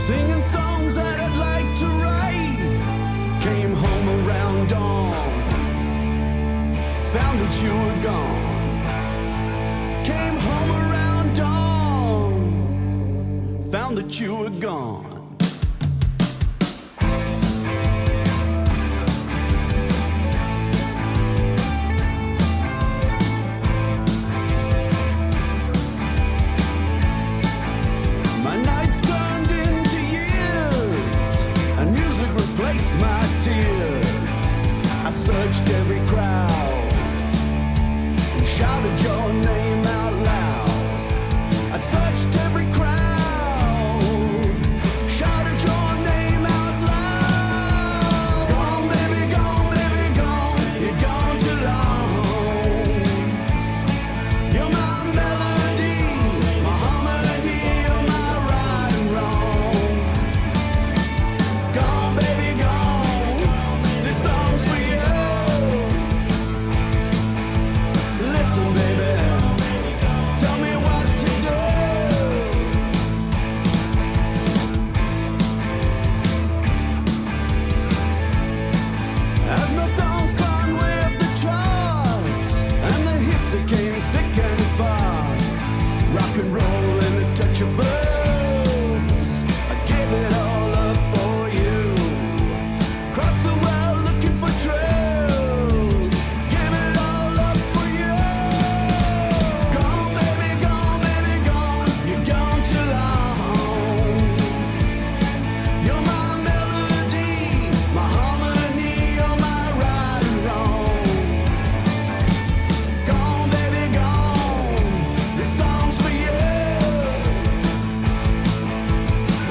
singing songs that I'd like to write. Came home around dawn, found that you were gone. Came home around dawn, found that you were gone. My nights turned into years, and music replaced my tears. I searched every crowd and shouted your name out loud. I searched every crowd, shouted your name out loud. Gone, baby, gone, you're gone too long. You're my melody, my harmony, you're my right and wrong. Gone, baby, gone, this song's for you. Listen, baby, tell me what to do. As my songs climbed way up the charts, and the hits that came thick and fast, rock and roll and a touch of blues, I gave it all up for you. Crossed the world looking for truth, gave it all up for you. Gone, baby, gone, you're gone too long. You're my melody, my harmony, you're my right and wrong. Gone, baby, gone, this song's for you.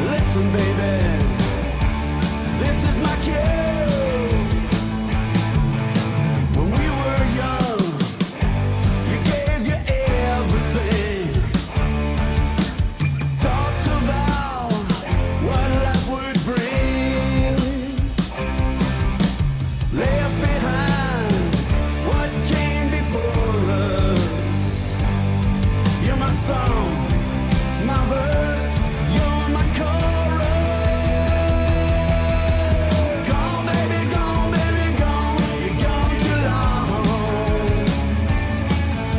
Listen, baby, this is my cue. When we were young, you gave your everything. Talked about what life would bring. Left behind what came before us. You're my song, my verse, you're my chorus. Gone, baby, gone, you're gone too long.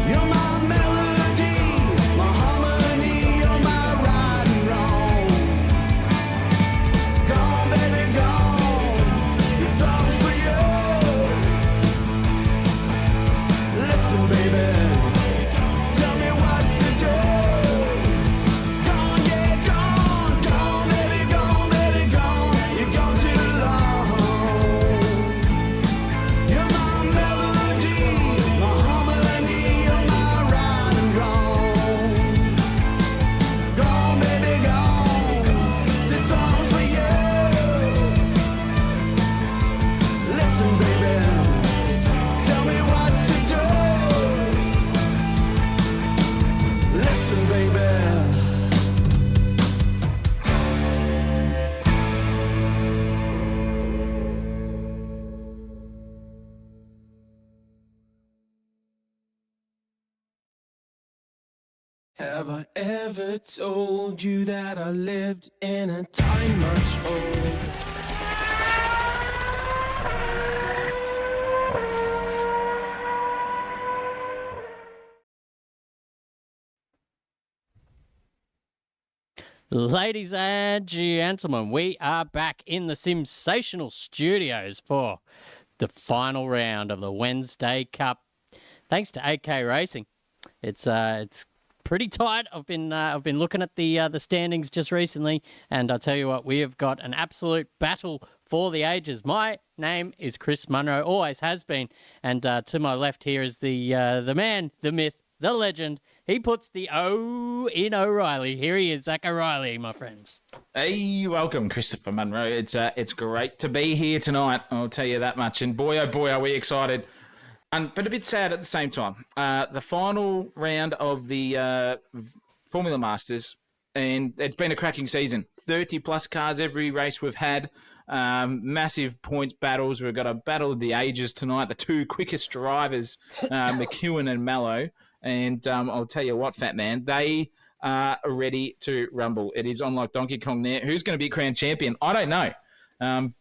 You're my melody, my harmony, you're my right and wrong. Gone, baby, gone, this song's for you. Listen, baby, tell me what to do. Gone, yeah, gone, baby, gone, you're gone too long. You're my melody, my harmony, you're my right and wrong. Gone, baby, gone, this song's for you. Listen, baby, tell me what to do. Listen, baby. Have I ever told you that I lived in a time much older? Ladies and gentlemen, we are back in the sensational studios for the final round of the Wednesday Cup. Thanks to AK Racing, it's pretty tight. I've been looking at the standings just recently, and I tell you what, we have got an absolute battle for the ages. My name is Chris Munro, always has been, and to my left here is the man, the myth, the legend. He puts the O in O'Reilly. Here he is, Zach O'Reilly, my friends. Hey, welcome, Christopher Munro. It's great to be here tonight, I'll tell you that much. And boy, oh boy, are we excited. But a bit sad at the same time. The final round of the Formula Masters, and it's been a cracking season. 30-plus cars every race we've had. Massive points battles. We've got a battle of the ages tonight. The two quickest drivers, McEwen and Mallow. And I'll tell you what, Fat Man, they are ready to rumble. It is on like Donkey Kong there. Who's going to be crowned champion? I don't know.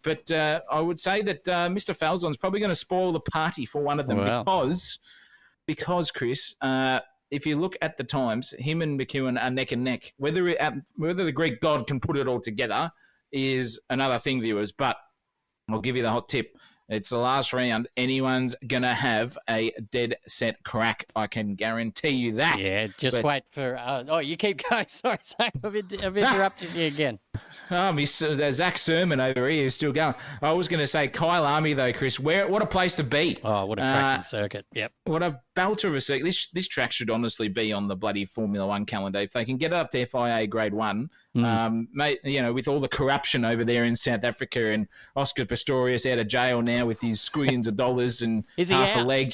But I would say that Mr. Falzon's probably going to spoil the party for one of them because Chris, if you look at the times, him and McEwen are neck and neck. Whether the Greek god can put it all together is another thing, viewers. But I'll give you the hot tip. It's the last round. Anyone's going to have a dead set crack. I can guarantee you that. Yeah, wait for... you keep going. Sorry, Zach. I've interrupted you again. Oh, Miss Zach Sermon over here is still going. I was going to say Kyalami, though, Chris. What a place to be. Oh, what a cracking circuit. Yep. What a belter of a circuit. This track should honestly be on the bloody Formula One calendar. If they can get it up to FIA Grade 1, mate, with all the corruption over there in South Africa and Oscar Pistorius out of jail now with his squillions of dollars and half a leg,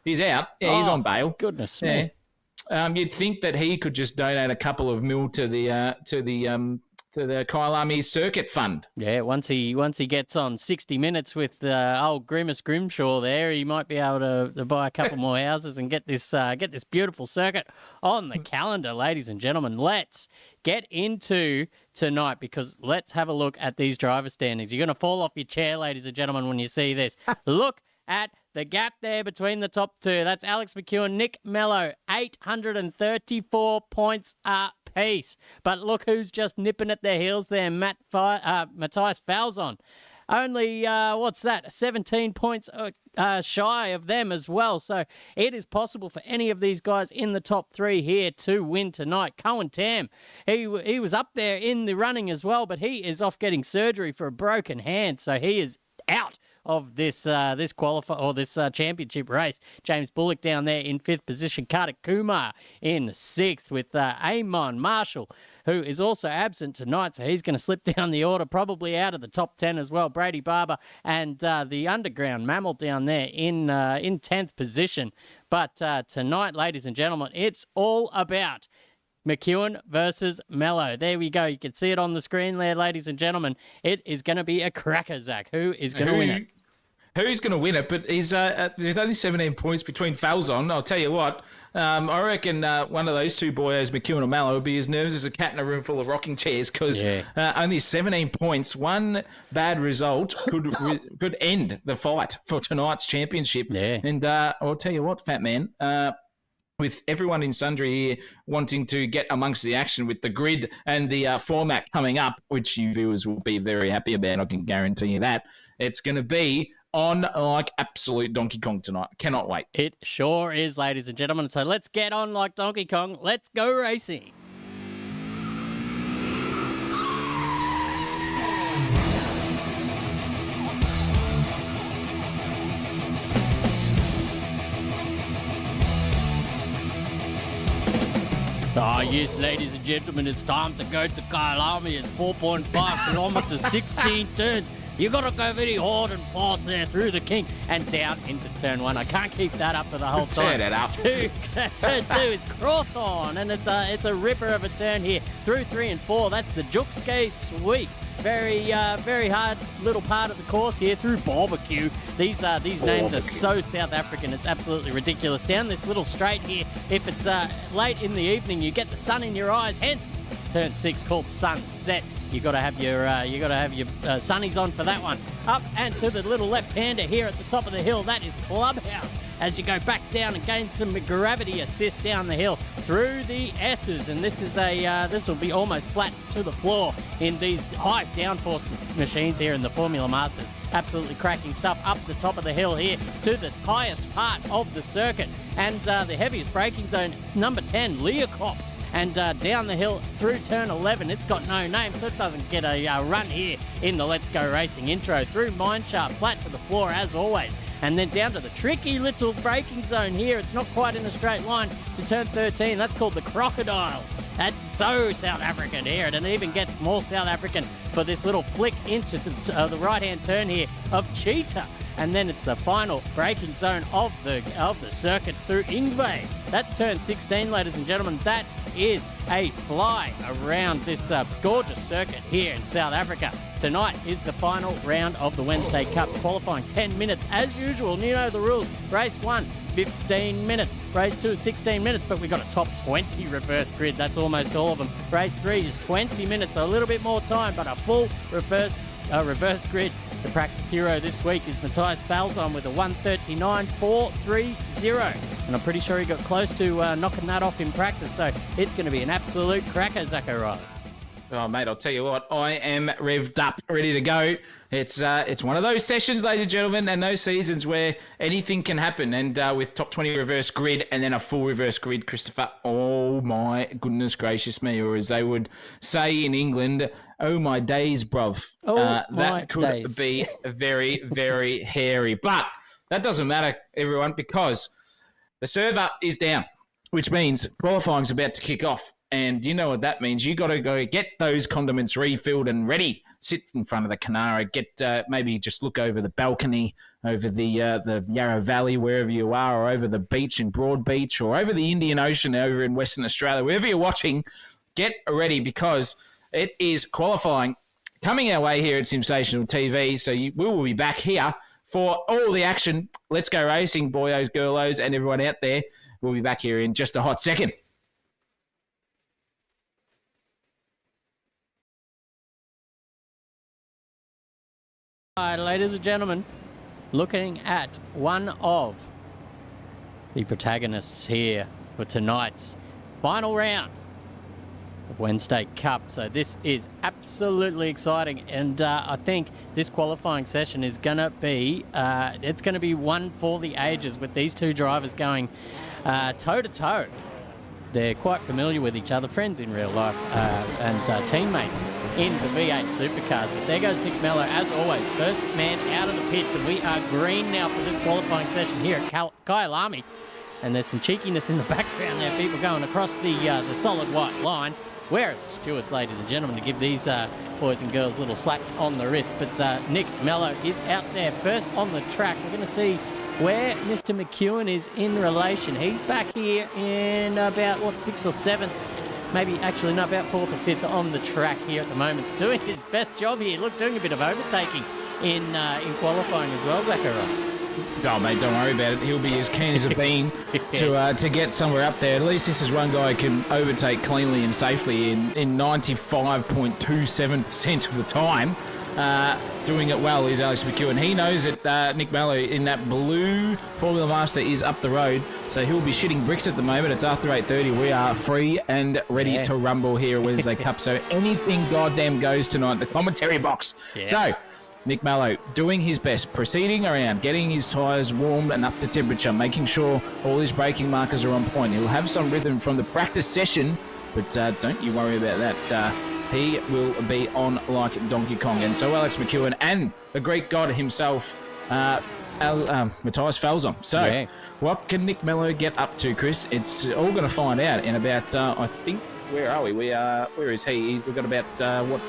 he's out. Yeah, he's on bail. Goodness me. You'd think that he could just donate a couple of mil to the Kyalami Circuit Fund. Yeah, once he gets on 60 Minutes with old Grimace Grimshaw there, he might be able to buy a couple more houses and get this beautiful circuit on the calendar, ladies and gentlemen. Let's get into tonight because let's have a look at these driver standings. You're going to fall off your chair, ladies and gentlemen, when you see this. Look at the gap there between the top two. That's Alex McEwen, Nick Mello, 834 points apiece. But look who's just nipping at their heels there, Matthias Falzon. Only, 17 points shy of them as well. So it is possible for any of these guys in the top three here to win tonight. Cohen Tam, he was up there in the running as well, but he is off getting surgery for a broken hand. So he is out of this championship race. James Bullock down there in 5th position. Kartik Kumar in 6th with Amon Marshall, who is also absent tonight, so he's going to slip down the order, probably out of the top 10 as well. Brady Barber and the Underground Mammal down there in 10th position. But tonight, ladies and gentlemen, it's all about McEwen versus Mello. There we go. You can see it on the screen there, ladies and gentlemen. It is going to be a cracker, Zach. Who is going to win it? Who's going to win it? But there's only 17 points between Falzon. I'll tell you what. I reckon one of those two boys, McEwen or Mallow, would be as nervous as a cat in a room full of rocking chairs because only 17 points. One bad result could end the fight for tonight's championship. Yeah. And I'll tell you what, Fat Man, with everyone in sundry here wanting to get amongst the action with the grid and the format coming up, which you viewers will be very happy about, I can guarantee you that, it's going to be on like absolute Donkey Kong tonight. Cannot wait. It sure is, ladies and gentlemen. So let's get on like Donkey Kong. Let's go racing. Yes, ladies and gentlemen, it's time to go to Kyalami. It's 4.5 kilometres, 16 turns. You got to go very hard and fast there through the kink and down into turn 1. I can't keep that up for the whole time. Turn it up. Turn 2 is Crawthorne, and it's a ripper of a turn here. Through 3 and 4, that's the Jukske Sweep. Very hard little part of the course here through Barbecue. These names are so South African, it's absolutely ridiculous. Down this little straight here, if it's late in the evening, you get the sun in your eyes. Hence, turn 6 called Sunset. You got to have your sunnies on for that one. Up and to the little left-hander here at the top of the hill. That is Clubhouse. As you go back down and gain some gravity assist down the hill through the S's, and this will be almost flat to the floor in these high downforce machines here in the Formula Masters. Absolutely cracking stuff up the top of the hill here to the highest part of the circuit, and the heaviest braking zone, number 10, Leocop. And down the hill through turn 11, it's got no name, so it doesn't get a run here in the Let's Go Racing intro. Through Mineshaft, flat to the floor as always. And then down to the tricky little braking zone here. It's not quite in a straight line to turn 13. That's called the Crocodiles. That's so South African here. And it even gets more South African for this little flick into the right-hand turn here of Cheetah. And then it's the final braking zone of the circuit through Ingve. That's turn 16, ladies and gentlemen. That is a fly around this gorgeous circuit here in South Africa. Tonight is the final round of the Wednesday Cup, qualifying 10 minutes as usual. And you know the rules. Race 1, 15 minutes. Race 2 is 16 minutes, but we got a top 20 reverse grid. That's almost all of them. Race 3 is 20 minutes, so a little bit more time, but a full reverse grid. The practice hero this week is Matthias Falzon with a 1:39.430. And I'm pretty sure he got close to knocking that off in practice, so it's going to be an absolute cracker, Zach O'Reilly. Oh, mate, I'll tell you what, I am revved up, ready to go. It's one of those sessions, ladies and gentlemen, and those seasons where anything can happen. And with top 20 reverse grid and then a full reverse grid, Christopher, oh my goodness gracious me, or as they would say in England, oh my days, bruv. That could be very, very hairy. But that doesn't matter, everyone, because the server is down, which means qualifying's about to kick off. And you know what that means. You got to go get those condiments refilled and ready. Sit in front of the Canara. Get maybe just look over the balcony, over the Yarra Valley, wherever you are, or over the beach in Broadbeach, or over the Indian Ocean over in Western Australia. Wherever you're watching, get ready because it is qualifying coming our way here at Sensational TV. So we will be back here for all the action. Let's go racing, boyos, girlos, and everyone out there. We'll be back here in just a hot second. All right, ladies and gentlemen, looking at one of the protagonists here for tonight's final round of Wednesday Cup. So this is absolutely exciting, and I think this qualifying session is going to be it's going to be one for the ages with these two drivers going toe-to-toe. They're quite familiar with each other, friends in real life, and teammates in the V8 supercars. But there goes Nick Mello, as always, first man out of the pits, and we are green now for this qualifying session here at Kyalami. And there's some cheekiness in the background there, people going across the solid white line. Where are the stewards, ladies and gentlemen, to give these boys and girls little slaps on the wrist. But Nick Mello is out there first on the track. We're going to see where Mr. McEwen is in relation. He's back here in about, 6th or 7th, maybe actually not about 4th or 5th on the track here at the moment, doing his best job here. Look, doing a bit of overtaking in qualifying as well, Zachary. Oh, mate, don't worry about it. He'll be as keen as a bean to get somewhere up there. At least this is one guy who can overtake cleanly and safely in 95.27% of the time. Doing it well is Alex McEwen. He knows that Nick Mello in that blue Formula Master is up the road, so he'll be shitting bricks at the moment. It's after 8:30. We are free and ready to rumble here at Wednesday Cup. So anything goddamn goes tonight in the commentary box. Yeah. So Nick Mello doing his best, proceeding around, getting his tyres warmed and up to temperature, making sure all his braking markers are on point. He'll have some rhythm from the practice session, but don't you worry about that. He will be on like Donkey Kong. And so Alex McEwen and the Greek god himself, Matthias Falzon. So what can Nick Mello get up to, Chris? It's all going to find out in about, I think, where are we? Where is he? We've got about, what?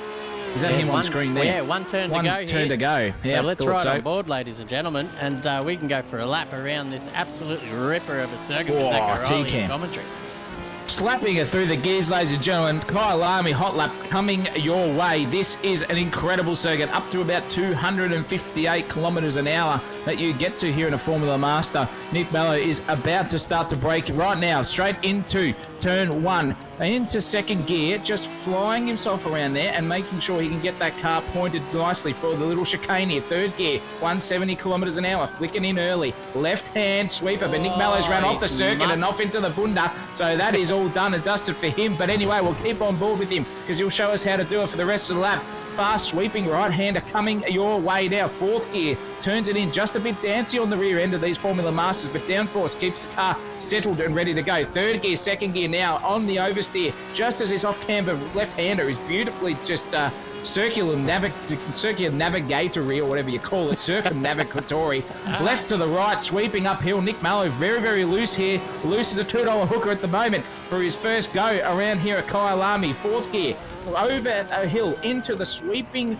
Is that him on screen there? Yeah, one turn to go. Yeah, so let's ride on board, ladies and gentlemen, and we can go for a lap around this absolutely ripper of a circuit with Zach O'Reilly in commentary. Slapping it through the gears, ladies and gentlemen. Kyalami hot lap coming your way. This is an incredible circuit, up to about 258 kilometres an hour that you get to here in a Formula Master. Nick Mello is about to start to brake right now, straight into turn 1, into second gear, just flying himself around there and making sure he can get that car pointed nicely for the little chicane here. Third gear, 170 kilometres an hour, flicking in early. Left-hand sweeper, but Nick Mello's run off the circuit and off into the bunda, so that is all done and dusted for him. But anyway, we'll keep on board with him because he'll show us how to do it for the rest of the lap. Fast sweeping right-hander coming your way now. Fourth gear, turns it in, just a bit dancy on the rear end of these Formula Masters, but downforce keeps the car settled and ready to go. Third gear, second gear now on the oversteer, just as his off-camber left-hander is beautifully just circumnavigatory, or whatever you call it, circumnavigatory. Left to the right, sweeping uphill. Nick Mello very, very loose here. Loose as a $2 hooker at the moment for his first go around here at Kyalami. Fourth gear, over a hill into the sweeping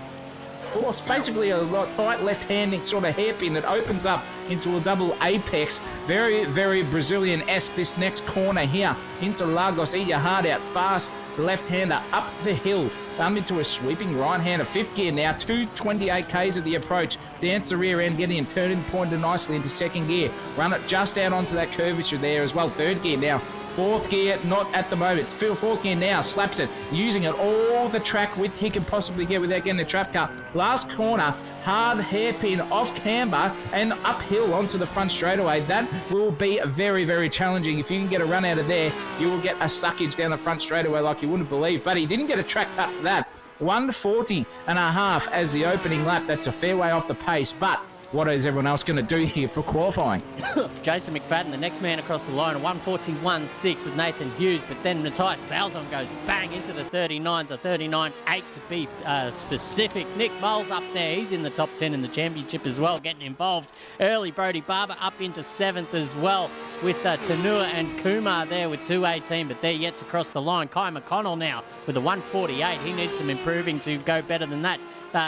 basically a tight left-handing sort of hairpin that opens up into a double apex. Very, very Brazilian-esque this next corner here into Lagos. Eat your heart out. Fast left-hander up the hill. Into a sweeping right-hander. Fifth gear now. 228 Ks at the approach. Dance the rear end, getting him turning pointed nicely into second gear. Run it just out onto that curvature there as well. Third gear now. Fourth gear, not at the moment. Fourth gear now, slaps it, using it all the track width he can possibly get without getting the trap car. Last corner, hard hairpin off camber and uphill onto the front straightaway. That will be very, very challenging. If you can get a run out of there, you will get a suckage down the front straightaway like you wouldn't believe. But he didn't get a track cut for that. 140.5 as the opening lap. That's a fair way off the pace, but what is everyone else going to do here for qualifying? Jason McFadden, the next man across the line, a 141.6 with Nathan Hughes, but then Matthias Falzon goes bang into the 39s, a 39.8 to be specific. Nick Moles up there, he's in the top 10 in the championship as well, getting involved early. Brody Barber up into 7th as well with Tanua and Kumar there with 218, but they're yet to cross the line. Kai McConnell now with a 148. He needs some improving to go better than that.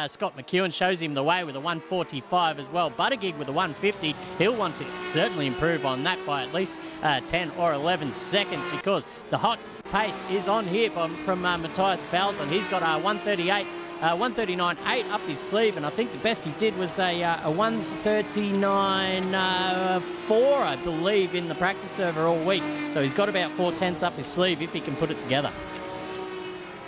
Scott McEwen shows him the way with a 145 as well. Buttigieg with a 150. He'll want to certainly improve on that by at least 10 or 11 seconds because the hot pace is on here from Matthias Falzon. He's got a 138. 139.8 up his sleeve, and I think the best he did was a 139.4, I believe, in the practice server all week. So he's got about 4/10 up his sleeve if he can put it together.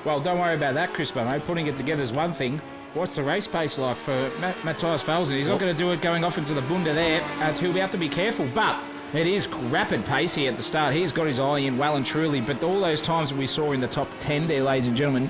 Well, don't worry about that, Chris Bono. Putting it together is one thing. What's the race pace like for Matthias Falzon? He's not going to do it going off into the bunda there. He'll have to be careful, but it is rapid pace here at the start. He's got his eye in well and truly, but all those times that we saw in the top 10 there, ladies and gentlemen,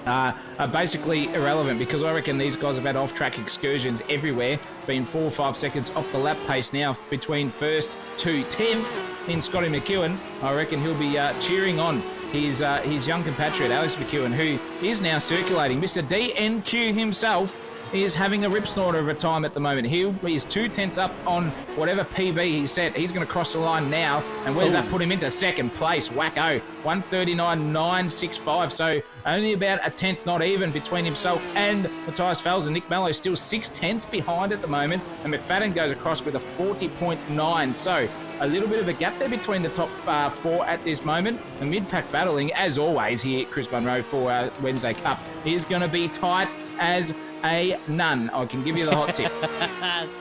are basically irrelevant because I reckon these guys have had off-track excursions everywhere, being 4 or 5 seconds off the lap pace now between first to 10th in Scotty McEwen. I reckon he'll be cheering on his young compatriot, Alex McEwen, who is now circulating. Mr. DNQ himself is having a rip snorter of a time at the moment. He's 2/10 up on whatever PB he set. He's going to cross the line now. And where's that put him into second place? Wacko. 139.965. So only about a tenth, not even, between himself and Matthias Falzon. Nick Mello still 6/10 behind at the moment. And McFadden goes across with a 40.9. So a little bit of a gap there between the top 4 at this moment. The mid-pack battling, as always, here at Chris Munro for our Wednesday Cup is going to be tight as a nun. I can give you the hot tip.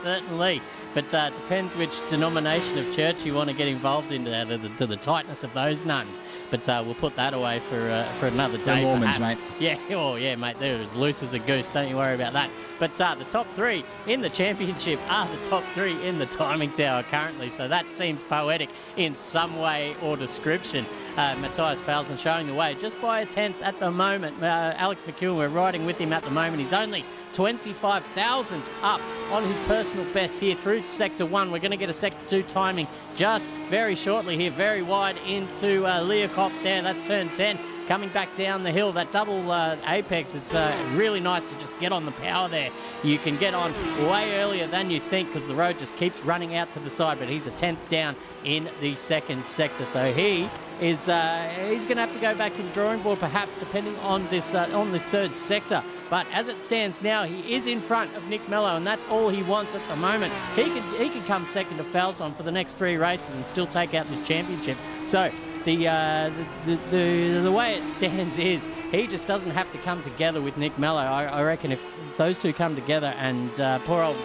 Certainly. But depends which denomination of church you want to get involved in to the tightness of those nuns. But we'll put that away for another day. The Mormons, perhaps. mate. Yeah, oh yeah, mate. They're as loose as a goose. Don't you worry about that. But the top 3 in the championship are the top 3 in the timing tower currently. So that seems poetic in some way or description. Matthias Falzon showing the way just by a tenth at the moment. Alex McEwen, we're riding with him at the moment. He's only 25 thousandths up on his personal best here through Sector 1. We're going to get a Sector 2 timing just very shortly here, very wide into Leocop there. That's turn 10. Coming back down the hill, that double apex, it's really nice to just get on the power there. You can get on way earlier than you think because the road just keeps running out to the side, but he's a tenth down in the second sector. So he is he's going to have to go back to the drawing board perhaps depending on this third sector. But as it stands now, he is in front of Nick Mello, and that's all he wants at the moment. He could come second to Falzon for the next 3 races and still take out this championship. So the way it stands is he just doesn't have to come together with Nick Mello. I reckon if those two come together and poor old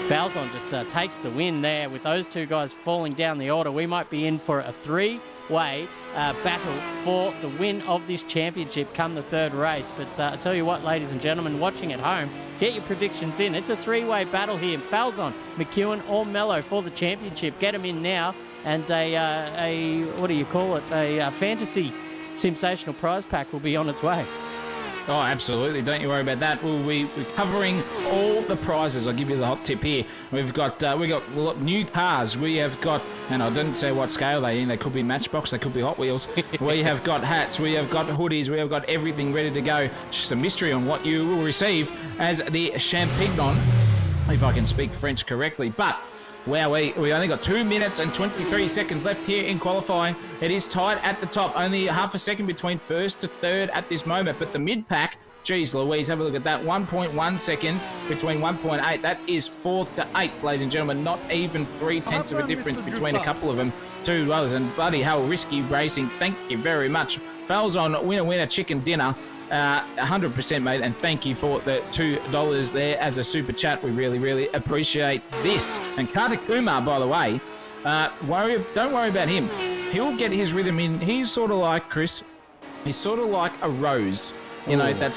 Falzon just takes the win there with those two guys falling down the order, we might be in for a 3-way battle for the win of this championship come the third race. But I tell you what, ladies and gentlemen, watching at home, get your predictions in. It's a 3-way battle here. Falzon, McEwen or Mello for the championship. Get them in now. And a what do you call it? A fantasy sensational prize pack will be on its way. Oh, absolutely. Don't you worry about that. We'll be covering all the prizes. I'll give you the hot tip here. We've got new cars. We have got, and I didn't say what scale they're in. They could be Matchbox. They could be Hot Wheels. We have got hats. We have got hoodies. We have got everything ready to go. It's just a mystery on what you will receive as the Champignon, if I can speak French correctly. But wow, we only got 2 minutes and 23 seconds left here in qualifying. It is tight at the top. Only half a second between first to third at this moment. But the mid-pack Geez Louise, have a look at that. 1.1 seconds between 1.8. That is 4th to 8th, ladies and gentlemen. Not even 3/10 of a difference between a couple of them. 2 others. And bloody hell, Risky Racing, thank you very much. Fouls on winner chicken dinner. 100%, mate, and thank you for the $2 there as a super chat. We really, really appreciate this. And Kartik Kumar, by the way, don't worry about him. He'll get his rhythm in. He's sort of like, Chris, he's sort of like a rose. You know, that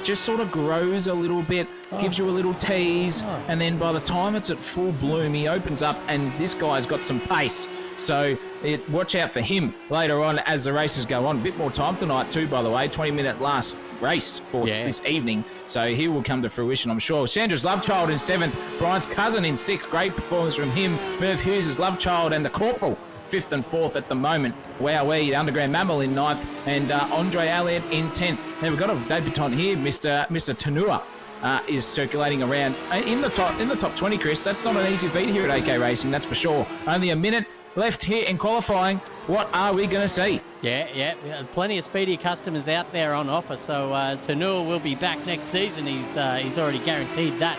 just sort of grows a little bit, gives you a little tease, and then by the time it's at full bloom, he opens up, and this guy's got some pace. So watch out for him later on as the races go on. A bit more time tonight too, by the way. 20-minute last race for this evening. So he will come to fruition, I'm sure. Sandra's love child in 7th. Brian's cousin in 6th. Great performance from him. Merv Hughes' love child and the Corporal 5th and 4th at the moment. Wowee, Underground Mammal in 9th. And Andre Elliott in 10th. Now we've got a debutant here, Mr. Tanua. Is circulating around in the top 20, Chris. That's not an easy feat here at AK Racing, that's for sure. Only a minute left here in qualifying. What are we going to see? Yeah. Plenty of speedy customers out there on offer. So Tanua will be back next season. He's already guaranteed that.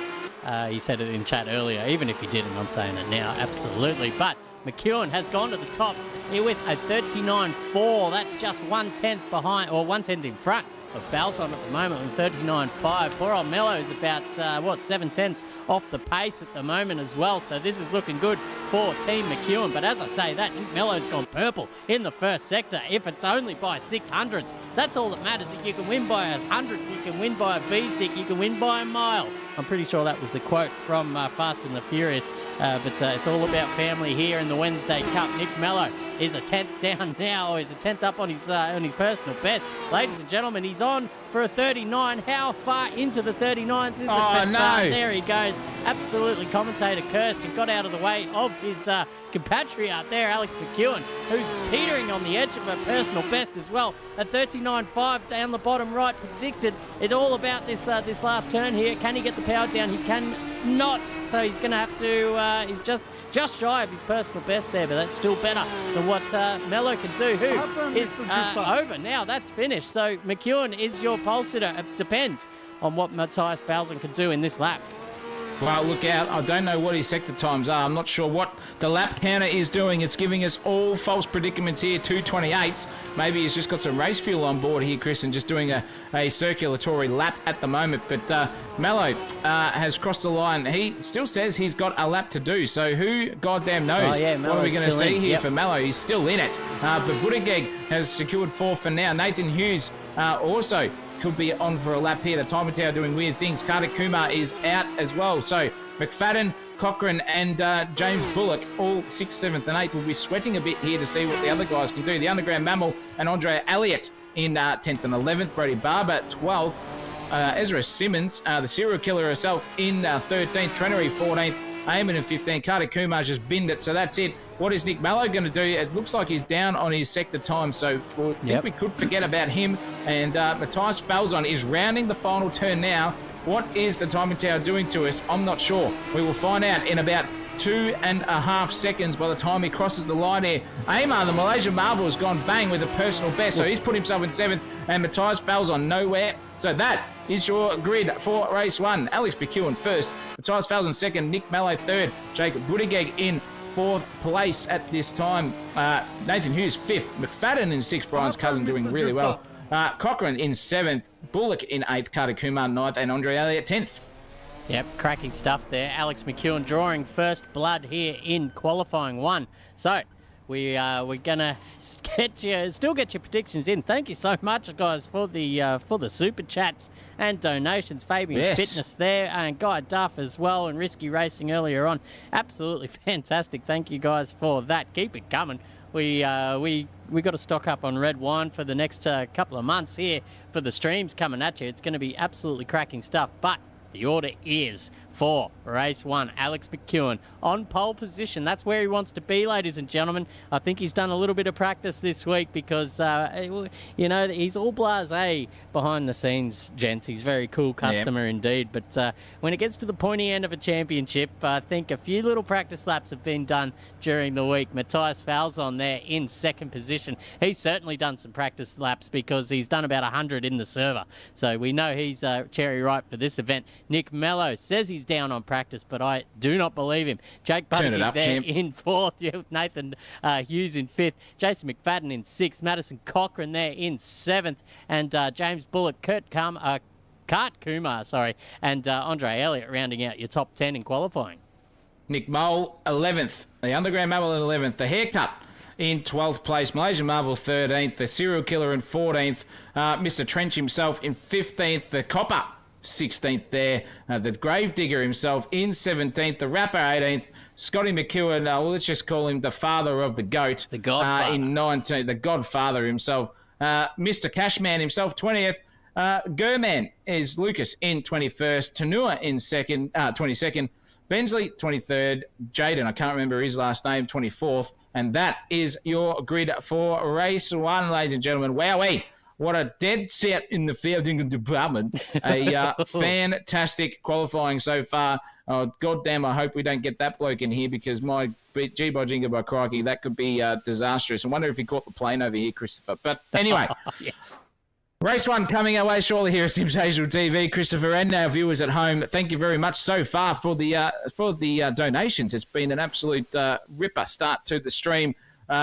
He said it in chat earlier. Even if he didn't, I'm saying it now. Absolutely. But McEwen has gone to the top here with a 39.4. That's just 1/10 behind, or 1/10 in front of Falson at the moment with 39.5. Poor old Mello's about, 7/10 off the pace at the moment as well. So this is looking good for Team McEwen. But as I say that, Mello's gone purple in the first sector. If it's only by 600s, that's all that matters. If you can win by 100, you can win by a B-stick, you can win by a mile. I'm pretty sure that was the quote from Fast and the Furious. But it's all about family here in the Wednesday Cup. Nick Mello is a 10th down now, or is a 10th up on his personal best. Ladies and gentlemen, he's on for a 39. How far into the 39s is it? No. There he goes. Absolutely commentator cursed and got out of the way of his compatriot there, Alex McEwen, who's teetering on the edge of a personal best as well. A 39.5 down the bottom right predicted. It's all about this last turn here. Can he get the power down? He can not. So he's going to have to, he's just shy of his personal best there, but that's still better than what Mello can do, who is over now. That's finished. So McEwen is your pole sitter. It depends on what Matthias Falson can do in this lap. Well, look out. I don't know what his sector times are. I'm not sure what the lap counter is doing. It's giving us all false predicaments here, 228s. Maybe he's just got some race fuel on board here, Chris, and just doing a circulatory lap at the moment. But Mello has crossed the line. He still says he's got a lap to do. So who goddamn knows what are we going to see here for Mello? He's still in it. But Buttigieg has secured 4th for now. Nathan Hughes also could be on for a lap here. The Time Tower doing weird things. Kartik Kumar is out as well. So McFadden, Cochrane and James Bullock, all 6th, 7th and 8th, will be sweating a bit here to see what the other guys can do. The Underground Mammal and Andre Elliott in 10th and 11th. Brody Barber, 12th. Ezra Simmons, the serial killer herself, in 13th. Trenery, 14th. Eamon in 15. Kartik Kumar just binned it, so that's it. What is Nick Mello going to do? It looks like he's down on his sector time, so I think we could forget about him. And Matthias Falzon is rounding the final turn now. What is the timing tower doing to us? I'm not sure. We will find out in about 2.5 seconds by the time he crosses the line here. Amar, the Malaysian Marvel, has gone bang with a personal best, so he's put himself in 7th, and Matthias Falzon nowhere. So that is your grid for race 1. Alex McEwen first, Matthias Falzon 2nd, Nick Mello 3rd, Jacob Buttigieg in 4th place at this time. Nathan Hughes 5th, McFadden in 6th, Brian's cousin doing really well. Cochrane in 7th, Bullock in 8th, Kartik Kumar 9th, and Andre Elliott 10th. Yep, cracking stuff there. Alex McEwen drawing first blood here in qualifying 1. So we're gonna get your predictions in. Thank you so much, guys, for the super chats and donations. Fabian Fitness there, and Guy Duff as well, and Risky Racing earlier on. Absolutely fantastic. Thank you guys for that. Keep it coming. We got to stock up on red wine for the next couple of months here for the streams coming at you. It's going to be absolutely cracking stuff. But The order is for race 1, Alex McEwen on pole position. That's where he wants to be, ladies and gentlemen. I think he's done a little bit of practice this week because, he's all blasé behind the scenes, gents. He's a very cool customer indeed. But when it gets to the pointy end of a championship, I think a few little practice laps have been done during the week. Matthias Falzon there in second position. He's certainly done some practice laps because he's done about 100 in the server. So we know he's cherry ripe for this event. Nick Mello says he's down on practice, but I do not believe him. Jake Buttigieg there champ. in fourth, Nathan Hughes in fifth, Jason McFadden in sixth, Madison Cochran there in seventh, and James Bullock, Kurt Kumar, and Andre Elliott rounding out your top 10 in qualifying. Nick Mole, 11th. The Underground Marvel in 11th. The Haircut in 12th place. Malaysian Marvel 13th. The Serial Killer in 14th. Mr. Trench himself in 15th. The Copper 16th there. The Gravedigger himself in 17th. The Rapper 18th. Scotty McEwen, let's just call him the father of the GOAT. The Godfather. In 19th. The Godfather himself. Mr. Cashman himself, 20th. Gurman is Lucas in 21st. Tanua in 22nd. Bensley, 23rd. Jaden, I can't remember his last name, 24th. And that is your grid for race 1, ladies and gentlemen. Wowee. What a dead set in the fielding department. A fantastic qualifying so far. Oh, goddamn, I hope we don't get that bloke in here because my G-Bodginga by crikey, that could be disastrous. I wonder if he caught the plane over here, Christopher. But anyway. Yes. Race 1 coming our way shortly here at Sensational TV. Christopher and our viewers at home, thank you very much so far for the donations. It's been an absolute ripper start to the stream.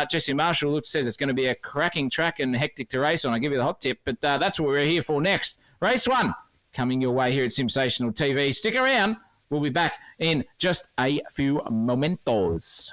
Jesse Marshall says it's going to be a cracking track and hectic to race on. I'll give you the hot tip, but that's what we're here for next. Race 1 coming your way here at Sensational TV. Stick around. We'll be back in just a few momentos.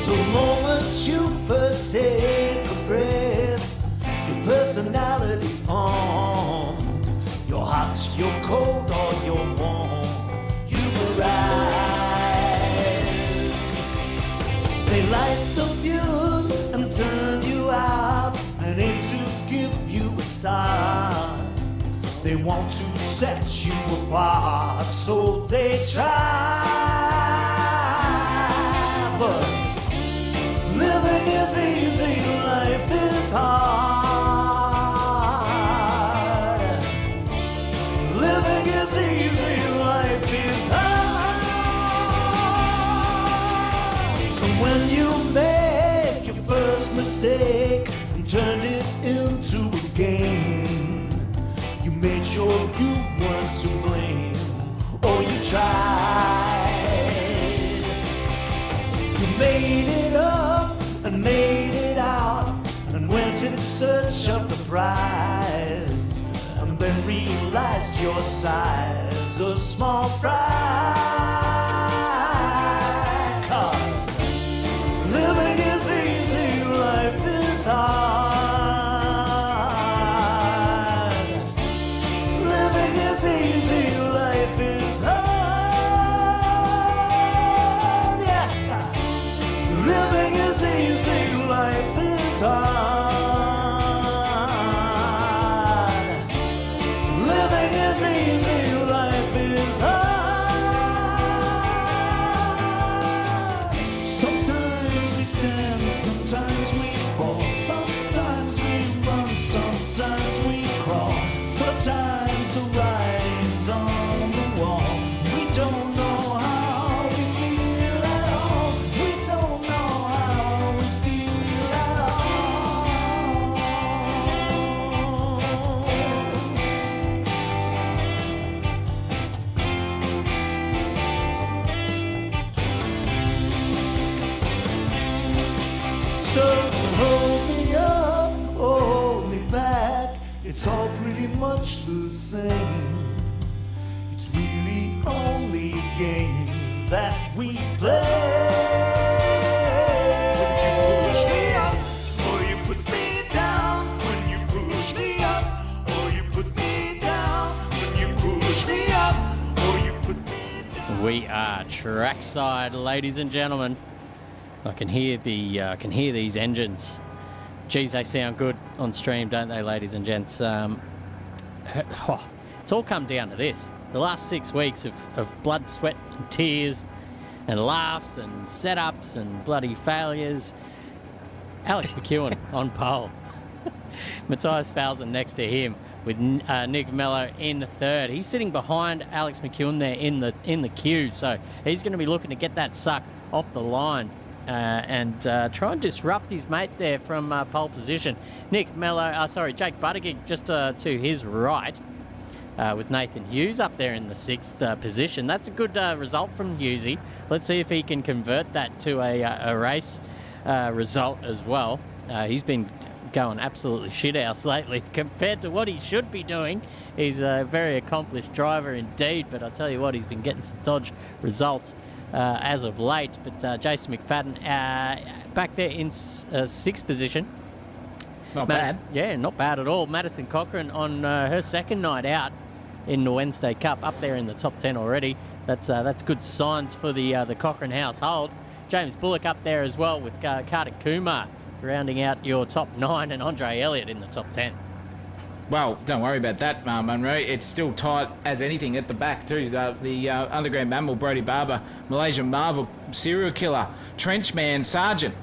The moment you first take a breath, your personality's formed. You're hot, you're cold, or you're warm. You arrive. They light the fuse and turn you out and aim to give you a start. They want to set you apart, so they try. But living is easy, life is hard. Living is easy, life is hard. And when you make your first mistake and turned it into a game, you made sure you weren't to blame, or you tried. You made it up. search of the prize, and then realized your size a small fry. 'Cause living is easy, life is hard. Living is easy, life is hard. Yes, living is easy, life is hard. Living is easy, life is hard. Sometimes we stand, sometimes we fall, sometimes we run, sometimes we crawl, sometimes the writing's on the wall. We don't know how we feel at all. We don't know how we feel at all. So hold me up, hold me back. It's all pretty much the same. It's really only a game that we play. When you push me up, or you put me down. When you push me up, or you put me down. When you push me up, or you put me down. We are trackside, ladies and gentlemen. I can hear these engines. Geez, they sound good on stream, don't they, ladies and gents? It's all come down to this. The last 6 weeks of blood, sweat and tears and laughs and setups and bloody failures. Alex McEwen on pole. Matthias Falzon next to him with Nick Mello in third. He's sitting behind Alex McEwen there in the queue, so he's going to be looking to get that suck off the line. And try and disrupt his mate there from pole position. Jake Buttigieg just to his right with Nathan Hughes up there in the 6th position. That's a good result from Hughesy. Let's see if he can convert that to a race result as well. He's been going absolutely shithouse lately compared to what he should be doing. He's a very accomplished driver indeed, but I'll tell you what, he's been getting some dodge results as of late. But Jason McFadden back there in 6th position. Not bad. Yeah, not bad at all. Madison Cochran on her second night out in the Wednesday Cup, up there in the top 10 already. That's good signs for the Cochran household. James Bullock up there as well with Kartik Kumar rounding out your top 9, and Andre Elliott in the top 10. Well, don't worry about that, Munro. It's still tight as anything at the back too. The underground mammal, Brody Barber, Malaysian Marvel, serial killer, Trenchman, Sergeant,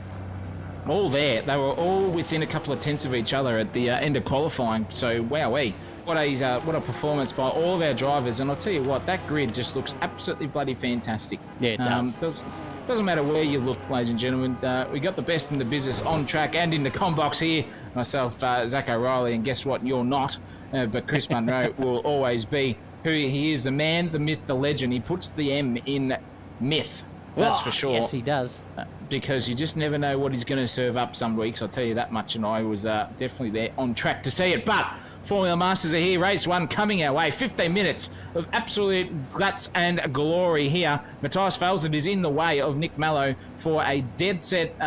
all there. They were all within a couple of tenths of each other at the end of qualifying. So, wowee. What a performance by all of our drivers. And I'll tell you what, that grid just looks absolutely bloody fantastic. Yeah, it does. Doesn't matter where you look, ladies and gentlemen. We got the best in the business on track and in the combox here. Myself, Zach O'Reilly, and guess what? You're not. But Chris Munro will always be who he is, the man, the myth, the legend. He puts the M in myth. That's for sure. Yes, he does. Because you just never know what he's going to serve up some weeks. I'll tell you that much. And I was definitely there on track to see it. But Formula Masters are here. Race 1 coming our way. 15 minutes of absolute guts and glory here. Matthias Falzon is in the way of Nick Mello for a dead set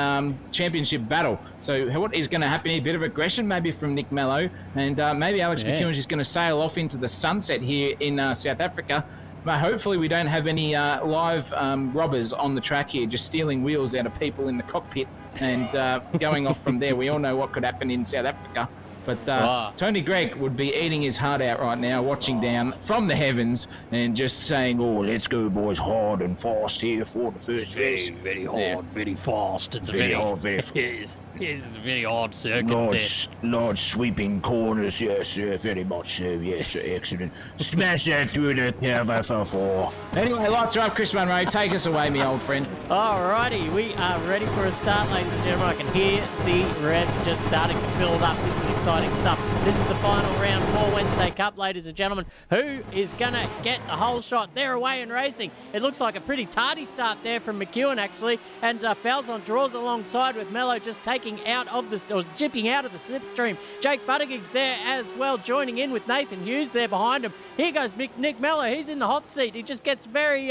championship battle. So what is going to happen here? A bit of aggression maybe from Nick Mello. And maybe Alex McEwen is just going to sail off into the sunset here in South Africa. But hopefully we don't have any live robbers on the track here, just stealing wheels out of people in the cockpit and going off from there. We all know what could happen in South Africa. But Tony Gregg would be eating his heart out right now, watching down from the heavens and just saying, "Oh, let's go, boys, hard and fast here for the first race." Very hard, very fast. It's very hard, very fast. Yes, it's a very hard circuit. Large sweeping corners, yes, very much so, yes, excellent. Smash that through the TFF4. Anyway, lights are up, Chris Munro. Take us away, me old friend. Alrighty, we are ready for a start, ladies and gentlemen. I can hear the revs just starting to build up. This is exciting exciting stuff. This is the final round for Wednesday Cup, ladies and gentlemen. Who is going to get the whole shot? They're away and racing. It looks like a pretty tardy start there from McEwen, actually, and Falzon draws alongside with Mello just taking out of the, or jipping out of the slipstream. Jake Buttigieg's there as well, joining in with Nathan Hughes there behind him. Here goes Nick Mello. He's in the hot seat. He just gets very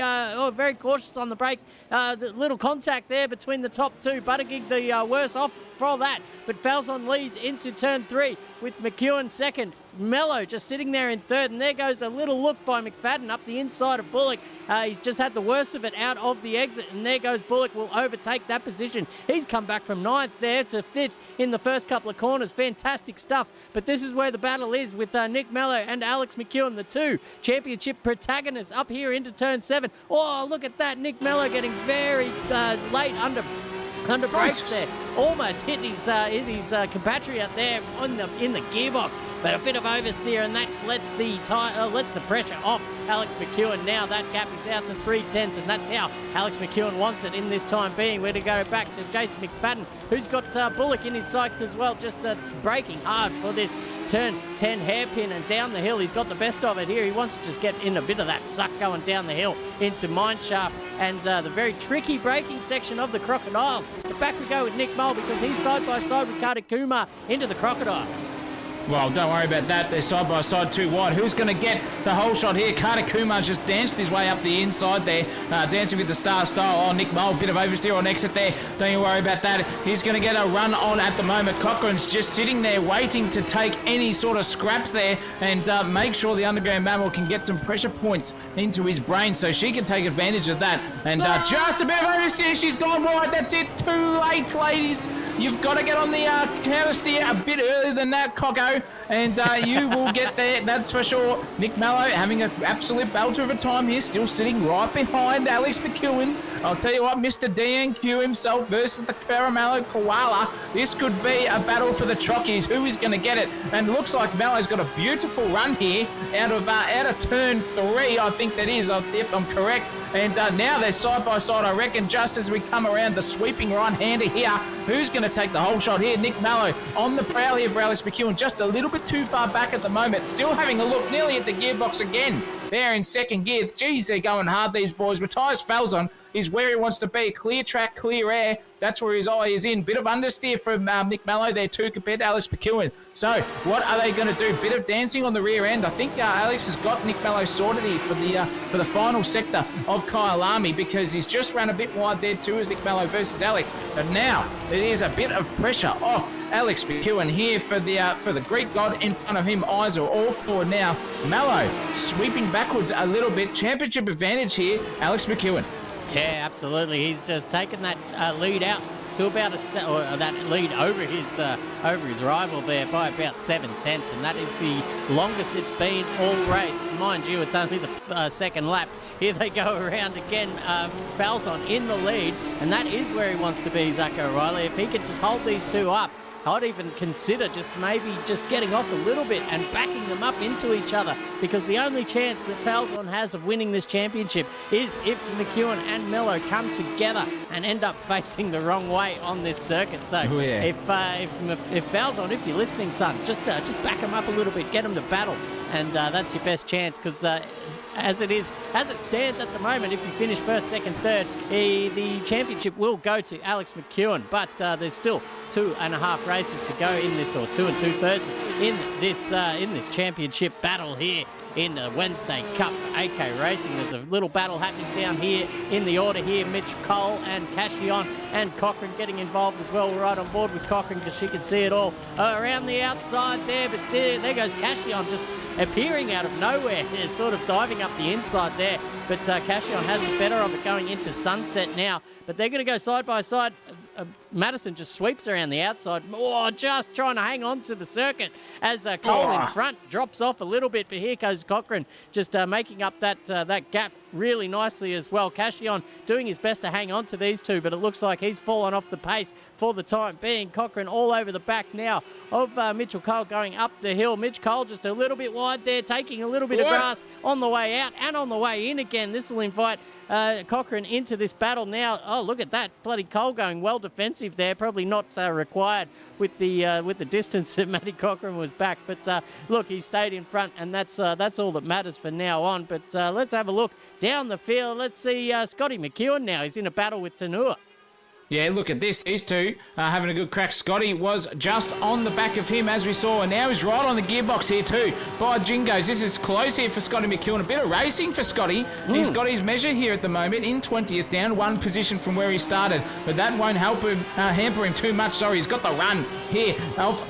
cautious on the brakes. The little contact there between the top two. Buttigieg the worse off for that, but Falzon leads into turn 3 with McEwen second. Mello just sitting there in third, and there goes a little look by McFadden up the inside of Bullock. He's just had the worst of it out of the exit, and there goes Bullock, will overtake that position. He's come back from 9th there to 5th in the first couple of corners. Fantastic stuff, but this is where the battle is with Nick Mello and Alex McEwen, the two championship protagonists, up here into turn 7. Oh, look at that, Nick Mello getting very late under brakes there. Almost hit his compatriot there in the gearbox, but a bit of oversteer, and that lets the pressure off Alex McEwen. Now that gap is out to 3/10, and that's how Alex McEwen wants it in this time being. We're to go back to Jason McFadden, who's got Bullock in his sights as well, just braking hard for this turn 10 hairpin and down the hill. He's got the best of it here. He wants to just get in a bit of that suck going down the hill into Mineshaft and the very tricky braking section of the Crocodiles. But back we go with Nick Mull, because he's side by side with Katakuma into the Crocodiles. Well, don't worry about that. They're side by side, too wide. Who's going to get the whole shot here? Katakuma just danced his way up the inside there, dancing with the star style. Oh, Nick Mull, bit of oversteer on exit there. Don't you worry about that. He's going to get a run on at the moment. Cochrane's just sitting there waiting to take any sort of scraps there and make sure the underground mammal can get some pressure points into his brain so she can take advantage of that. And just a bit of oversteer. She's gone wide. That's it. Too late, ladies. You've got to get on the counter steer a bit earlier than that, Coco. And you will get there, that's for sure. Nick Mello having an absolute belter of a time here, still sitting right behind Alex McEwen. I'll tell you what, Mr. DNQ himself versus the Caramello Koala. This could be a battle for the Chockies. Who is going to get it? And it looks like Mello's got a beautiful run here out of turn 3, I think that is. Yep, I'm correct. And now they're side by side, I reckon, just as we come around the sweeping right-hander here. Who's going to take the whole shot here? Nick Mello on the prowl here for Alex McEwen, just a little bit too far back at the moment. Still having a look nearly at the gearbox again. They're in second gear. Geez, they're going hard, these boys. Matthias Falzon is where he wants to be. Clear track, clear air. That's where his eye is in. Bit of understeer from Nick Mello there too compared to Alex McEwen. So what are they going to do? Bit of dancing on the rear end. I think Alex has got Nick Mello sorted here for the final sector of Kyalami, because he's just ran a bit wide there too as Nick Mello versus Alex. But now it is a bit of pressure off Alex McEwen here for the Greek god in front of him. Eyes are all forward now. Mello sweeping backwards a little bit. Championship advantage here, Alex McEwen. Yeah, absolutely. He's just taken that lead out to about that lead over his rival there by about 7/10, and that is the longest it's been all race. Mind you, it's only the second lap. Here they go around again. Falzon in the lead, and that is where he wants to be, Zach O'Reilly. If he could just hold these two up, I'd even consider maybe just getting off a little bit and backing them up into each other, because the only chance that Falzon has of winning this championship is if McEwen and Mello come together and end up facing the wrong way on this circuit. So if Falzon, if you're listening, son, just back him up a little bit, get him to battle, and that's your best chance, because as it stands at the moment, if you finish first, second, third, the championship will go to Alex McEwen. But there's still 2.5 races to go in this, or 2 2/3 in this championship battle here in the Wednesday Cup for AK Racing. There's a little battle happening down here in the order here. Mitch Cole and Cashion and Cochrane getting involved as well. We're right on board with Cochrane because she can see it all around the outside there. But there goes Cashion, just appearing out of nowhere, sort of diving up the inside there. But Cashion has the better of it going into Sunset now. But they're going to go side by side. Madison just sweeps around the outside. Oh, just trying to hang on to the circuit as Cole in front drops off a little bit. But here goes Cochrane just making up that gap really nicely as well. Cashion doing his best to hang on to these two, but it looks like he's fallen off the pace for the time being. Cochrane all over the back now of Mitchell Cole going up the hill. Mitch Cole just a little bit wide there, taking a little bit of grass on the way out and on the way in again. This will invite Cochrane into this battle now. Oh, look at that. Bloody Cole going well defensive there. Probably not required with the distance that Matty Cochrane was back. But look, he stayed in front, and that's all that matters for now on. But let's have a look down the field. Let's see Scotty McEwen now. He's in a battle with Tanua. Yeah, look at this. These two having a good crack. Scotty was just on the back of him, as we saw, and now he's right on the gearbox here too. By Jingos, this is close here for Scotty McEwen. A bit of racing for Scotty. He's got his measure here at the moment in 20th, down one position from where he started, but that won't help him, hamper him too much. Sorry, he's got the run here off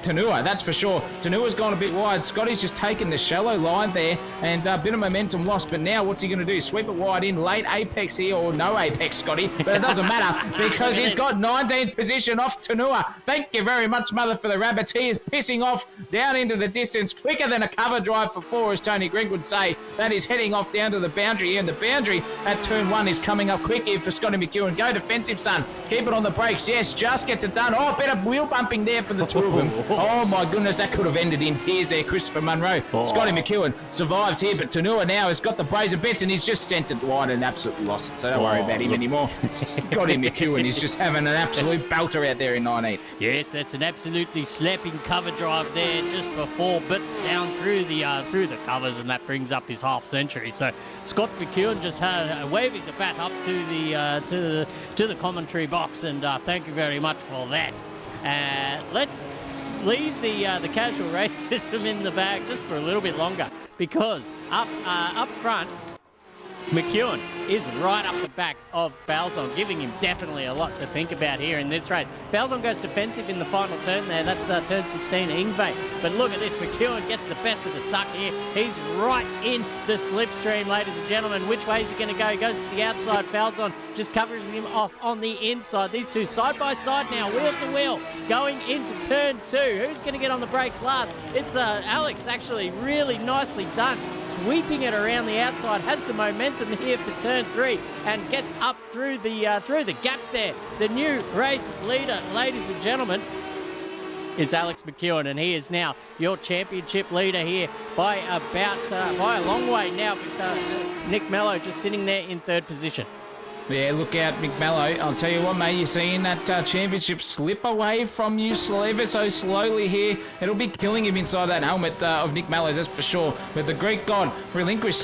Tanua, that's for sure. Tanua's gone a bit wide. Scotty's just taken the shallow line there, and a bit of momentum lost. But now what's he going to do? Sweep it wide in, late apex here, or no apex, Scotty. But it doesn't matter because he's got 19th position off Tanua. Thank you very much, mother, for the rabbits. He is pissing off down into the distance quicker than a cover drive for 4, as Tony Gregg would say. That is heading off down to the boundary here, and the boundary at turn 1 is coming up quick here for Scotty McEwen. Go defensive, son. Keep it on the brakes. Yes, just gets it done. Oh, a bit of wheel bumping there for the two of them. Oh my goodness, that could have ended in tears there, Christopher Munro. Scotty McEwen survives here, but Tanua now has got the brazen bits and he's just sent it wide and absolutely lost it, so don't worry about him anymore. Scotty McEwen is just having an absolute belter out there in 19th. Yes, that's an absolutely slapping cover drive there, just for 4 bits down through the covers, and that brings up his half century. So Scott McEwen just waving the bat up to the commentary box, and thank you very much for that. Let's leave the casual racism in the bag just for a little bit longer, because up front, McEwen is right up the back of Falzon, giving him definitely a lot to think about here in this race. Falzon goes defensive in the final turn there. That's turn 16, Ingve. But look at this. McEwen gets the best of the suck here. He's right in the slipstream, ladies and gentlemen. Which way is he going to go? He goes to the outside. Falzon just covers him off on the inside. These two side by side now, wheel to wheel, going into turn 2. Who's going to get on the brakes last? It's Alex, actually. Really nicely done. Sweeping it around the outside, has the momentum here for turn 3 and gets up through the gap there. The new race leader, ladies and gentlemen, is Alex McEwen, and he is now your championship leader here by a long way now, with Nick Mello just sitting there in 3rd position. Yeah, look out, Mick Mallow. I'll tell you what, mate, you're seeing that championship slip away from you ever so slowly here. It'll be killing him inside that helmet of Nick Mallows, that's for sure. But the Greek god relinquished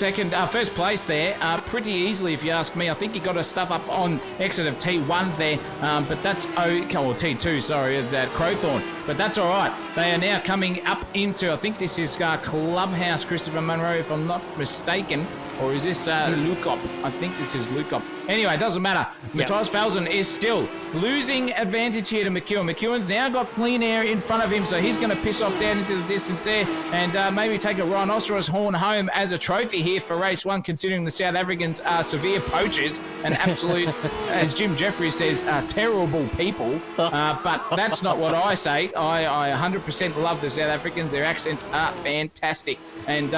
first place there pretty easily, if you ask me. I think he got a stuff up on exit of T1 there, but that's T2, sorry, it's at Crowthorne. But that's all right. They are now coming up into, I think this is Clubhouse, Christopher Munro, if I'm not mistaken. Or is this Lukop? I think this is Lukop. Anyway, it doesn't matter. Matthias Falzon is still losing advantage here to McEwen. McEwen's now got clean air in front of him, so he's going to piss off down into the distance there and maybe take a rhinoceros horn home as a trophy here for race 1, considering the South Africans are severe poachers and absolute, as Jim Jeffries says, terrible people. But that's not what I say. I 100% love the South Africans. Their accents are fantastic. And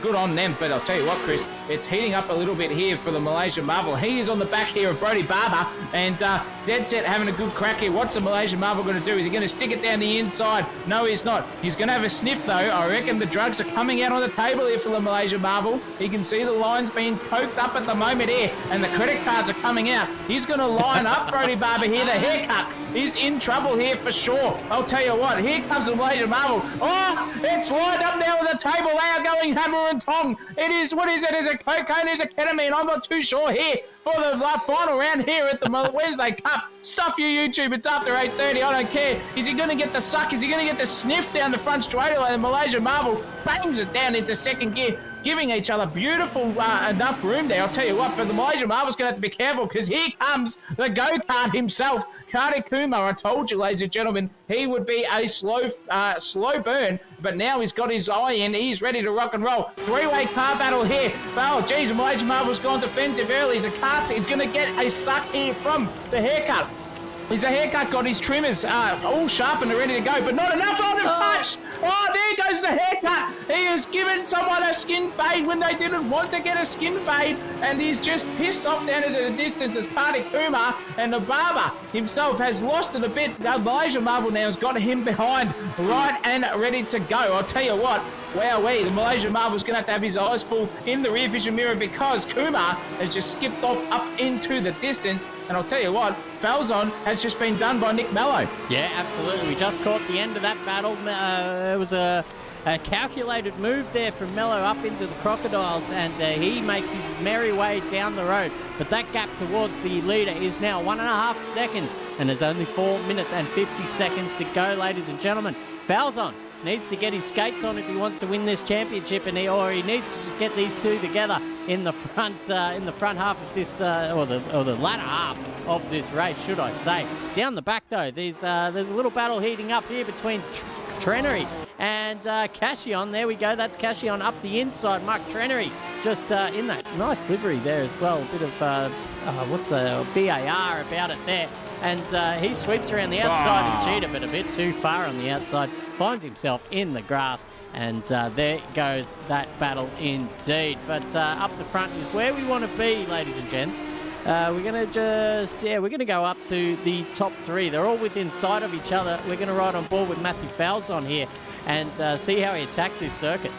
good on them, but I'll tell you what, Chris, it's heating up a little bit here for the Malaysian Marvel. He is on the back here of Brody Barber, and dead set having a good crack here. What's the Malaysian Marvel going to do? Is he going to stick it down the inside? No, he's not. He's going to have a sniff, though. I reckon the drugs are coming out on the table here for the Malaysian Marvel. He can see the lines being poked up at the moment here, and the credit cards are coming out. He's going to line up Brody Barber here. The haircut is in trouble here for sure. I'll tell you what, here comes the Malaysian Marvel. Oh, it's lined up now on the table. They are going hammer and tong. It is, what is it? Is it cocaine? Is it ketamine? I'm not too sure here for the final round here at the Wednesday Cup. Stuff you, YouTube. It's after 8:30. I don't care. Is he going to get the suck? Is he going to get the sniff down the front straight away? The Malaysian Marvel bangs it down into second gear, giving each other beautiful enough room there. I'll tell you what, but the Malaysian Marvel's going to have to be careful because here comes the go-kart himself, Kade Kumar. I told you, ladies and gentlemen, he would be a slow burn, but now he's got his eye in. He's ready to rock and roll. 3-way car battle here. Oh, geez, the Malaysian Marvel's gone defensive early. The kart is going to get a suck here from the haircut. Is the haircut got his trimmers all sharp and ready to go, but not enough on the touch. Oh, there goes the haircut. He has given someone a skin fade when they didn't want to get a skin fade, and he's just pissed off down into the distance as Kade Kumar, and the barber himself has lost it a bit. Malaysia Marvel now has got him behind, right and ready to go. I'll tell you what, wowee, the Malaysian Marvel's going to have his eyes full in the rear vision mirror because Kumar has just skipped off up into the distance. And I'll tell you what, Falzon has just been done by Nick Mello. Yeah, absolutely. We just caught the end of that battle. It was a calculated move there from Mello up into the Crocodiles, and he makes his merry way down the road. But that gap towards the leader is now 1.5 seconds, and there's only 4 minutes and 50 seconds to go, ladies and gentlemen. Falzon needs to get his skates on if he wants to win this championship, or he needs to just get these two together in the front half of this, or the latter half of this race, should I say. Down the back though, there's a little battle heating up here between Trenery and Cashion. There we go. That's Cashion up the inside. Mark Trenery just in that nice livery there as well. A bit of what's the BAR about it there. And he sweeps around the outside of Cheetah, but a bit too far on the outside. Finds himself in the grass, and there goes that battle indeed. But up the front is where we want to be, ladies and gents. We're going to go up to the top three. They're all within sight of each other. We're going to ride on board with Matthew Falzon here and see how he attacks this circuit.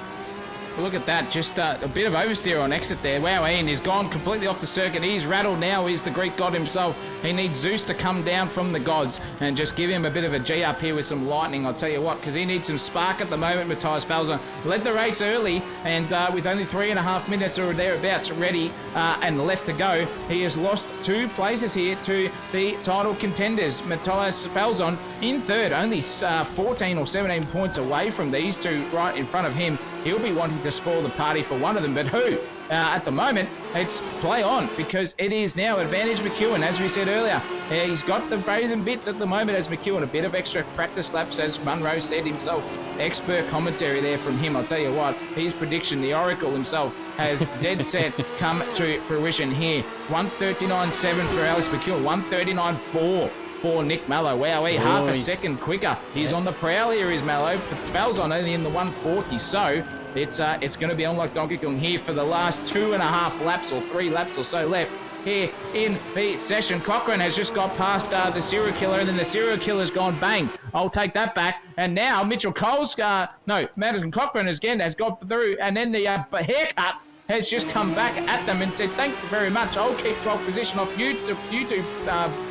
Well, look at that, just a bit of oversteer on exit there. Wow, Ian is gone completely off the circuit. He's rattled now. He's the Greek god himself. He needs Zeus to come down from the gods and just give him a bit of a G up here with some lightning, I'll tell you what, because he needs some spark at the moment. Matthias Falzon led the race early, and with only 3.5 minutes or thereabouts ready and left to go, he has lost 2 places here to the title contenders. Matthias Falzon in third, only 14 or 17 points away from these two right in front of him. He'll be wanting to spoil the party for one of them, but who? At the moment, it's play on, because it is now advantage McEwen, as we said earlier. He's got the brazen bits at the moment as McEwen, a bit of extra practice laps, as Munro said himself. Expert commentary there from him. I'll tell you what, his prediction, the Oracle himself, has dead set come to fruition here. 139.7 for Alex McEwen, 139.4 for Nick Mello. Wow, half a second quicker. He's on the prowl here, is Mello. Falzon only in the 140, so it's going to be on like Donkey Kong here for the last 2.5 laps or 3 laps or so left here in the session. Cochrane has just got past the serial killer, and then the serial killer's gone bang. I'll take that back. And now Mitchell Cole's, Madison Cochrane again has got through, and then the haircut has just come back at them and said, thank you very much. I'll keep 12th position off you two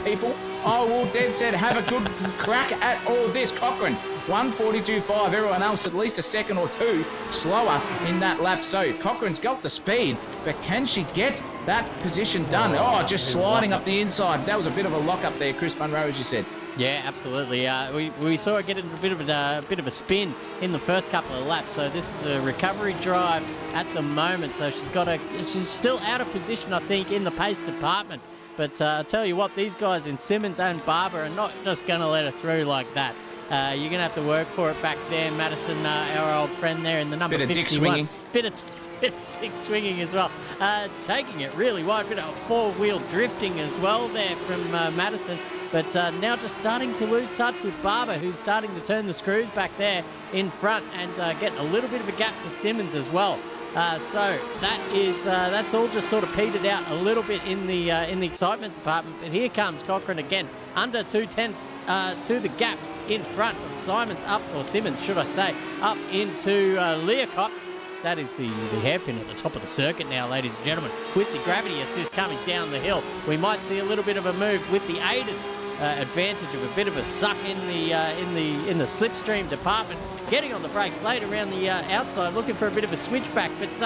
people. I will dead set have a good crack at all this. Cochrane, 142.5. Everyone else at least a second or two slower in that lap. So Cochrane's got the speed, but can she get that position done? Oh, just sliding up the inside. That was a bit of a lock up there, Chris Munro, as you said. Yeah, absolutely. We saw her get in a bit of a spin in the first couple of laps. So this is a recovery drive at the moment. So she's still out of position, I think, in the pace department. But I'll tell you what, these guys in Simmons and Barber are not just going to let her through like that. You're going to have to work for it back there. Madison, our old friend there in the number 51. Bit of dick swinging. Bit of dick swinging as well. Taking it really wide. Bit of four-wheel drifting as well there from Madison. But now just starting to lose touch with Barber, who's starting to turn the screws back there in front and get a little bit of a gap to Simmons as well. So that's all just sort of petered out a little bit in the excitement department. But here comes Cochrane again, under 2 tenths to the gap in front of Simmons, should I say, up into Learcott. That is the hairpin at the top of the circuit now, ladies and gentlemen. With the gravity assist coming down the hill, we might see a little bit of a move with the aided advantage of a bit of a suck in the slipstream department. Getting on the brakes late around the outside, looking for a bit of a switchback. But,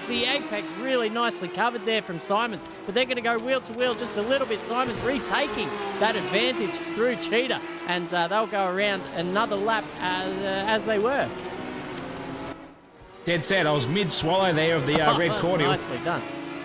the apex really nicely covered there from Simons. But they're going to go wheel to wheel just a little bit. Simons retaking that advantage through Cheetah. And they'll go around another lap as they were. Dead set. I was mid-swallow there of the red cordial. Nicely done.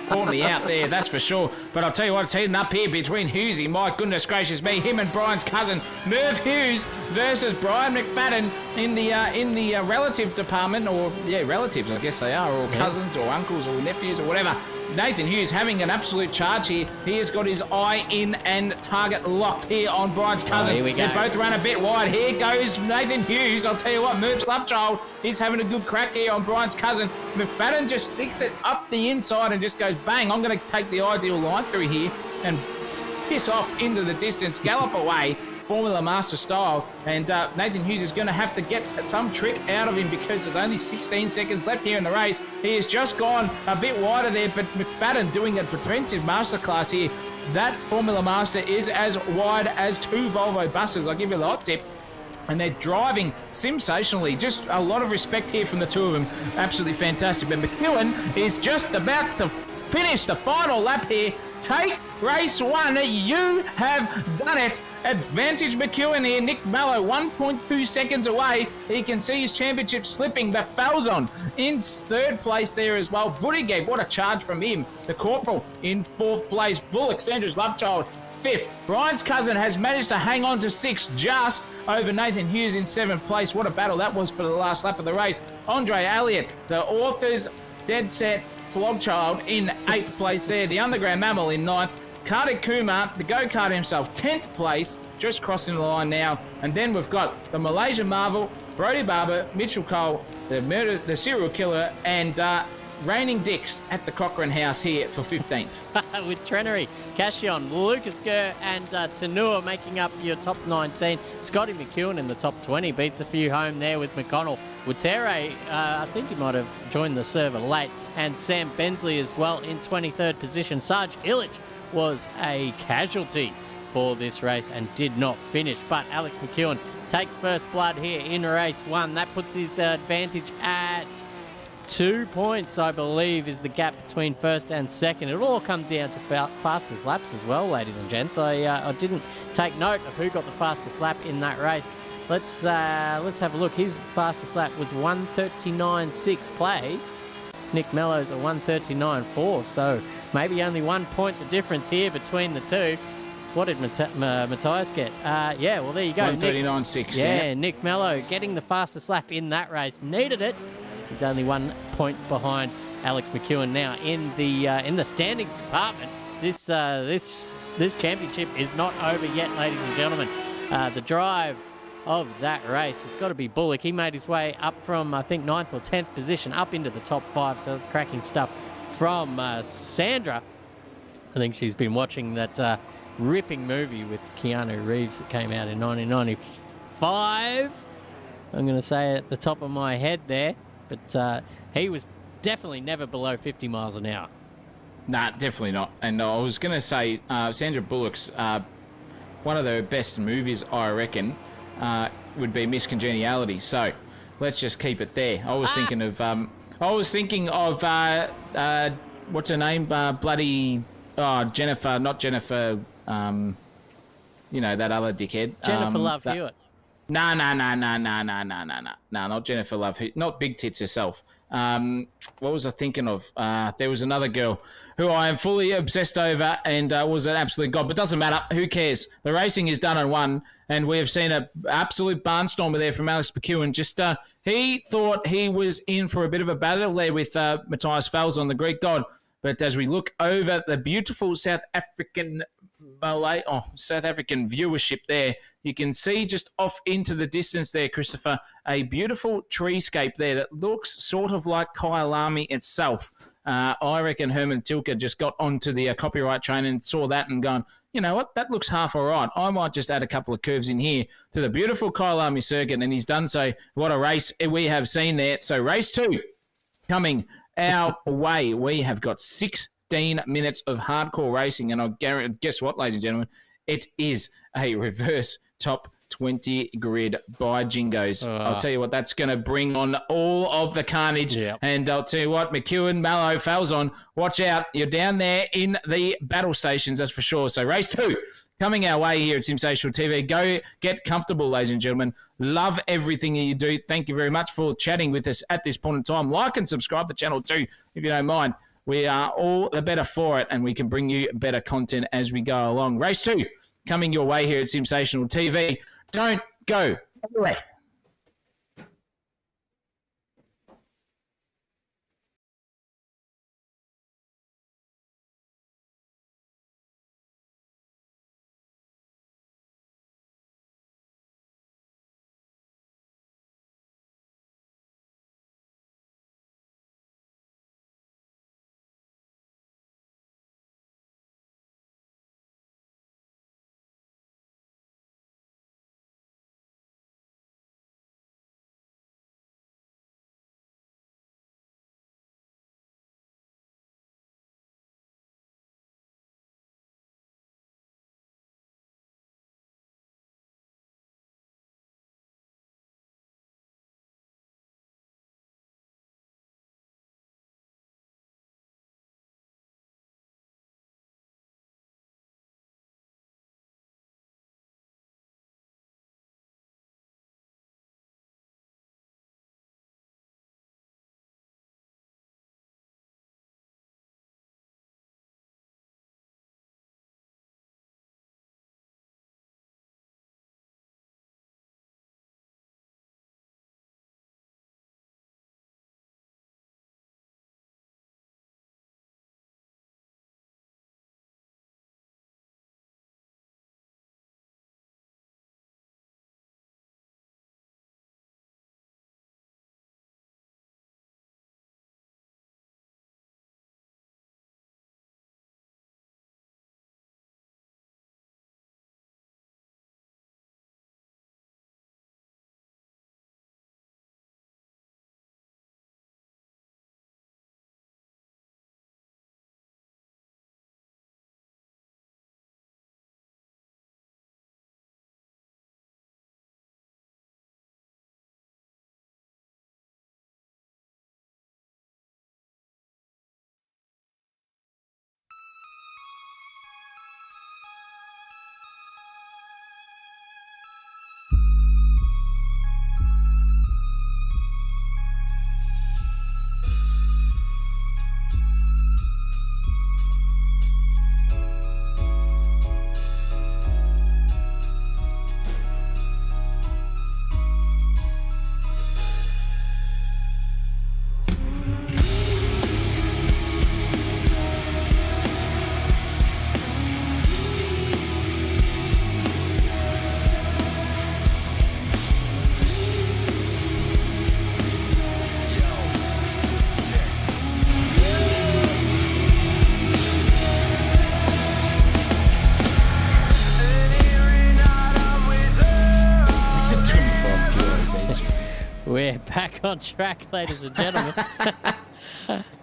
Caught me out there, that's for sure. But I'll tell you what, it's heating up here between Hughesy. My goodness gracious me, him and Brian's cousin, Merv Hughes versus Brian McFadden in the relative department, or relatives, I guess they are, or cousins, or uncles, or nephews, or whatever. Nathan Hughes having an absolute charge here. He has got his eye in and target locked here on Brian's cousin. Here we go. They both run a bit wide. Here goes Nathan Hughes. I'll tell you what, Merv's Lovechild, he's having a good crack here on Brian's cousin. McFadden just sticks it up the inside and just goes bang. I'm going to take the ideal line through here and piss off into the distance, gallop away, Formula Master style, and Nathan Hughes is going to have to get some trick out of him because there's only 16 seconds left here in the race. He has just gone a bit wider there, but McFadden doing a defensive masterclass here. That Formula Master is as wide as 2 Volvo buses. I'll give you the hot tip. And they're driving sensationally. Just a lot of respect here from the two of them. Absolutely fantastic. But McEwen is just about to finish the final lap here. Take race 1. You have done it. Advantage McEwen here. Nick Mallow 1.2 seconds away. He can see his championship slipping. But Falzon in 3rd place there as well. Buttigieg, what a charge from him. The Corporal in 4th place. Bullock, Sandra's Lovechild, 5th. Brian's cousin has managed to hang on to 6th just over Nathan Hughes in 7th place. What a battle that was for the last lap of the race. Andre Elliott, the author's dead set Flogchild in 8th place there. The Underground Mammal in 9th. Kartik Kumar, the go-kart himself, 10th place, just crossing the line now. And then we've got the Malaysian Marvel, Brody Barber, Mitchell Cole, the serial killer, and Raining Dix at the Cochrane House here for 15th. With Trenery, Cashion, Lucas Gurr and Tanua making up your top 19. Scotty McEwen in the top 20 beats a few home there with McConnell. Wutere, I think he might have joined the server late. And Sam Bensley as well in 23rd position. Sarge Illich was a casualty for this race and did not finish. But Alex McEwen takes first blood here in race 1. That puts his advantage at 2 points, I believe, is the gap between first and second. It'll all come down to fastest laps as well, ladies and gents. I didn't take note of who got the fastest lap in that race. Let's have a look. His fastest lap was 1:39.6 plays. Nick Mellow's a 1:39.4, so maybe only 1 point the difference here between the two. What did Matthias get? Yeah, well, there you go. 1:39.6. Yeah, Nick Mello getting the fastest lap in that race. Needed it. He's only 1 point behind Alex McEwen now in the standings department. This championship is not over yet, ladies and gentlemen. The drive of that race has got to be Bullock. He made his way up from, I think, 9th or 10th position up into the top 5, so that's cracking stuff from Sandra. I think she's been watching that ripping movie with Keanu Reeves that came out in 1995. I'm going to say at the top of my head there. But he was definitely never below 50 miles an hour. Nah, definitely not. And I was going to say, Sandra Bullock's one of the best movies, I reckon, would be Miss Congeniality. So let's just keep it there. I was thinking of what's her name? Jennifer, not Jennifer. That other dickhead. Jennifer Love Hewitt. No, not Jennifer Love, not Big Tits herself. What was I thinking of? There was another girl who I am fully obsessed over and was an absolute god, but doesn't matter. Who cares? The racing is done and won, and we have seen an absolute barnstormer there from Alex McEwen. Just he thought he was in for a bit of a battle there with Matthias Falzon, the Greek god. But as we look over the beautiful South African viewership there, you can see just off into the distance there, Christopher, a beautiful treescape there that looks sort of like Kyalami itself. I reckon Herman Tilke just got onto the copyright train and saw that and gone, you know what, that looks half all right. I might just add a couple of curves in here to the beautiful Kyalami circuit, and he's done so. What a race we have seen there. So race 2 coming our way. We have got 16 minutes of hardcore racing, and I guarantee, guess what, ladies and gentlemen, it is a reverse top 20 grid by Jingos. I'll tell you what, that's going to bring on all of the carnage. Yep. And I'll tell you what, McEwen, Mallow, Falzon, watch out. You're down there in the battle stations, that's for sure. So race 2 coming our way here at Sensational TV. Go get comfortable, ladies and gentlemen. Love everything that you do. Thank you very much for chatting with us at this point in time. Like and subscribe to the channel too, if you don't mind. We are all the better for it, and we can bring you better content as we go along. Race 2 coming your way here at Sensational TV. Don't go anywhere. We're back on track, ladies and gentlemen.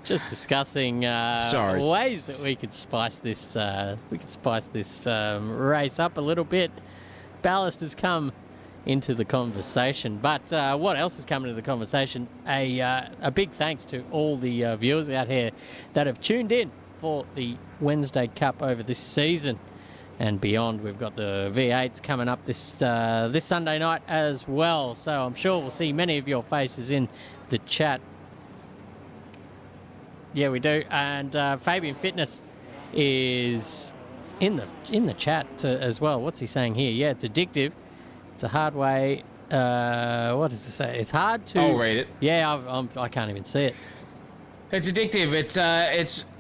Just discussing ways that we could spice this. Race up a little bit. Ballast has come into the conversation, but what else has come into the conversation? A big thanks to all the viewers out here that have tuned in for the Wednesday Cup over this season and beyond. We've got the V8s coming up this Sunday night as well, so I'm sure we'll see many of your faces in the chat. Yeah, we do. And Fabian Fitness is in the chat as well. What's he saying here? Yeah, it's addictive. It's a hard way. What does it say? It's hard to. I'll read it. Yeah, I can't even see it. It's addictive.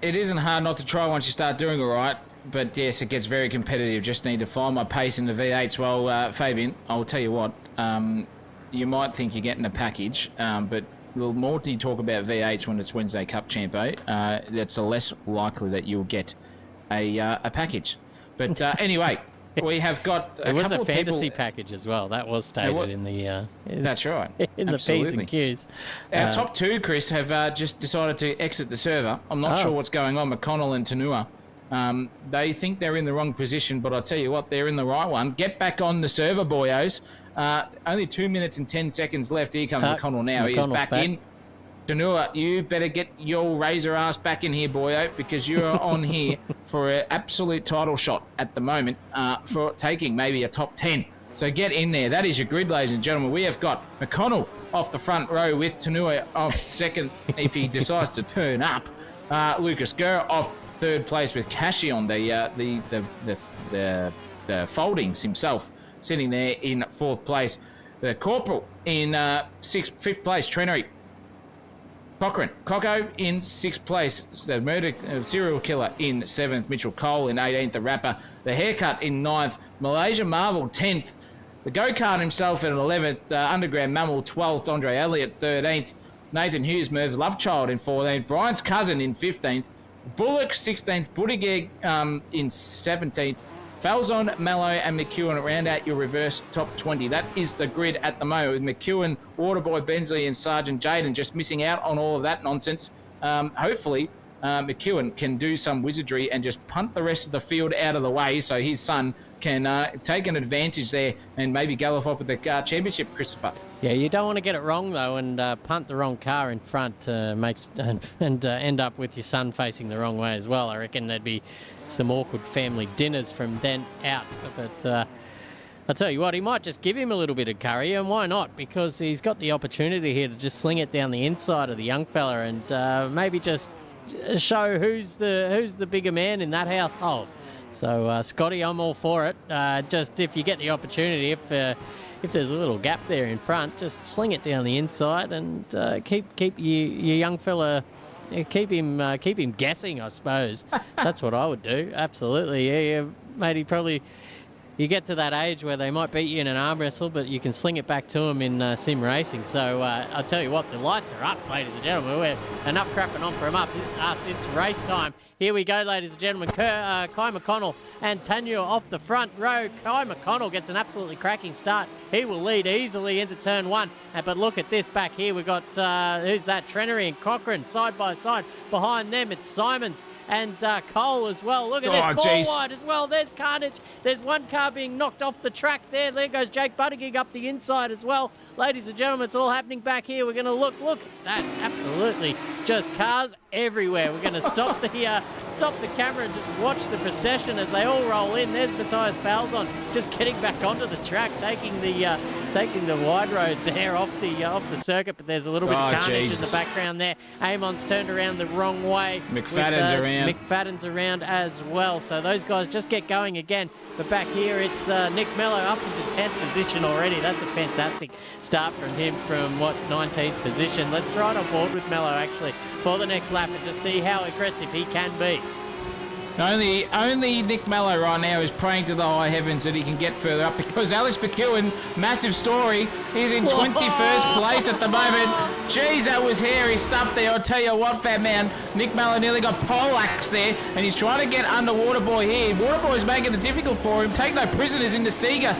It isn't hard not to try once you start doing it right. But yes, it gets very competitive. Just need to find my pace in the V8s. Well, Fabian, I'll tell you what. You might think you're getting a package, but the more you talk about V8s when it's Wednesday Cup Champo, that's less likely that you'll get a package. But anyway, we have got it was a fantasy package as well. That was stated in the. That's right. In the P's and Q's. Our top two, Chris, have just decided to exit the server. I'm not sure what's going on. McConnell and Tanua. They think they're in the wrong position, but I'll tell you what, they're in the right one. Get back on the server, boyos. Only 2 minutes and 10 seconds left. Here comes McConnell now. He's back in. Tanua, you better get your razor ass back in here, boyo, because you are on here for an absolute title shot at the moment for taking maybe a top 10. So get in there. That is your grid, ladies and gentlemen. We have got McConnell off the front row with Tanua off second if he decides to turn up. Lucas Gurr off third place with Kashi on the foldings himself, sitting there in fourth place. The Corporal in fifth place, Trenery. Cochrane, Coco in sixth place. The serial killer in seventh. Mitchell Cole in 18th. The Rapper. The Haircut in ninth. Malaysia Marvel 10th. The Go-Kart himself at 11th. Underground Mammal 12th. Andre Elliott 13th. Nathan Hughes, Merv's Love Child in 14th. Brian's Cousin in 15th. Bullock 16th. Buttigieg in 17th. Falzon, Mallow and McEwen round out your reverse top 20. That is the grid at the moment, with McEwen, Waterboy, Bensley and Sergeant Jaden just missing out on all of that nonsense. Hopefully, McEwen can do some wizardry and just punt the rest of the field out of the way so his son can take an advantage there and maybe gallop up with the championship, Christopher. Yeah, you don't want to get it wrong, though, and punt the wrong car in front and end up with your son facing the wrong way as well. I reckon there'd be some awkward family dinners from then out. But I'll tell you what, he might just give him a little bit of curry, and why not? Because he's got the opportunity here to just sling it down the inside of the young fella and maybe just show who's the bigger man in that household. So, Scotty, I'm all for it. Just if you get the opportunity, if there's a little gap there in front, just sling it down the inside and keep your young fella, keep him guessing, I suppose. That's what I would do. Absolutely. Yeah, mate, you get to that age where they might beat you in an arm wrestle, but you can sling it back to them in sim racing. So I'll tell you what, the lights are up, ladies and gentlemen. We're enough crapping on from us. It's race time. Here we go, ladies and gentlemen. Kai McConnell and Tanya off the front row. Kai McConnell gets an absolutely cracking start. He will lead easily into turn one. But look at this back here. We've got, who's that? Trenery and Cochrane side by side. Behind them, it's Simons and Cole as well. Look at this, four wide as well. There's carnage. There's one car being knocked off the track there. There goes Jake Buttigieg up the inside as well. Ladies and gentlemen, it's all happening back here. We're going to look at that. Absolutely. Just cars everywhere. We're going to stop the camera and just watch the procession as they all roll in. There's Matthias Falzon just getting back onto the track, taking the wide road there off the circuit, but there's a little bit of carnage in the background there. Amon's turned around the wrong way. McFadden's around as well. So those guys just get going again. But back here, it's Nick Mello up into 10th position already. That's a fantastic start from him from 19th position. Let's ride on board with Mello actually for the next lap and just see how aggressive he can be. Only Nick Mello right now is praying to the high heavens that he can get further up, because Alex McEwen, massive story, he's in 21st place at the moment. Jeez, that was hairy stuff there. I'll tell you what, fat man. Nick Mallow nearly got poleaxed there, and he's trying to get under Waterboy here. Waterboy's making it difficult for him. Take no prisoners into Sega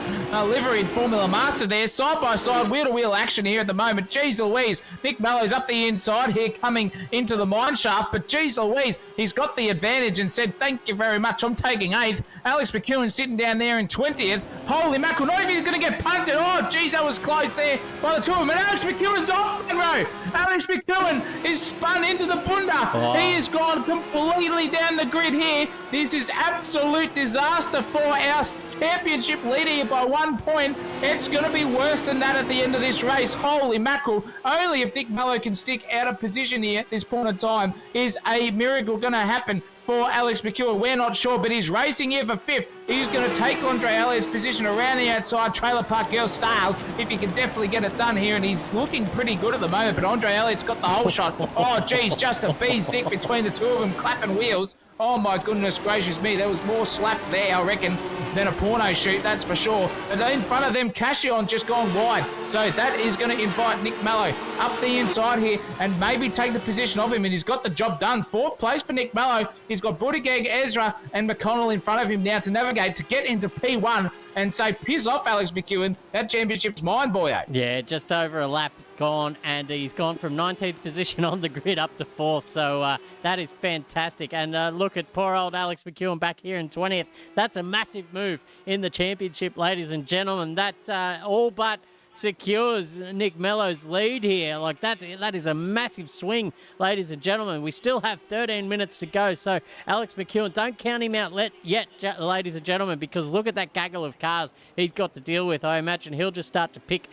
livery and Formula Master there. Side by side, wheel-to-wheel action here at the moment. Jeez Louise. Nick Mallow's up the inside here coming into the mine shaft, but jeez Louise, he's got the advantage and said, thank you very much, I'm taking 8th. Alex McEwen sitting down there in 20th. Holy mackerel, not even going to get punted. Oh, jeez, that was close there by the two of them. And Alex McEwen's off, Monroe. Alex McEwen is spun into the bunda. Oh. He has gone completely down the grid here. This is absolute disaster for our championship leader here by 1 point. It's going to be worse than that at the end of this race. Holy mackerel. Only if Nick Mallow can stick out of position here at this point in time is a miracle going to happen for Alex McEwen. We're not sure, but he's racing here for 5th. He's going to take Andre Elliott's position around the outside, Trailer Park Girl style, if he can definitely get it done here, and he's looking pretty good at the moment, but Andre Elliott's got the whole shot. Oh, geez, just a bee's dick between the two of them, clapping wheels. Oh, my goodness gracious me. There was more slap there, I reckon, than a porno shoot, that's for sure. But in front of them, Cassion just gone wide. So that is going to invite Nick Mallow up the inside here and maybe take the position of him, and he's got the job done. 4th place for Nick Mallow. He's got Buttigieg, Ezra, and McConnell in front of him now to navigate to get into P1 and say, piss off, Alex McEwen. That championship's mine, boyo. Yeah, just over a lap gone, and he's gone from 19th position on the grid up to 4th, so that is fantastic. And look at poor old Alex McEwen back here in 20th. That's a massive move in the championship, ladies and gentlemen. That all but secures Nick Mellow's lead here. Like, that is a massive swing, ladies and gentlemen. We still have 13 minutes to go, so Alex McEwen, don't count him out yet, ladies and gentlemen, because look at that gaggle of cars he's got to deal with. I imagine he'll just start to pick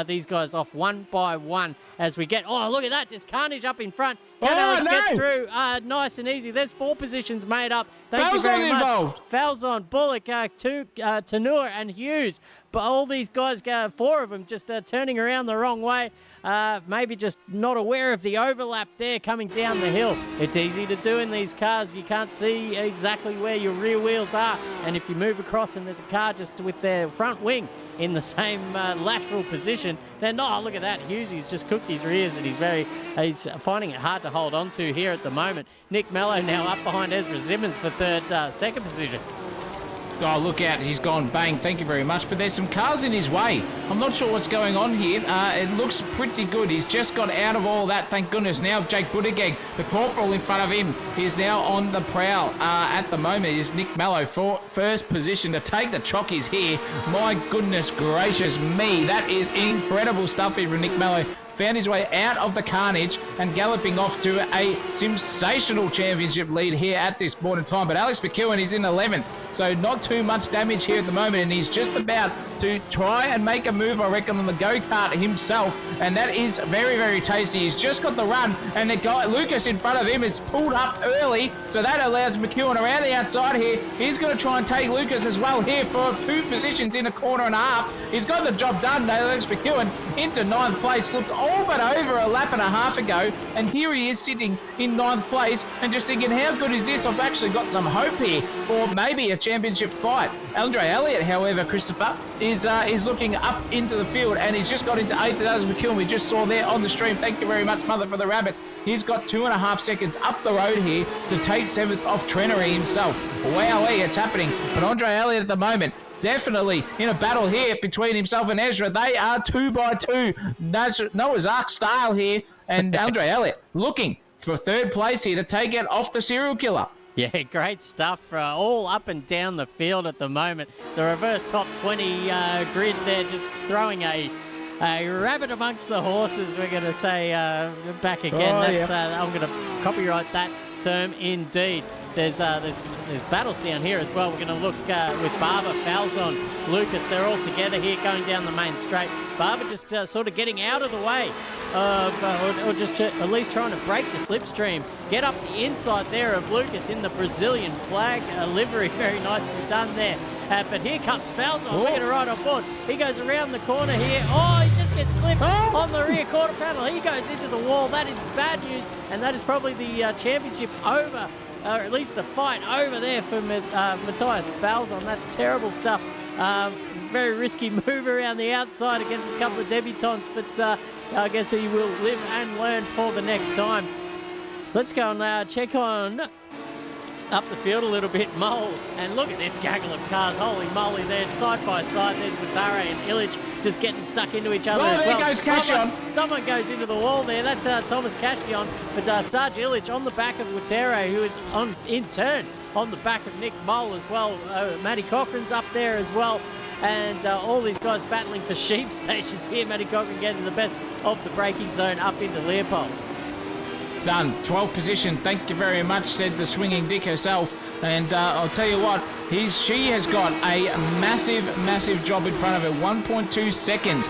these guys off one by one as we get... Oh, look at that, just carnage up in front. Can Alex get through nice and easy? There's 4 positions made up. Thank you very much. Involved. Falzon, Bullock, Tanur and Hughes. But all these guys, 4 of them, just turning around the wrong way. Maybe just not aware of the overlap there coming down the hill. It's easy to do in these cars. You can't see exactly where your rear wheels are. And if you move across and there's a car just with their front wing in the same lateral position, then, oh, look at that. Hughes just cooked his rears, and he's finding it hard to hold on to here at the moment. Nick Mallow now up behind Ezra Simmons for second position. Oh, look out. He's gone bang. Thank you very much. But there's some cars in his way. I'm not sure what's going on here. It looks pretty good. He's just got out of all that, thank goodness. Now Jake Buttigieg, the corporal in front of him, is now on the prowl. At the moment is Nick Mallow for first position to take the chockies here. My goodness gracious me. That is incredible stuff here from Nick Mallow. Found his way out of the carnage and galloping off to a sensational championship lead here at this point in time. But Alex McEwen is in 11th, so not too much damage here at the moment, and he's just about to try and make a move, I reckon, on the go-kart himself, and that is very, very tasty. He's just got the run, and the guy, Lucas, in front of him is pulled up early, so that allows McEwen around the outside here. He's going to try and take Lucas as well here for 2 positions in a corner and a half. He's got the job done. Alex McEwen into 9th place, looked all but over a lap and a half ago, and here he is sitting in 9th place and just thinking, how good is this? I've actually got some hope here for maybe a championship fight. Andre Elliott, however, Christopher, is looking up into the field, and he's just got into 8th. Alex McEwen, we just saw there on the stream. Thank you very much, Mother for the Rabbits. He's got 2.5 seconds up the road here to take 7th off Trenery himself. Wowee, it's happening. But Andre Elliott at the moment, definitely in a battle here between himself and Ezra. They are 2 by 2. Noah's Ark style here. And Andre Elliott looking for 3rd place here to take it off the serial killer. Yeah, great stuff all up and down the field at the moment. The reverse top 20 grid there just throwing a rabbit amongst the horses, we're going to say back again. I'm going to copyright that term indeed. There's battles down here as well. We're going to look with Barber, Falzon, Lucas. They're all together here going down the main straight. Barber just sort of getting out of the way or just at least trying to break the slipstream. Get up the inside there of Lucas in the Brazilian flag livery. Very nicely done there. But here comes Falzon. We're going to ride on board. He goes around the corner here. Oh, he just gets clipped on the rear quarter panel. He goes into the wall. That is bad news, and that is probably the championship over. Or at least the fight over there for Matthias Falzon. That's terrible stuff. Very risky move around the outside against a couple of debutants, but I guess he will live and learn for the next time. Let's go and check on up the field a little bit, Mole, and look at this gaggle of cars. Holy moly, they're side by side. There's Watare and Illich just getting stuck into each other as there well. goes Cashion. Someone goes into the wall there. That's Thomas Cashion, but Sarge Illich on the back of Watare, who is in turn on the back of Nick Mole as well. Matty Cochran's up there as well. And all these guys battling for sheep stations here. Matty Cochran getting the best of the braking zone up into Leopold. Done. 12th position. Thank you very much, said the swinging dick herself. And I'll tell you what, she has got a massive job in front of her. 1.2 seconds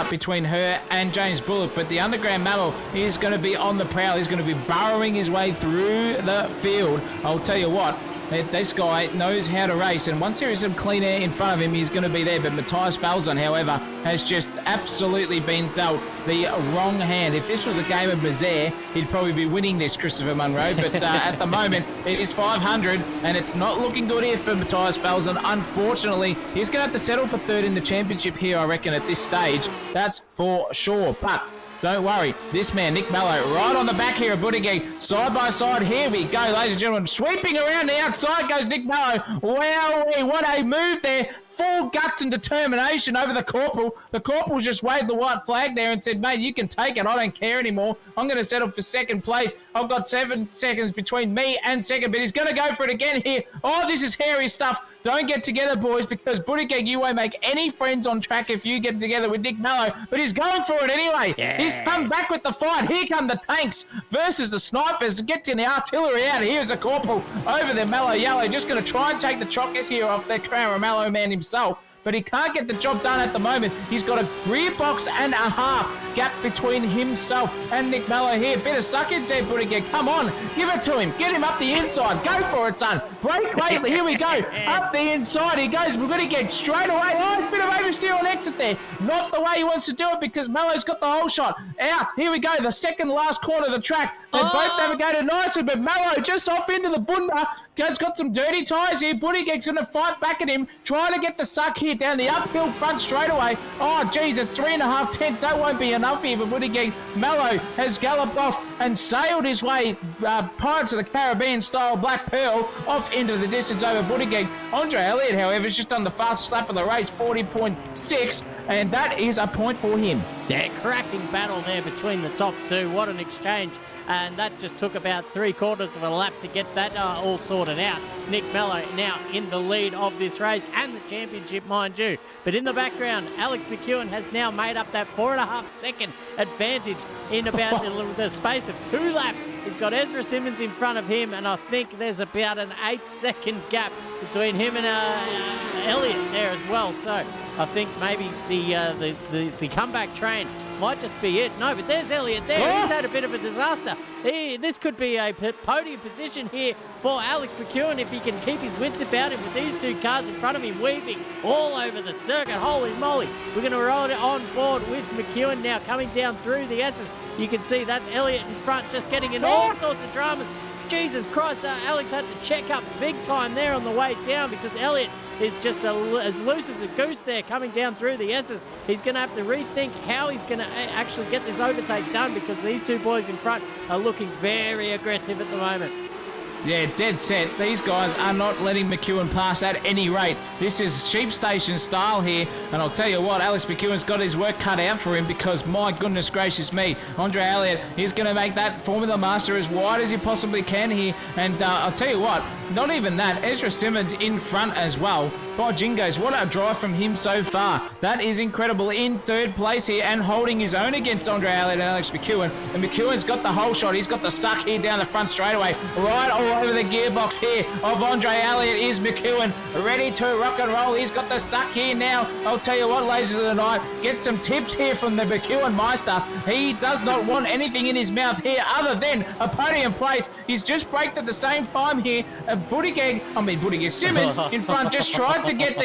between her and James Bullock. But the underground mammal is going to be on the prowl. He's going to be burrowing his way through the field. I'll tell you what, this guy knows how to race. And once there is some clean air in front of him, he's going to be there. But Matthias Falzon, however, has just absolutely been dealt the wrong hand. If this was a game of Mazare, he'd probably be winning this, Christopher Munro. But at the moment, it is 500. And it's not looking good here for Matthias Falzon. Unfortunately, he's going to have to settle for third in the championship here, I reckon, at this stage. That's for sure. But don't worry, this man, Nick Mello, right on the back here of Buttigieg, side by side. Here we go, ladies and gentlemen. Sweeping around the outside goes Nick Mello. Wowee, what a move there. Full guts and determination over the corporal. The corporal just waved the white flag there and said, mate, you can take it. I don't care anymore. I'm going to settle for second place. I've got 7 seconds between me and second, but he's going to go for it again here. Oh, this is hairy stuff. Don't get together, boys, because Buttigieg, you won't make any friends on track if you get together with Nick Mello, but he's going for it anyway. Yes. He's come back with the fight. Here come the tanks versus the snipers. Getting the artillery out. Here's a corporal over the Mellow Yellow. Just going to try and take the chocolates here off the Caramello man himself. But he can't get the job done at the moment. He's got a gearbox and a half gap between himself and Nick Mello here. Bit of suckage there, Buttigieg. Come on, give it to him. Get him up the inside. Go for it, son. Break lately. Here we go. Up the inside he goes. We're going to get straight away. Oh, it's a bit of oversteer on exit there. Not the way he wants to do it because Mello's got the whole shot. Out. Here we go. The second last corner of the track. They both navigated nicely, but Mello just off into the bunda. Has got some dirty tyres here. Buttigieg's going to fight back at him, trying to get the suck here down the uphill front straightaway. Oh, geez, it's 3.5 tenths. That won't be enough here for Buttigieg. Mello has galloped off and sailed his way, Pirates of the Caribbean style Black Pearl, off into the distance over Buttigieg. Andre Elliott, however, has just done the fastest lap of the race, 40.6, and that is a point for him. Yeah, cracking battle there between the top two. What an exchange. And that just took about 3/4 of a lap to get that all sorted out. Nick Mello now in the lead of this race and the championship, mind you. But in the background, Alex McEwen has now made up that 4.5 second advantage in about the space of 2 laps. He's got Ezra Simmons in front of him, and I think there's about an 8-second gap between him and Elliott there as well. So I think maybe the comeback train might just be it. No, but there's Elliott there. Oh. He's had a bit of a disaster. This could be a podium position here for Alex McEwen if he can keep his wits about him with these 2 cars in front of him weaving all over the circuit. Holy moly. We're going to roll it on board with McEwen now coming down through the S's. You can see that's Elliott in front just getting in all sorts of dramas. Jesus Christ, Alex had to check up big time there on the way down because Elliott is just as loose as a goose there coming down through the S's. He's going to have to rethink how he's going to actually get this overtake done because these 2 boys in front are looking very aggressive at the moment. Yeah, dead set. These guys are not letting McEwen pass at any rate. This is sheep station style here, and I'll tell you what, Alex McEwen's got his work cut out for him because, my goodness gracious me, Andre Elliott is going to make that Formula Master as wide as he possibly can here, and I'll tell you what, not even that, Ezra Simmons in front as well. By Jingos, what a drive from him so far. That is incredible. In 3rd place here and holding his own against Andre Elliott and Alex McEwen. And McEwen's got the whole shot. He's got the suck here down the front straightaway. Right all over the gearbox here of Andre Elliott is McEwen. Ready to rock and roll. He's got the suck here now. I'll tell you what, ladies of the night, get some tips here from the McEwen Meister. He does not want anything in his mouth here other than a podium place. He's just braked at the same time here Simmons in front just tried to get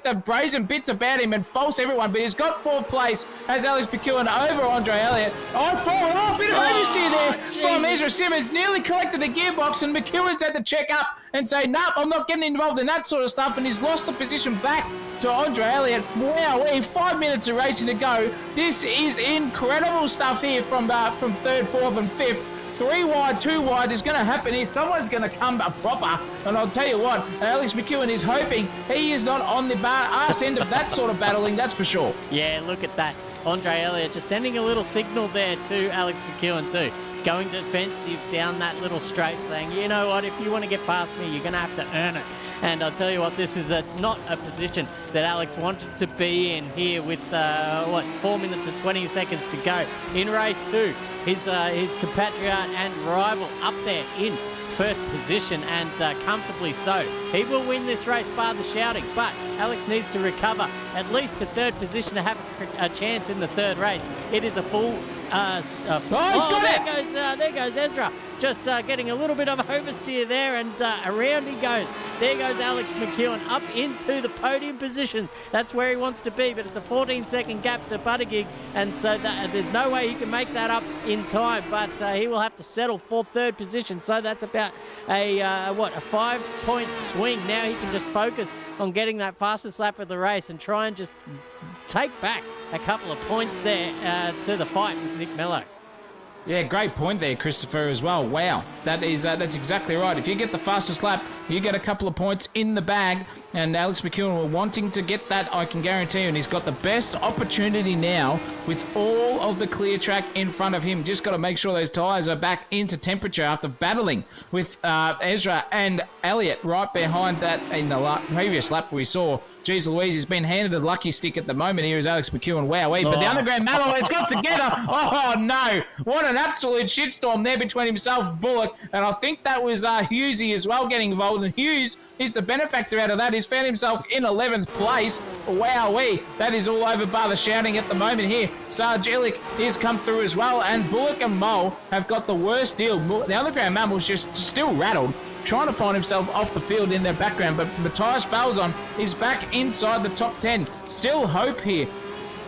the brazen bits about him and false everyone, but he's got fourth place as Alex McEwen over Andre Elliott. Oh, bit of oversteer there from Ezra Simmons. Nearly collected the gearbox, and McEwen's had to check up and say, nope, I'm not getting involved in that sort of stuff, and he's lost the position back to Andre Elliott. Wow, 5 minutes of racing to go. This is incredible stuff here from third, fourth, and fifth. 3 wide, 2 wide is going to happen here. Someone's going to come a proper. And I'll tell you what, Alex McEwen is hoping he is not on the arse end of that sort of battling, that's for sure. Yeah, look at that. Andre Elliott just sending a little signal there to Alex McEwen too. Going defensive down that little straight, saying, you know what, if you want to get past me, you're going to have to earn it. And I'll tell you what, this is not a position that Alex wanted to be in here with, 4 minutes and 20 seconds to go in race 2. His compatriot and rival up there in first position, and comfortably so. He will win this race bar the shouting, but Alex needs to recover at least to third position to have a chance in the third race. It is a full... he's got it! There goes Ezra. Just getting a little bit of oversteer there, and around he goes. There goes Alex McEwen up into the podium position. That's where he wants to be, but it's a 14-second gap to Buttigieg, and so there's no way he can make that up in time, but he will have to settle for third position. So that's about a 5-point swing. Now he can just focus on getting that fastest lap of the race and try and just take back a couple of points there to the fight with Nick Mello. Yeah, great point there, Christopher, as well. Wow, that's exactly right. If you get the fastest lap, you get a couple of points in the bag, and Alex McEwen will wanting to get that, I can guarantee you, and he's got the best opportunity now with all of the clear track in front of him. Just got to make sure those tyres are back into temperature after battling with Ezra and Elliott right behind that in the previous lap we saw. Jeez Louise, he's been handed a lucky stick at the moment. Here is Alex McEwen. Wow, but the underground mallow, it's got together. Oh, no. What an absolute shitstorm there between himself, Bullock, and I think that was Hughesy as well getting involved, and Hughes is the benefactor out of that. He's found himself in 11th place. Wowee, that is all over bar the shouting at the moment here. Sarge Illick has come through as well, and Bullock and Mole have got the worst deal. The underground mammal's just still rattled, trying to find himself off the field in their background, but Matthias Falzon is back inside the top 10. Still hope here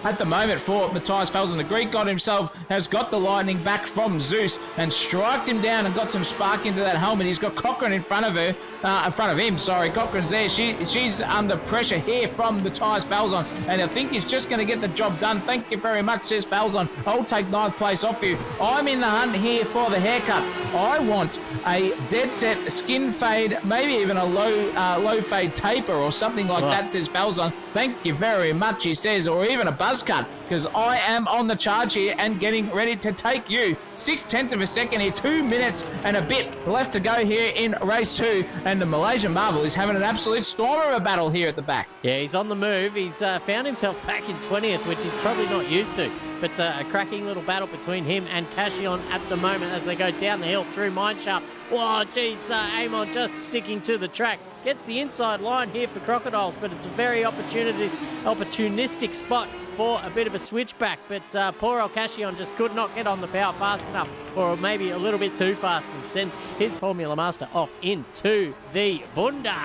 at the moment for Matthias Falzon. The Greek god himself has got the lightning back from Zeus and striked him down and got some spark into that helmet. He's got Cochrane in front of him. Cochrane's there. She's under pressure here from Matthias Falzon, and I think he's just going to get the job done. Thank you very much, says Falzon. I'll take 9th place off you. I'm in the hunt here for the haircut. I want a dead set skin fade, maybe even a low fade taper or something like that, says Falzon. Thank you very much, he says, or even a buzz cut, because I am on the charge here and getting ready to take you 6/10 of a second here. 2 minutes and a bit left to go here in race 2, and the Malaysian Marvel is having an absolute storm of a battle here at the back. Yeah, he's on the move. He's found himself back in 20th, which he's probably not used to, but a cracking little battle between him and Cashion at the moment as they go down the hill through Mineshaft. Whoa, geez, Amon just sticking to the track. Gets the inside line here for Crocodiles, but it's a very opportunistic spot for a bit of a switchback. But poor old Cashion just could not get on the power fast enough, or maybe a little bit too fast, and send his Formula Master off into the Bunda.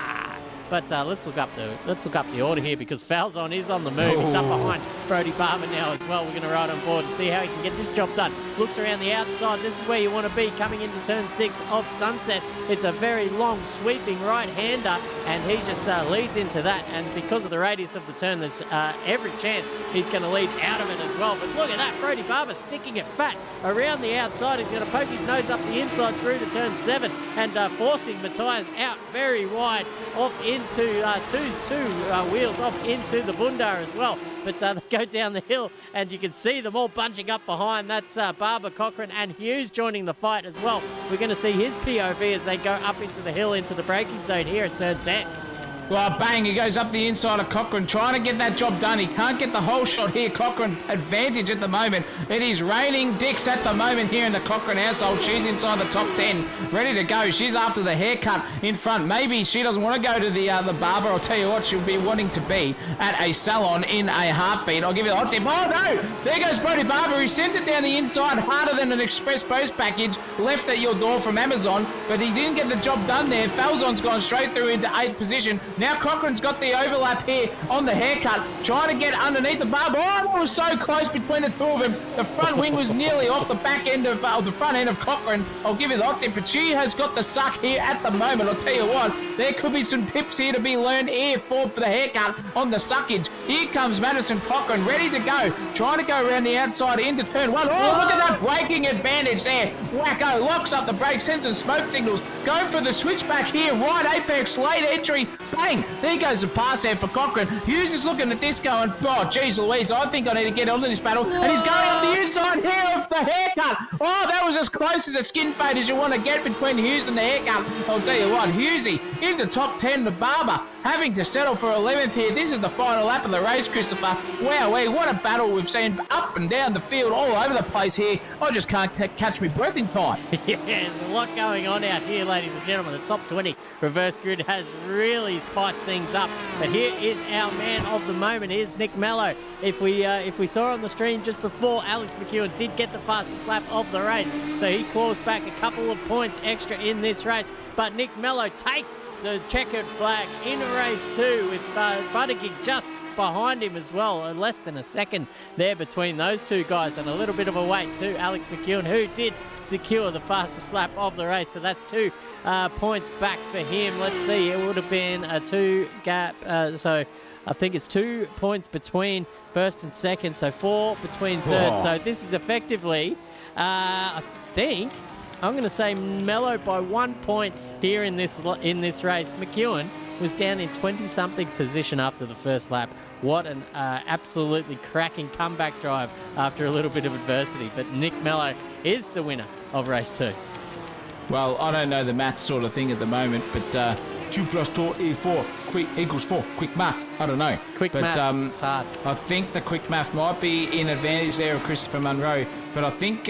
But let's look up the order here, because Falzon is on the move. He's up behind Brody Barber now as well. We're going to ride on board and see how he can get this job done. Looks around the outside. This is where you want to be coming into turn 6 of Sunset. It's a very long sweeping right-hander, and he just leads into that. And because of the radius of the turn, there's every chance he's going to lead out of it as well. But look at that, Brody Barber sticking it fat around the outside. He's going to poke his nose up the inside through to turn 7 and forcing Matthias out very wide off into two wheels off into the Bunda as well. But they go down the hill, and you can see them all bunching up behind. That's Barber, Cochrane and Hughes joining the fight as well. We're going to see his POV as they go up into the hill, into the braking zone here at turn 10. Well, bang, he goes up the inside of Cochrane, trying to get that job done. He can't get the whole shot here. Cochrane advantage at the moment. It is raining dicks at the moment here in the Cochrane household. She's inside the top 10, ready to go. She's after the haircut in front. Maybe she doesn't want to go to the barber. I'll tell you what, she'll be wanting to be at a salon in a heartbeat. I'll give you the hot tip. Oh, no! There goes Brody Barber. He sent it down the inside harder than an express post package left at your door from Amazon, but he didn't get the job done there. Falzon's gone straight through into 8th position. Now Cochrane's got the overlap here on the haircut, trying to get underneath the barb. Oh, it was so close between the two of them. The front wing was nearly off the back end of the front end of Cochrane. I'll give you the hot tip, but she has got the suck here at the moment. I'll tell you what, there could be some tips here to be learned here for the haircut on the suckage. Here comes Madison Cochrane, ready to go, trying to go around the outside into turn 1. Oh, look at that braking advantage there. Wacko locks up the brake, sends some smoke signals, going for the switchback here, right apex, late entry, bang. There goes the pass there for Cochrane. Hughes is looking at this going, oh, geez Louise, I think I need to get onto this battle. And he's going up the inside here of the haircut. Oh, that was as close as a skin fade as you want to get between Hughes and the haircut. I'll tell you what, Hughesy in the top 10, the Barber having to settle for 11th here. This is the final lap of the race, Christopher. Wowee, what a battle we've seen up and down the field, all over the place here. I just can't catch me breath in time. Yeah, there's a lot going on out here, ladies and gentlemen. The top 20 reverse grid has really spiced things up. But here is our man of the moment. Here's Nick Mello. If we saw on the stream just before, Alex McEwen did get the fastest lap of the race, so he claws back a couple of points extra in this race. But Nick Mello takes the checkered flag in race 2 with Buttigieg just behind him as well, less than a second there between those two guys, and a little bit of a wait to Alex McEwen, who did secure the fastest lap of the race. So that's 2 points back for him. Let's see, it would have been a 2 gap, so I think it's 2 points between first and second, so 4 between third. Whoa. So this is effectively, I think, I'm going to say Mello by 1 point here in this race. McEwen was down in 20-something position after the first lap. What an absolutely cracking comeback drive after a little bit of adversity. But Nick Mello is the winner of race 2. Well, I don't know the maths sort of thing at the moment, but 2 plus 2 is 4 equals 4. Quick math. I don't know. Quick math. It's hard. I think the quick math might be in advantage there of Christopher Munro, but I think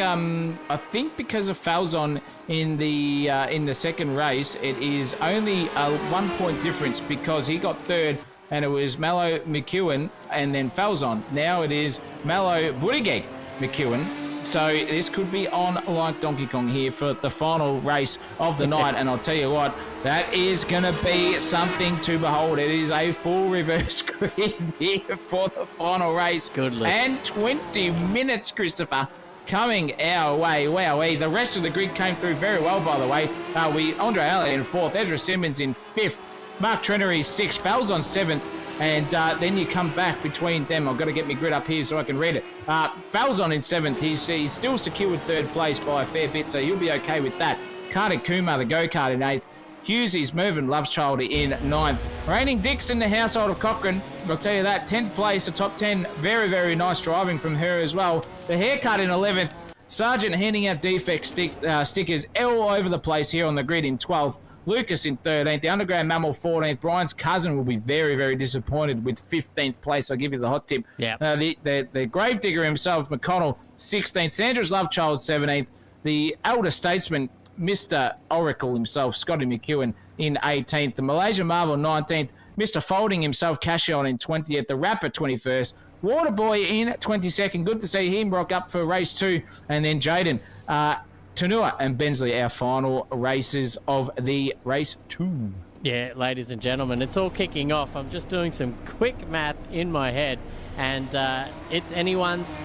because of Falzon in the second race, it is only a 1 point difference because he got third. And it was Mello McEwen and then Falzon. Now it is Mello Buttigieg McEwen. So this could be on like Donkey Kong here for the final race of the night. And I'll tell you what, that is going to be something to behold. It is a full reverse grid here for the final race. Goodness. And 20 minutes, Christopher, coming our way. Wowee. The rest of the grid came through very well, by the way. Andre Allen in 4th, Ezra Simmons in 5th, Mark Trenery 6th, Falzon 7th, and then you come back between them. I've got to get my grid up here so I can read it. Falzon in 7th. He's still secured 3rd place by a fair bit, so he'll be okay with that. Kartik Kumar, the go-kart, in 8th. Hughes, Mervyn Lovechild in 9th. Reigning Dix in the household of Cochrane. I'll tell you that. 10th place, a top 10. Very, very nice driving from her as well. The haircut in 11th. Sargent handing out defect stickers all over the place here on the grid in 12th. Lucas in 13th, the Underground Mammal 14th. Brian's cousin will be very, very disappointed with 15th place. I'll give you the hot tip. Yeah. The Gravedigger himself, McConnell, 16th. Sandra's Lovechild, 17th. The Elder Statesman, Mr. Oracle himself, Scotty McEwen, in 18th. The Malaysia Marvel, 19th. Mr. Folding himself, Cashion in 20th. The Rapper, 21st. Waterboy in 22nd. Good to see him rock up for race 2. And then Jaden, Tanua and Bensley, our final races of the race 2. Yeah, ladies and gentlemen, it's all kicking off. I'm just doing some quick math in my head, and it's anyone's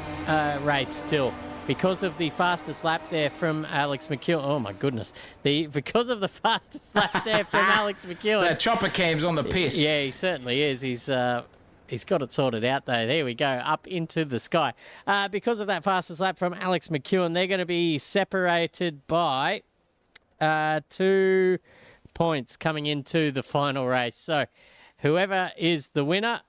race still. Because of the fastest lap there from Alex McEwen. Oh, my goodness. Because of the fastest lap there from Alex McEwen. That chopper cam's on the piss. Yeah, he certainly is. He's got it sorted out, though. There we go, up into the sky. Because of that fastest lap from Alex McEwen, they're going to be separated by 2 points coming into the final race. So whoever is the winner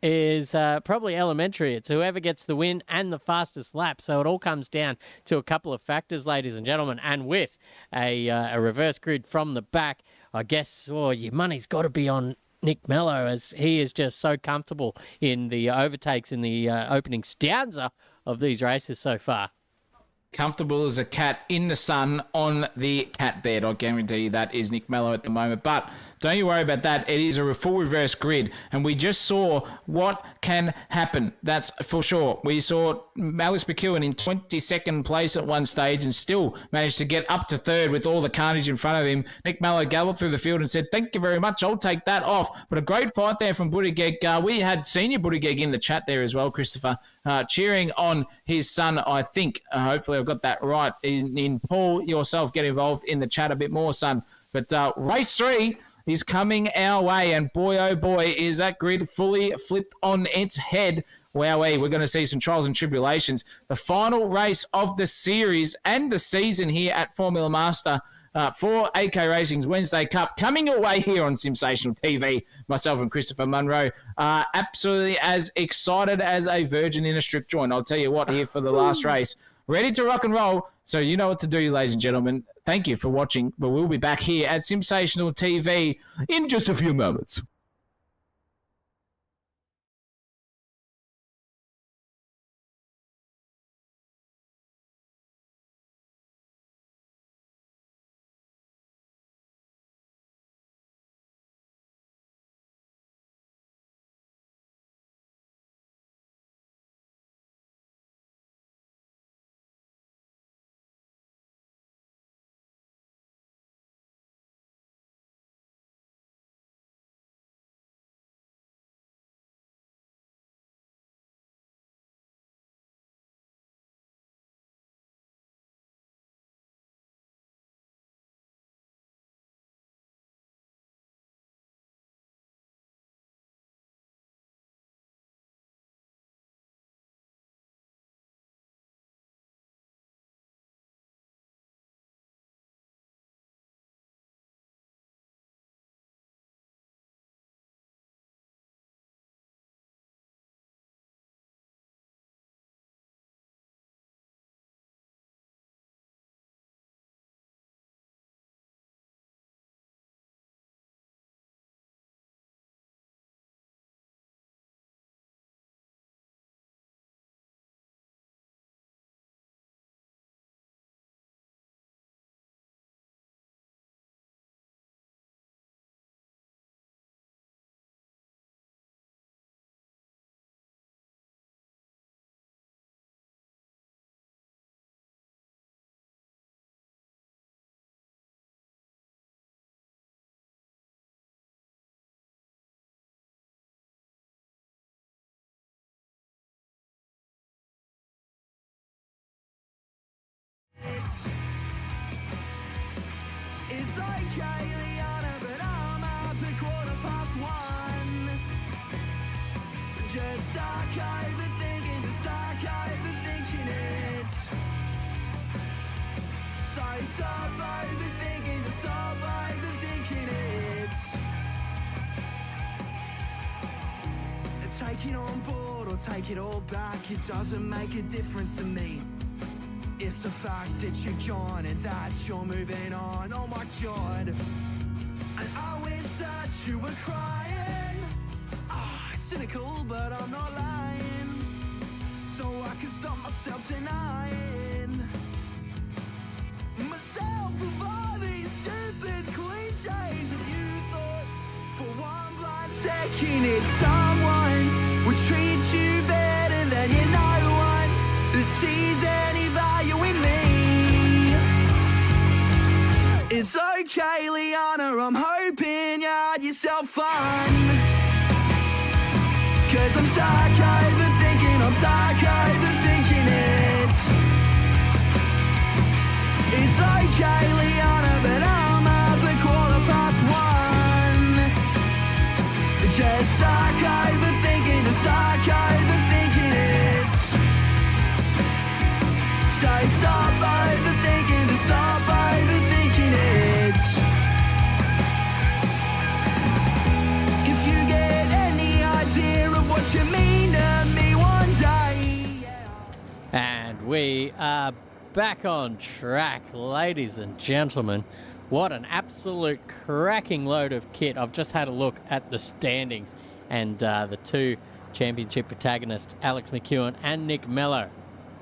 is probably elementary. It's whoever gets the win and the fastest lap. So it all comes down to a couple of factors, ladies and gentlemen. And with a reverse grid from the back, I guess your money's got to be on Nick Mello, as he is just so comfortable in the overtakes in the opening stanza of these races so far. Comfortable as a cat in the sun on the cat bed. I guarantee you that is Nick Mello at the moment. But don't you worry about that. It is a full reverse grid. And we just saw what can happen. That's for sure. We saw Alex McEwen in 22nd place at one stage and still managed to get up to third with all the carnage in front of him. Nick Mello galloped through the field and said, "Thank you very much. I'll take that off." But a great fight there from Buttigieg. We had senior Buttigieg in the chat there as well, Christopher, cheering on his son, I think. Hopefully I've got that right. In Paul, yourself, get involved in the chat a bit more, son. But race 3 is coming our way, and boy, oh boy, is that grid fully flipped on its head. Wowee, we're going to see some trials and tribulations. The final race of the series and the season here at Formula Master for AK Racing's Wednesday Cup, coming your way here on Sensational TV. Myself and Christopher Munro are absolutely as excited as a virgin in a strip joint. I'll tell you what, here for the last race. Ready to rock and roll. So you know what to do, ladies and gentlemen. Thank you for watching, but we'll be back here at Sensational TV in just a few moments. It's okay, Liana, but I'm up at 1:15. Just start overthinking, just start overthinking it. So stop overthinking, just stop overthinking it. Take it on board or take it all back, it doesn't make a difference to me. It's the fact that you're gone and that you're moving on. Oh my God. And I wish that you were crying. Cynical, but I'm not lying. So I can stop myself denying myself of all these stupid cliches. And you thought for one blind second it's someone would treat you better than you know one who sees any value in me. It's okay, Liana, I'm hoping you had yourself fun. Cause I'm stuck overthinking, I'm stuck overthinking it. It's okay, Liana, but I'm up at 1:15. Just stuck overthinking, just stuck overthinking it. So stop overthinking, just stop overthinking it. If you get any idea of what you mean to me one day, yeah. And we are back on track, ladies and gentlemen. What an absolute cracking load of kit. I've just had a look at the standings, and the two championship protagonists, Alex McEwen and Nick Mello,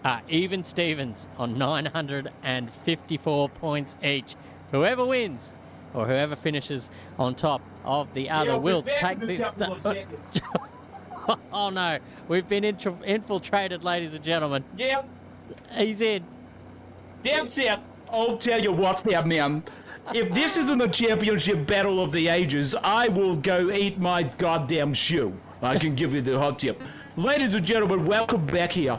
are even Stevens on 954 points each. Whoever wins or whoever finishes on top of the other will take this. Oh no, we've been infiltrated, ladies and gentlemen. Yeah, He's in. that's it. I'll tell you what, man. If this isn't a championship battle of the ages, I will go eat my goddamn shoe. I can give you the hot tip. Ladies and gentlemen, welcome back here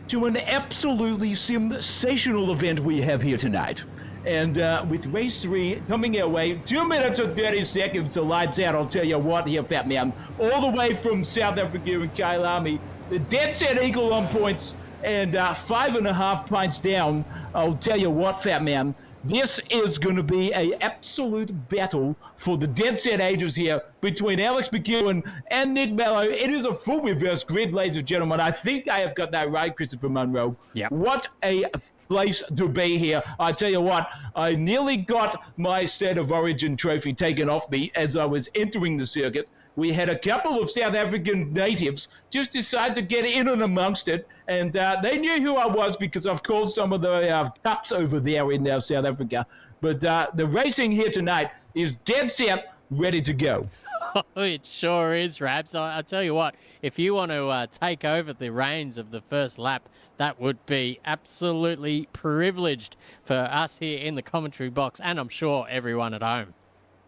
to an absolutely sensational event we have here tonight. And with race 3 coming our way, 2 minutes and 30 seconds to lights out, I'll tell you what here, fat man. All the way from South Africa and Kyalami, the dead set eagle on points and 5.5 pints down. I'll tell you what, fat man. This is going to be an absolute battle for the dead set ages here between Alex McEwen and Nick Mello. It is a full reverse grid, ladies and gentlemen. I think I have got that right, Christopher Munro. Yep. What a place to be here. I tell you what, I nearly got my State of Origin trophy taken off me as I was entering the circuit. We had a couple of South African natives just decide to get in and amongst it, and they knew who I was because I've called some of the cups over there in South Africa. But the racing here tonight is dead set, ready to go. Oh, it sure is, Rabs. I'll tell you what, if you want to take over the reins of the first lap, that would be absolutely privileged for us here in the commentary box, and I'm sure everyone at home.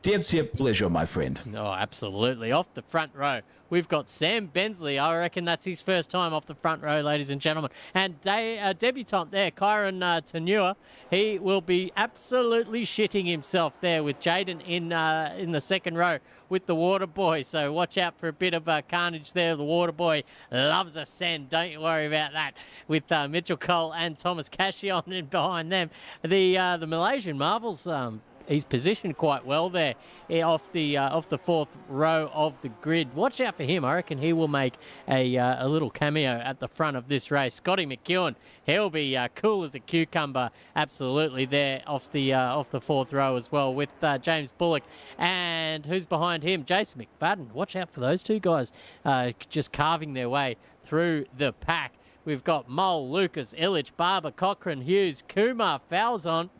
Dead set pleasure, my friend. Oh, absolutely. Off the front row, we've got Sam Bensley. I reckon that's his first time off the front row, ladies and gentlemen. And debutant there, Kyron Tanua. He will be absolutely shitting himself there with Jaden in the second row with the Water Boy. So watch out for a bit of carnage there. The Water Boy loves a send. Don't you worry about that. With Mitchell Cole and Thomas Cashion in behind them. The Malaysian Marvels... he's positioned quite well there off the fourth row of the grid. Watch out for him. I reckon he will make a little cameo at the front of this race. Scotty McEwen, he'll be cool as a cucumber, absolutely there off the fourth row as well with James Bullock. And who's behind him? Jason McFadden. Watch out for those two guys just carving their way through the pack. We've got Mole, Lucas, Illich, Barber, Cochrane, Hughes, Kumar, Falzon,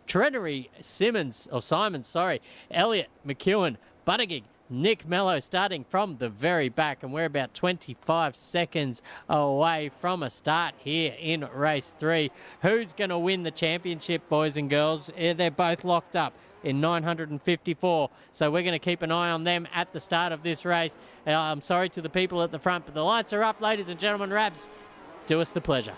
Trennery, Simons, Elliott, McEwen, Buttigieg, Nick Mello starting from the very back, and we're about 25 seconds away from a start here in race 3. Who's going to win the championship, boys and girls? They're both locked up in 954, so we're going to keep an eye on them at the start of this race. I'm sorry to the people at the front, but the lights are up, ladies and gentlemen. Rabs, do us the pleasure.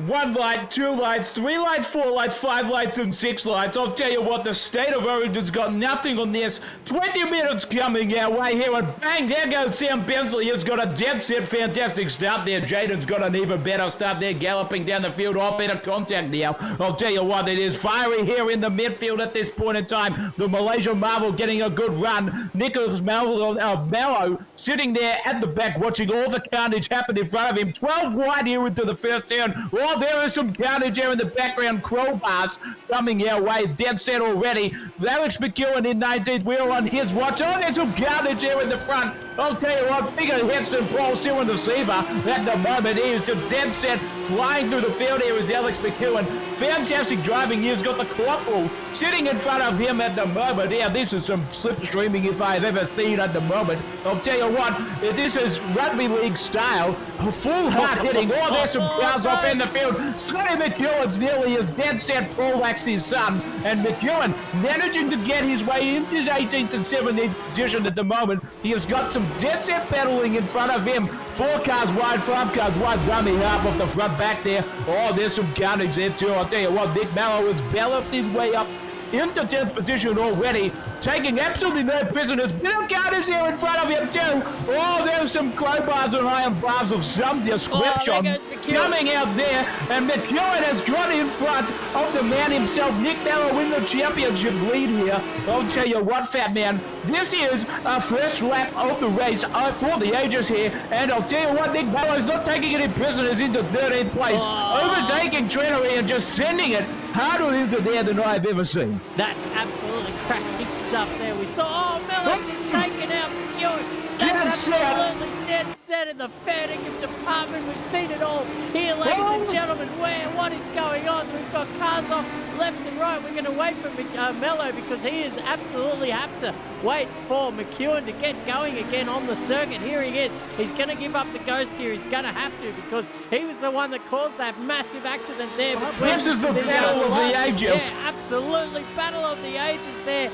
1 light, 2 lights, 3 lights, 4 lights, 5 lights, and 6 lights. I'll tell you what, the State of Origin's got nothing on this. 20 minutes coming our way here, and bang, there goes Sam Bensley. He's got a dead set, fantastic start there. Jaden's got an even better start there, galloping down the field. Oh, better contact now. I'll tell you what, it is fiery here in the midfield at this point in time. The Malaysia Marvel getting a good run. Nicholas Mello sitting there at the back, watching all the carnage happen in front of him. 12 wide here into the first turn. Oh, there is some carnage here in the background. Crowbars coming our way. Dead set already. Alex McEwen in 19th wheel on his watch. Oh, there's some carnage here in the front. I'll tell you what, bigger hits than Paul Sewer the Seaver at the moment. He is just dead set. Flying through the field here is Alex McEwen. Fantastic driving. He's got the corporal sitting in front of him at the moment. Yeah, this is some slipstreaming if I've ever seen at the moment. I'll tell you what, this is rugby league style. Full hard hitting. Oh, there's some crowds off in the field. Scotty McEwen's nearly as dead set Paulax his son. And McEwen managing to get his way into the 18th and 17th position at the moment. He has got some dead set battling in front of him. 4 cars wide, 5 cars wide, dummy half off the front back there. Oh, there's some carnage there too. I'll tell you what, Nick Mello has balloped his way up into 10th position already, taking absolutely no prisoners. Bill Carter's here in front of him too. Oh, there's some crowbars and iron bars of some description coming out there, and McEwen has got in front of the man himself. Nick Mello in the championship lead here. I'll tell you what, fat man, this is a first lap of the race for the ages here, and I'll tell you what, Nick Mello's not taking any prisoners into 13th place, overtaking Trennery and just sending it harder into there than I've ever seen. That's absolutely cracking stuff there. We saw, Mello's just taken out McEwen. That's Dead set. absolutely dead set in the Fairtingham department. We've seen it all here, ladies and gentlemen. What is going on? We've got cars off left and right. We're going to wait for Mello because he is absolutely have to wait for McEwen to get going again on the circuit. Here he is. He's going to give up the ghost here. He's going to have to because he was the one that caused that massive accident there. This is the battle of the ages. Yeah, absolutely. Battle of the ages there.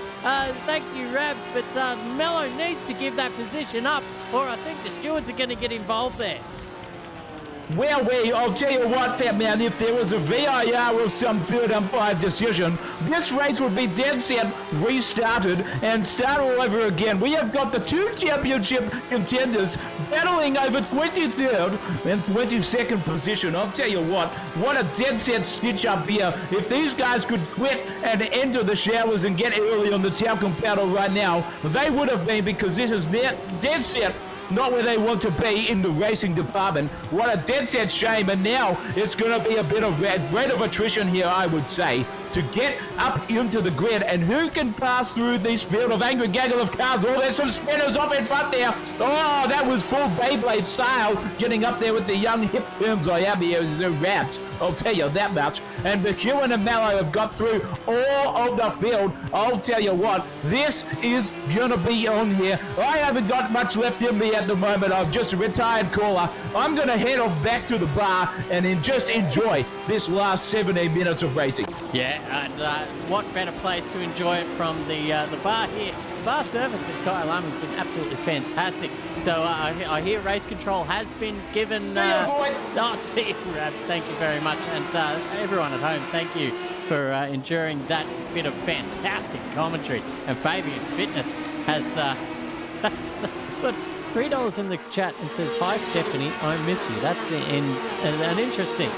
Thank you, Rabs. But Mello needs to give that position up or I think the stewards are going to get involved there. Well, I'll tell you what, Fat Man, if there was a VIR or some third umpire decision, this race would be dead set, restarted, and start all over again. We have got the two championship contenders battling over 23rd and 22nd position. I'll tell you what a dead set stitch up here. If these guys could quit and enter the showers and get early on the talcum powder right now, they would have been, because this is dead set not where they want to be in the racing department. What a dead set shame, and now it's going to be a bit of rate of attrition here, I would say, to get up into the grid. And who can pass through this field of angry gaggle of cars? Oh, there's some spinners off in front there. Oh, that was full Beyblade style, getting up there with the young hip terms I have here as rats. I'll tell you that much. And McEwen and Mallow have got through all of the field. I'll tell you what, this is going to be on here. I haven't got much left in me at the moment. I'm just a retired caller. I'm going to head off back to the bar and just enjoy this last 17 minutes of racing. Yeah, and what better place to enjoy it from the bar here. The bar service at Kyalami has been absolutely fantastic. So I hear race control has been given... See you, boys. Oh, see you, Rabs. Thank you very much. And everyone at home, thank you for enduring that bit of fantastic commentary. And Fabian Fitness has put $3 in the chat and says, "Hi, Stephanie, I miss you." That's an interesting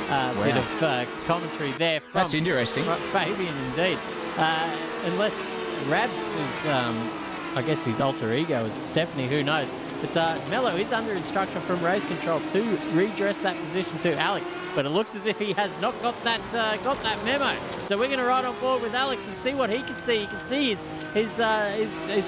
bit of commentary there. From, That's interesting. Fabian, indeed. Unless Rabs is, I guess his alter ego is Stephanie, who knows. But Mello is under instruction from race control to redress that position to Alex. But it looks as if he has not got that memo. So we're going to ride on board with Alex and see what he can see. He can see his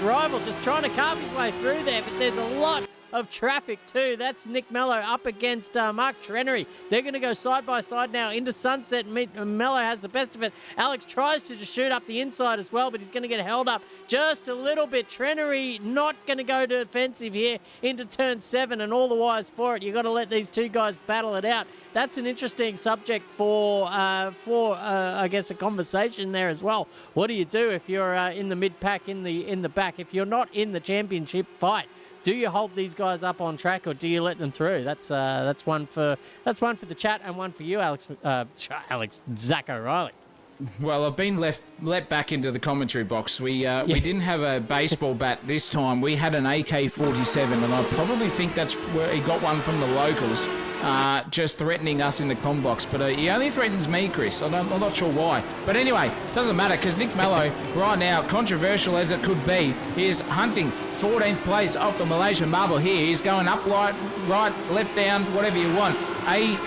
rival just trying to carve his way through there. But there's a lot of traffic too. That's Nick Mello up against Mark Trenery. They're going to go side by side now into Sunset. Mello has the best of it. Alex tries to just shoot up the inside as well, but he's going to get held up just a little bit. Trenery not going to go defensive here into turn 7, and all the wires for it. You've got to let these two guys battle it out. That's an interesting subject for I guess a conversation there as well. What do you do if you're in the mid pack, in the back, if you're not in the championship fight? Do you hold these guys up on track, or do you let them through? That's one for the chat, and one for you, Alex Zach O'Reilly. Well, I've been let back into the commentary box. We didn't have a baseball bat this time. We had an AK-47, and I probably think that's where he got one from the locals, just threatening us in the comm box. But he only threatens me, Chris. I'm not sure why. But anyway, doesn't matter, because Nick Mello, right now, controversial as it could be, is hunting 14th place off the Malaysian marble here. He's going up, right, left, down, whatever you want. A,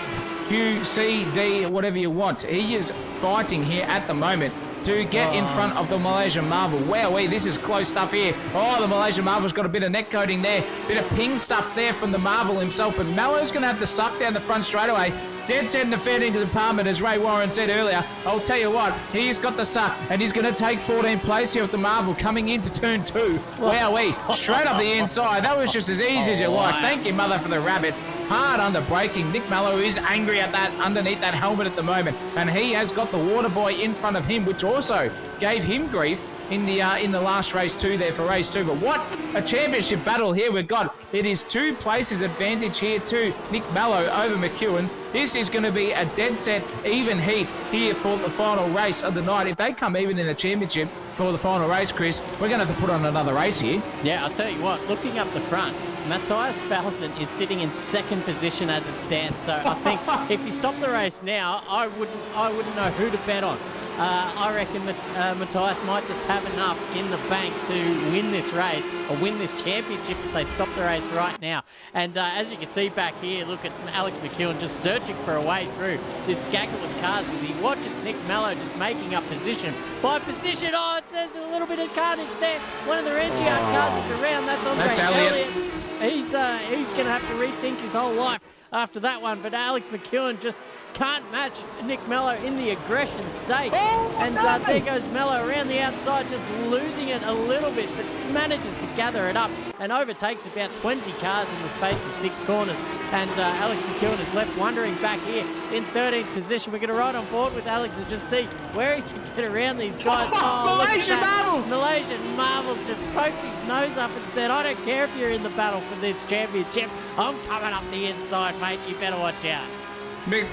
Q, C, D, whatever you want. He is fighting here at the moment to get in front of the Malaysian Marvel. Wowee, this is close stuff here. Oh, the Malaysian Marvel's got a bit of neck coating there. Bit of ping stuff there from the Marvel himself. But Mallo's going to have to suck down the front straight away. Dead set in the Fairtingham department, as Ray Warren said earlier. I'll tell you what, he's got the suck, and he's going to take 14th place here with the Marvel coming into turn 2. Wowee, straight up the inside. That was just as easy as you like. Thank you, mother, for the rabbits. Hard under braking. Nick Mallow is angry at that underneath that helmet at the moment, and he has got the water boy in front of him, which also gave him grief in the last race 2 there for race 2. But what a championship battle here we've got. It is 2 places advantage here to Nick Mallow over McEwen. This is going to be a dead set even heat here for the final race of the night. If they come even in the championship for the final race, Chris, we're going to have to put on another race here. Yeah, I'll tell you what, looking up the front, Matthias Falzon is sitting in second position as it stands. So I think if you stop the race now, I wouldn't know who to bet on. I reckon that Matthias might just have enough in the bank to win this race or win this championship if they stop the race right now. And as you can see back here, look at Alex McEwen just searching for a way through this gaggle of cars as he watches Nick Mello just making up position by position. Oh, it says a little bit of carnage there. One of the Regiard cars is around. That's Andre Elliott. He's going to have to rethink his whole life after that one, but Alex McEwen just can't match Nick Mello in the aggression state. And there goes Mello around the outside, just losing it a little bit, but manages to gather it up and overtakes about 20 cars in the space of 6 corners. And Alex McEwen is left wondering back here in 13th position. We're going to ride on board with Alex and just see where he can get around these guys. Malaysian Marvel! Malaysian Marvels just poked his nose up and said, I don't care if you're in the battle for this championship. I'm coming up the inside, mate. You better watch out.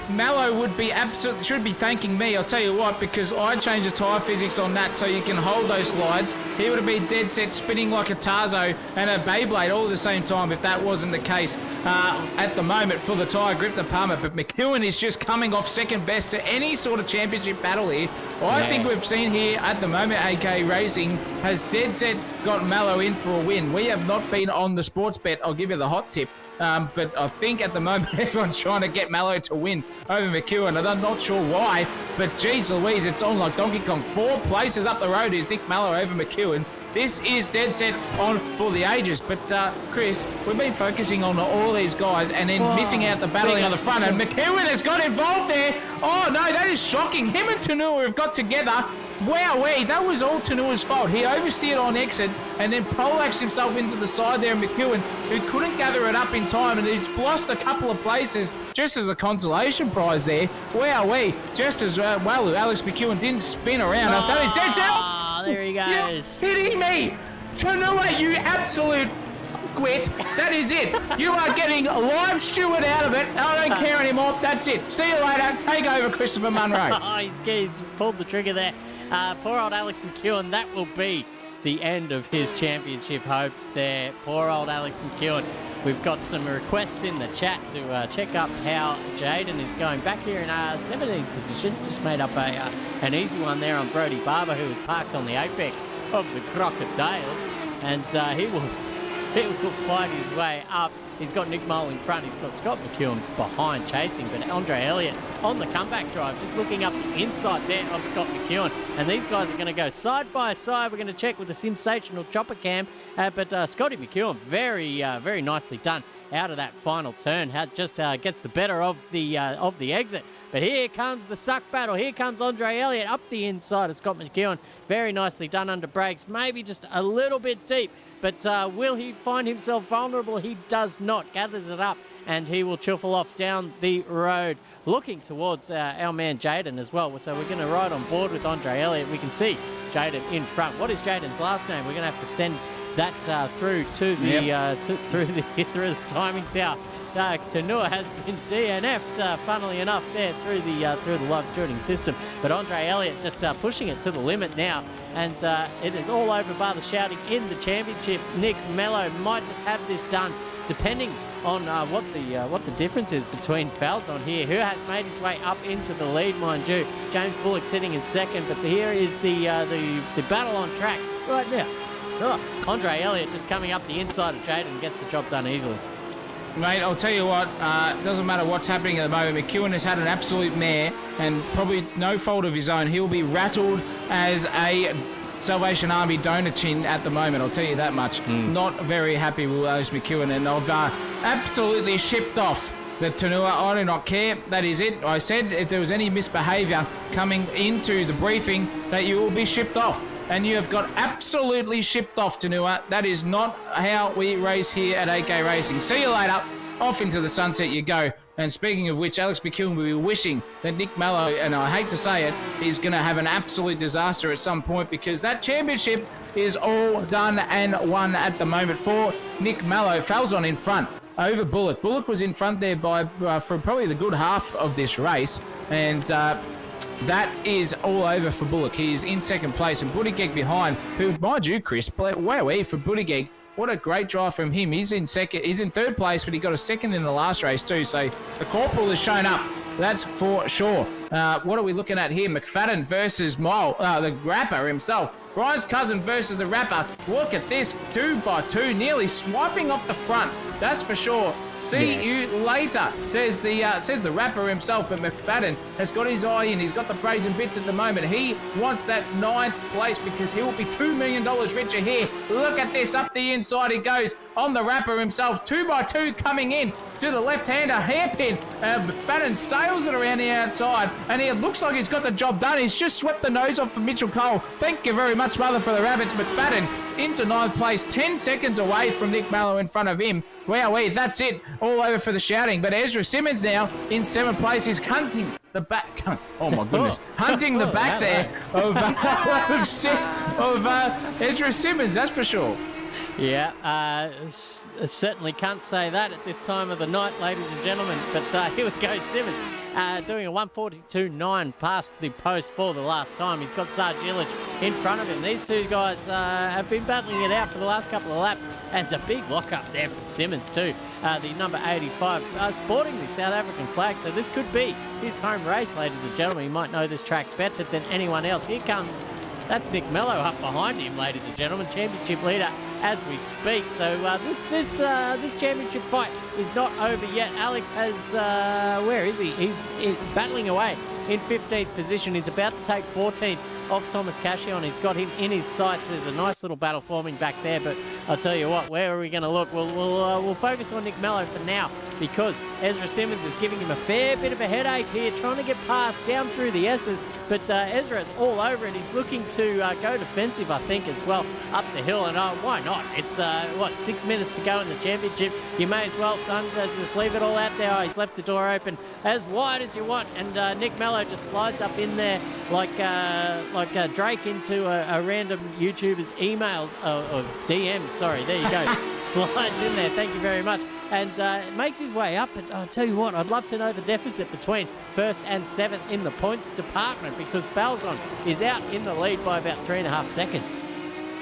Mallow should be thanking me, I'll tell you what, because I changed the tyre physics on that so you can hold those slides. He would have been dead set spinning like a Tarzo and a Beyblade all at the same time if that wasn't the case at the moment for the tyre grip department. But McEwen is just coming off second best to any sort of championship battle here. I think we've seen here at the moment AK Racing has dead set got Mallow in for a win. We have not been on the sports bet, I'll give you the hot tip. But I think at the moment everyone's trying to get Mallow to win over McEwen. I'm not sure why, but geez Louise, it's on like Donkey Kong. 4 places up the road is Nick Mallow over McEwen. This is dead set on for the ages. But Chris, we've been focusing on all these guys and then missing out the battling on the front. And McEwen has got involved there. Oh no, that is shocking. Him and Tanua have got together. Wowee, that was all Tanua's fault. He oversteered on exit and then poleaxed himself into the side there. McEwen, who couldn't gather it up in time, and he's lost a couple of places just as a consolation prize there. Wowee, just as well, Alex McEwen didn't spin around. So he's dead set. Oh, there he goes. You're hitting me. Tanua, you absolute quit. That is it. You are getting a live steward out of it. I don't care anymore. That's it. See you later. Take over, Christopher Munro. Oh, he's pulled the trigger there. Poor old Alex McEwen. That will be the end of his championship hopes there. Poor old Alex McEwen. We've got some requests in the chat to check up how Jaden is going. Back here in 17th position. Just made up an easy one there on Brody Barber, who was parked on the apex of the Crocodiles. And he will fight his way up. He's got Nick Mole in front. He's got Scott McEwen behind chasing. But Andre Elliott on the comeback drive, just looking up the inside there of Scott McEwen. And these guys are going to go side by side. We're going to check with the sensational chopper cam. But Scotty McEwen, very nicely done out of that final turn. Just gets the better of the exit. But here comes the suck battle. Here comes Andre Elliott up the inside of Scott McEwen. Very nicely done under brakes. Maybe just a little bit deep. But will he find himself vulnerable? He does not. Gathers it up and he will chuffle off down the road, looking towards our man Jaden as well. So we're going to ride on board with Andre Elliott. We can see Jaden in front. What is Jaden's last name? We're going to have to send that through to the through the timing tower. Tanua has been DNF'd, funnily enough, there through the live stewarding system. But Andre Elliott just pushing it to the limit now, and it is all over by the shouting in the championship. Nick Mello might just have this done, depending on what the difference is between Falzon here, who has made his way up into the lead, mind you. James Bullock sitting in second, but here is the battle on track right now. Andre Elliott just coming up the inside of Jaden and gets the job done easily. Mate, I'll tell you what, it doesn't matter what's happening at the moment. McEwen has had an absolute mare and probably no fault of his own. He'll be rattled as a Salvation Army donor chin at the moment, I'll tell you that much. Not very happy with Alex McEwen, and I've absolutely shipped off the Tanua. I do not care. That is it. I said if there was any misbehaviour coming into the briefing that you will be shipped off. And you have got absolutely shipped off, Tanua. That is not how we race here at AK Racing. See you later. Off into the sunset you go. And speaking of which, Alex McEwen will be wishing that Nick Mello, and I hate to say it, is going to have an absolute disaster at some point, because that championship is all done and won at the moment for Nick Mello. Falzon in front over Bullock. Bullock was in front there for probably the good half of this race. And that is all over for Bullock. He is in second place, and Buttigieg behind, who, mind you, Chris, wowee for Buttigieg. what a great drive from him. He's in second. He's in third place, but he got a second in the last race too. So the Corporal has shown up. That's for sure. What are we looking at here? McFadden versus the Rapper himself. Brian's cousin versus the Rapper. Look at this, 2x2, nearly swiping off the front. That's for sure. See you later, says the Rapper himself. But McFadden has got his eye in. He's got the brazen bits at the moment. He wants that 9th place because he will be $2 million richer here. Look at this, up the inside he goes on the Rapper himself. 2x2 coming in to the left-hander, hairpin. McFadden sails it around the outside, and it looks like he's got the job done. He's just swept the nose off of Mitchell Cole. Thank you very much, Mother, for the Rabbits. McFadden into 9th place, 10 seconds away from Nick Mallow in front of him. Wowee, that's it. All over for the shouting. But Ezra Simmons now in 7th place is hunting the back. Oh my goodness, hunting the back there of Ezra Simmons. That's for sure. Yeah, certainly can't say that at this time of the night, ladies and gentlemen. But here we go, Simmons doing a 1:42.9 past the post for the last time. He's got Sarge Illich in front of him. These two guys have been battling it out for the last couple of laps, and a big lock-up there from Simmons too. The number 85 sporting the South African flag, so this could be his home race, ladies and gentlemen. You might know this track better than anyone else. Here comes... That's Nick Mello up behind him, ladies and gentlemen, championship leader as we speak. So this championship fight is not over yet. Alex has, where is he? He's battling away in 15th position. He's about to take 14th off Thomas Cashion. He's got him in his sights. There's a nice little battle forming back there, but I'll tell you what, where are we going to look? We'll focus on Nick Mello for now, because Ezra Simmons is giving him a fair bit of a headache here, trying to get past down through the S's, but Ezra's all over it. He's looking to go defensive, I think, as well, up the hill, and why not? It's, 6 minutes to go in the championship. You may as well, son, just leave it all out there. Oh, he's left the door open as wide as you want, and Nick Mello just slides up in there like Drake into a random YouTuber's emails, or DMs, sorry, there you go. Slides in there, thank you very much. And makes his way up. But I'll tell you what, I'd love to know the deficit between 1st and 7th in the points department, because Falzon is out in the lead by about 3.5 seconds.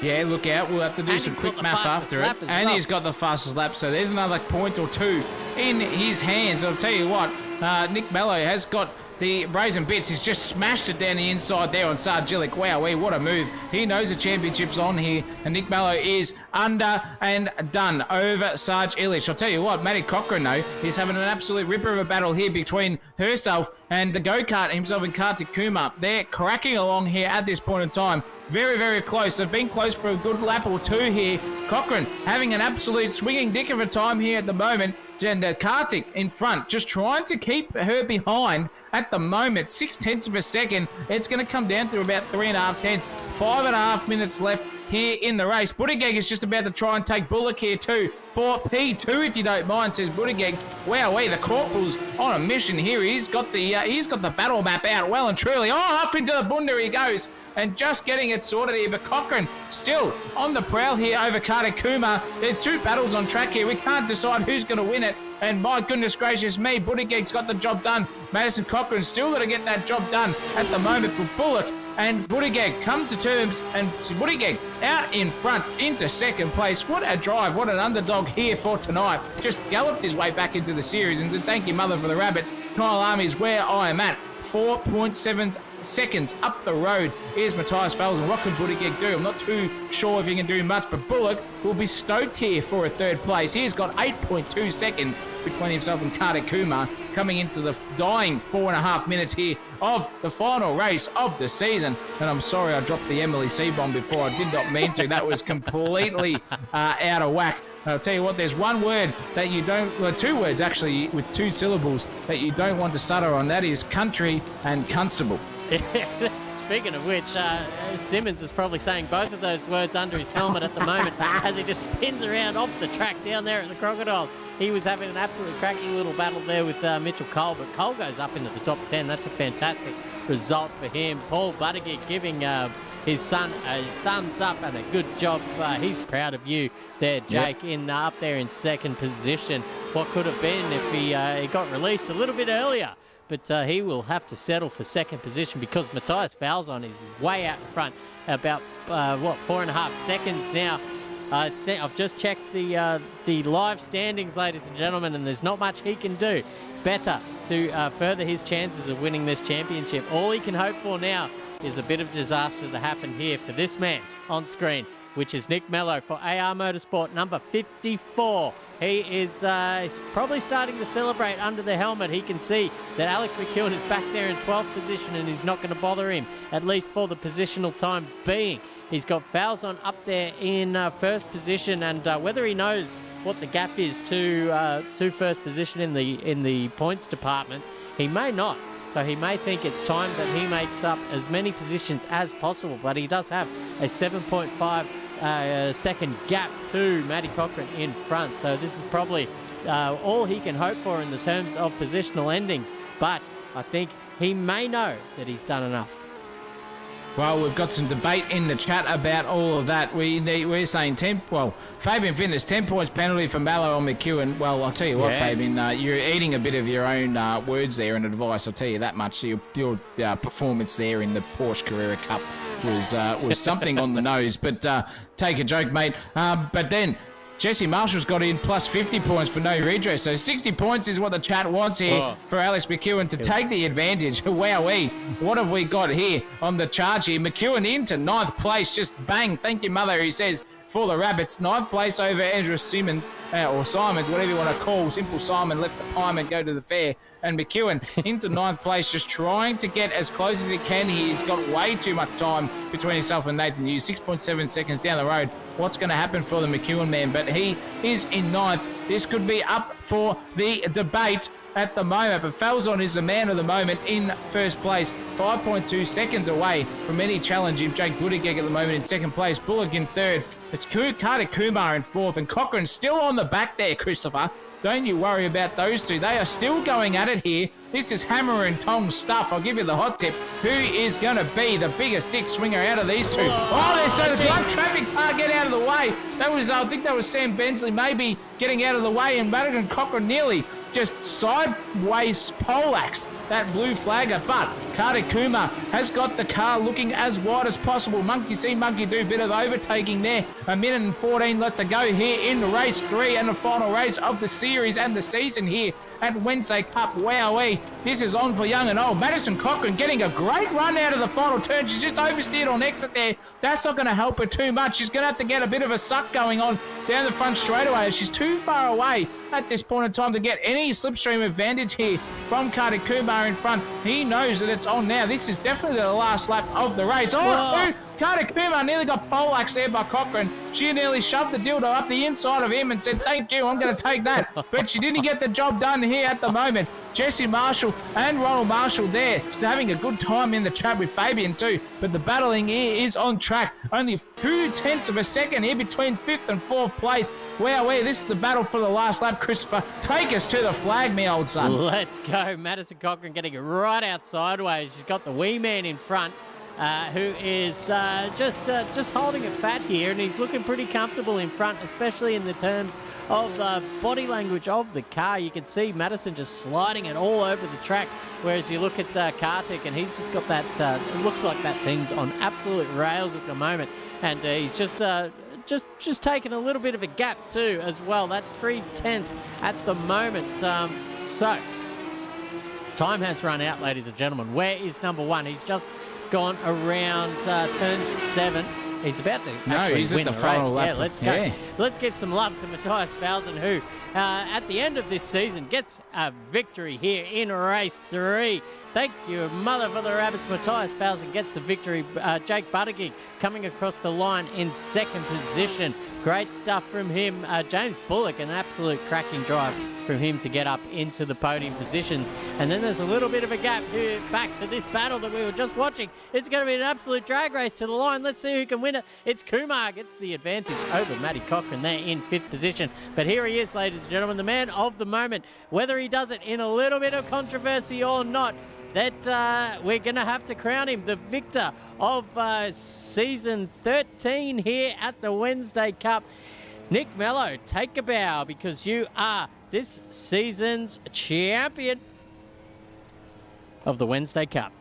Yeah, look out. We'll have to do some quick math after it. And he's got the fastest lap, so there's another point or two in his hands. I'll tell you what, Nick Mello has got the brazen bits. He's just smashed it down the inside there on Sarge Illich. Wowee, what a move. He knows the championship's on here, and Nick Mello is under and done over Sarge Illich. I'll tell you what, Maddie Cochran, though, is having an absolute ripper of a battle here between herself and the go-kart himself and Kartik Kumar. They're cracking along here at this point in time. Very, very close. They've been close for a good lap or two here. Cochran having an absolute swinging dick of a time here at the moment. And Kartik in front, just trying to keep her behind at the moment. 0.6 of a second. It's going to come down to about 3.5 tenths. 5.5 minutes left here in the race. Buttigieg is just about to try and take Bullock here too for P2, if you don't mind, says Buttigieg. Wowee, the Corporal's on a mission here. He's got the battle map out well and truly. Oh, off into the bunda he goes, and just getting it sorted here. But Cochran still on the prowl here over Kartik Kumar. There's two battles on track here. We can't decide who's going to win it. And my goodness gracious me, Buttigieg's got the job done. Madison Cochran still got to get that job done at the moment. But Bullock and Buttigieg come to terms, and Buttigieg out in front into second place. What a drive, what an underdog here for tonight. Just galloped his way back into the series, and thank you, Mother, for the Rabbits. Kyalami is where I am at. 4.7 seconds up the road is Matthias Falzon. What can Buttigieg do? I'm not too sure if he can do much, but Bullock will be stoked here for a third place. He's got 8.2 seconds between himself and Kartik Kumar, coming into the dying 4.5 minutes here of the final race of the season. And I'm sorry I dropped the Emily C-bomb before. I did not mean to. That was completely out of whack. I'll tell you what, there's one word that you don't, well, two words actually with 2 syllables that you don't want to stutter on. That is country and constable. Speaking of which, Simmons is probably saying both of those words under his helmet at the moment as he just spins around off the track down there at the Crocodiles. He was having an absolutely cracking little battle there with Mitchell Cole, but Cole goes up into the top 10. That's a fantastic result for him. Paul Buttigieg giving his son a thumbs up and a good job. He's proud of you there, Jake, in up there in second position. What could have been if he got released a little bit earlier? But he will have to settle for second position because Matthias Falzon is way out in front, about, 4.5 seconds now I've just checked the live standings, ladies and gentlemen, and there's not much he can do better to further his chances of winning this championship. All he can hope for now is a bit of disaster to happen here for this man on screen, which is Nick Mello for AR Motorsport, number 54. He is probably starting to celebrate under the helmet. He can see that Alex McEwen is back there in 12th position and he's not going to bother him, at least for the positional time being. He's got Falzon up there in first position, and whether he knows what the gap is to first position in the points department, he may not. So he may think it's time that he makes up as many positions as possible, but he does have a 7.5 second gap to Matty Cochran in front. So this is probably all he can hope for in the terms of positional endings. But I think he may know that he's done enough. Well, we've got some debate in the chat about all of that. We're saying Fabian Fitness, 10 points penalty for Mallow on McEwen. Well, I'll tell you what, Fabian, you're eating a bit of your own words there and advice. I'll tell you that much. Your performance there in the Porsche Carrera Cup was something on the nose. But take a joke, mate. But then Jesse Marshall's got in plus 50 points for no redress. So 60 points is what the chat wants here for Alex McEwen to take the advantage. Wowee, what have we got here on the charge here? McEwen into 9th place, just bang. Thank you, mother, he says, for the Rabbits. 9th place over Ezra Simmons, or Simons, whatever you want to call. Simple Simon left the Pime and go to the fair. And McEwen into 9th place, just trying to get as close as he can here. He's got way too much time between himself and Nathan Hughes. 6.7 seconds down the road. What's going to happen for the McEwen man? But he is in 9th. This could be up for the debate at the moment. But Falzon is the man of the moment in first place. 5.2 seconds away from any challenge. Jake Buttigieg at the moment in second place. Bullock in third. It's Carter Kumar in fourth. And Cochran still on the back there, Christopher. Don't you worry about those two. They are still going at it here. This is hammer and tong stuff. I'll give you the hot tip. Who is going to be the biggest dick swinger out of these two? There's the drive traffic car. Get out of the way. That was, I think that was Sam Bensley maybe getting out of the way, and Madigan Cochran nearly just sideways poleaxed that blue flagger. But Carter Kumar has got the car looking as wide as possible. Monkey see, monkey do. Bit of overtaking there. 1:14 left to go here in race 3 and the final race of the series and the season here at Wednesday Cup. Wowee, this is on for young and old. Madison Cochran getting a great run out of the final turn. She's just oversteered on exit there. That's not going to help her too much. She's going to have to get a bit of a suck going on down the front straightaway. She's too far away at this point in time to get any slipstream advantage here from Carter Kumar in front. He knows that it's on now. This is definitely the last lap of the race. Carter Kumar nearly got poleaxed there by Cochran. She nearly shoved the dildo up the inside of him and said, thank you, I'm going to take that. But she didn't get the job done here at the moment. Jesse Marshall and Ronald Marshall there, just having a good time in the chat with Fabian too. But the battling here is on track. Only 0.2 of a second here between 5th and 4th place. Wowee, this is the battle for the last lap. Christopher, take us to the flag, me old son. Let's go. Madison Cochran getting it right out sideways. She's got the wee man in front, who is just holding it fat here, and he's looking pretty comfortable in front, especially in the terms of the body language of the car. You can see Madison just sliding it all over the track, whereas you look at Kartik, and he's just got that, it looks like that thing's on absolute rails at the moment, and he's just taking a little bit of a gap too as well. That's 0.3 at the moment. So time has run out, ladies and gentlemen. Where is number 1? He's just gone around turn 7. He's about to he's win at the the final race. lap. Yeah, let's go. Yeah. Let's give some love to Matthias Falzon, who at the end of this season gets a victory here in race 3. Thank you, mother for the rabbits. Matthias Falzon gets the victory. Jake Buttigieg coming across the line in second position. Great stuff from him. James Bullock, an absolute cracking drive from him to get up into the podium positions. And then there's a little bit of a gap here back to this battle that we were just watching. It's going to be an absolute drag race to the line. Let's see who can win it. It's Kumar gets the advantage over Matty Cochran there in 5th position. But here he is, ladies and gentlemen, the man of the moment. Whether he does it in a little bit of controversy or not, that we're going to have to crown him the victor of season 13 here at the Wednesday Cup. Nick Mello, take a bow because you are this season's champion of the Wednesday Cup.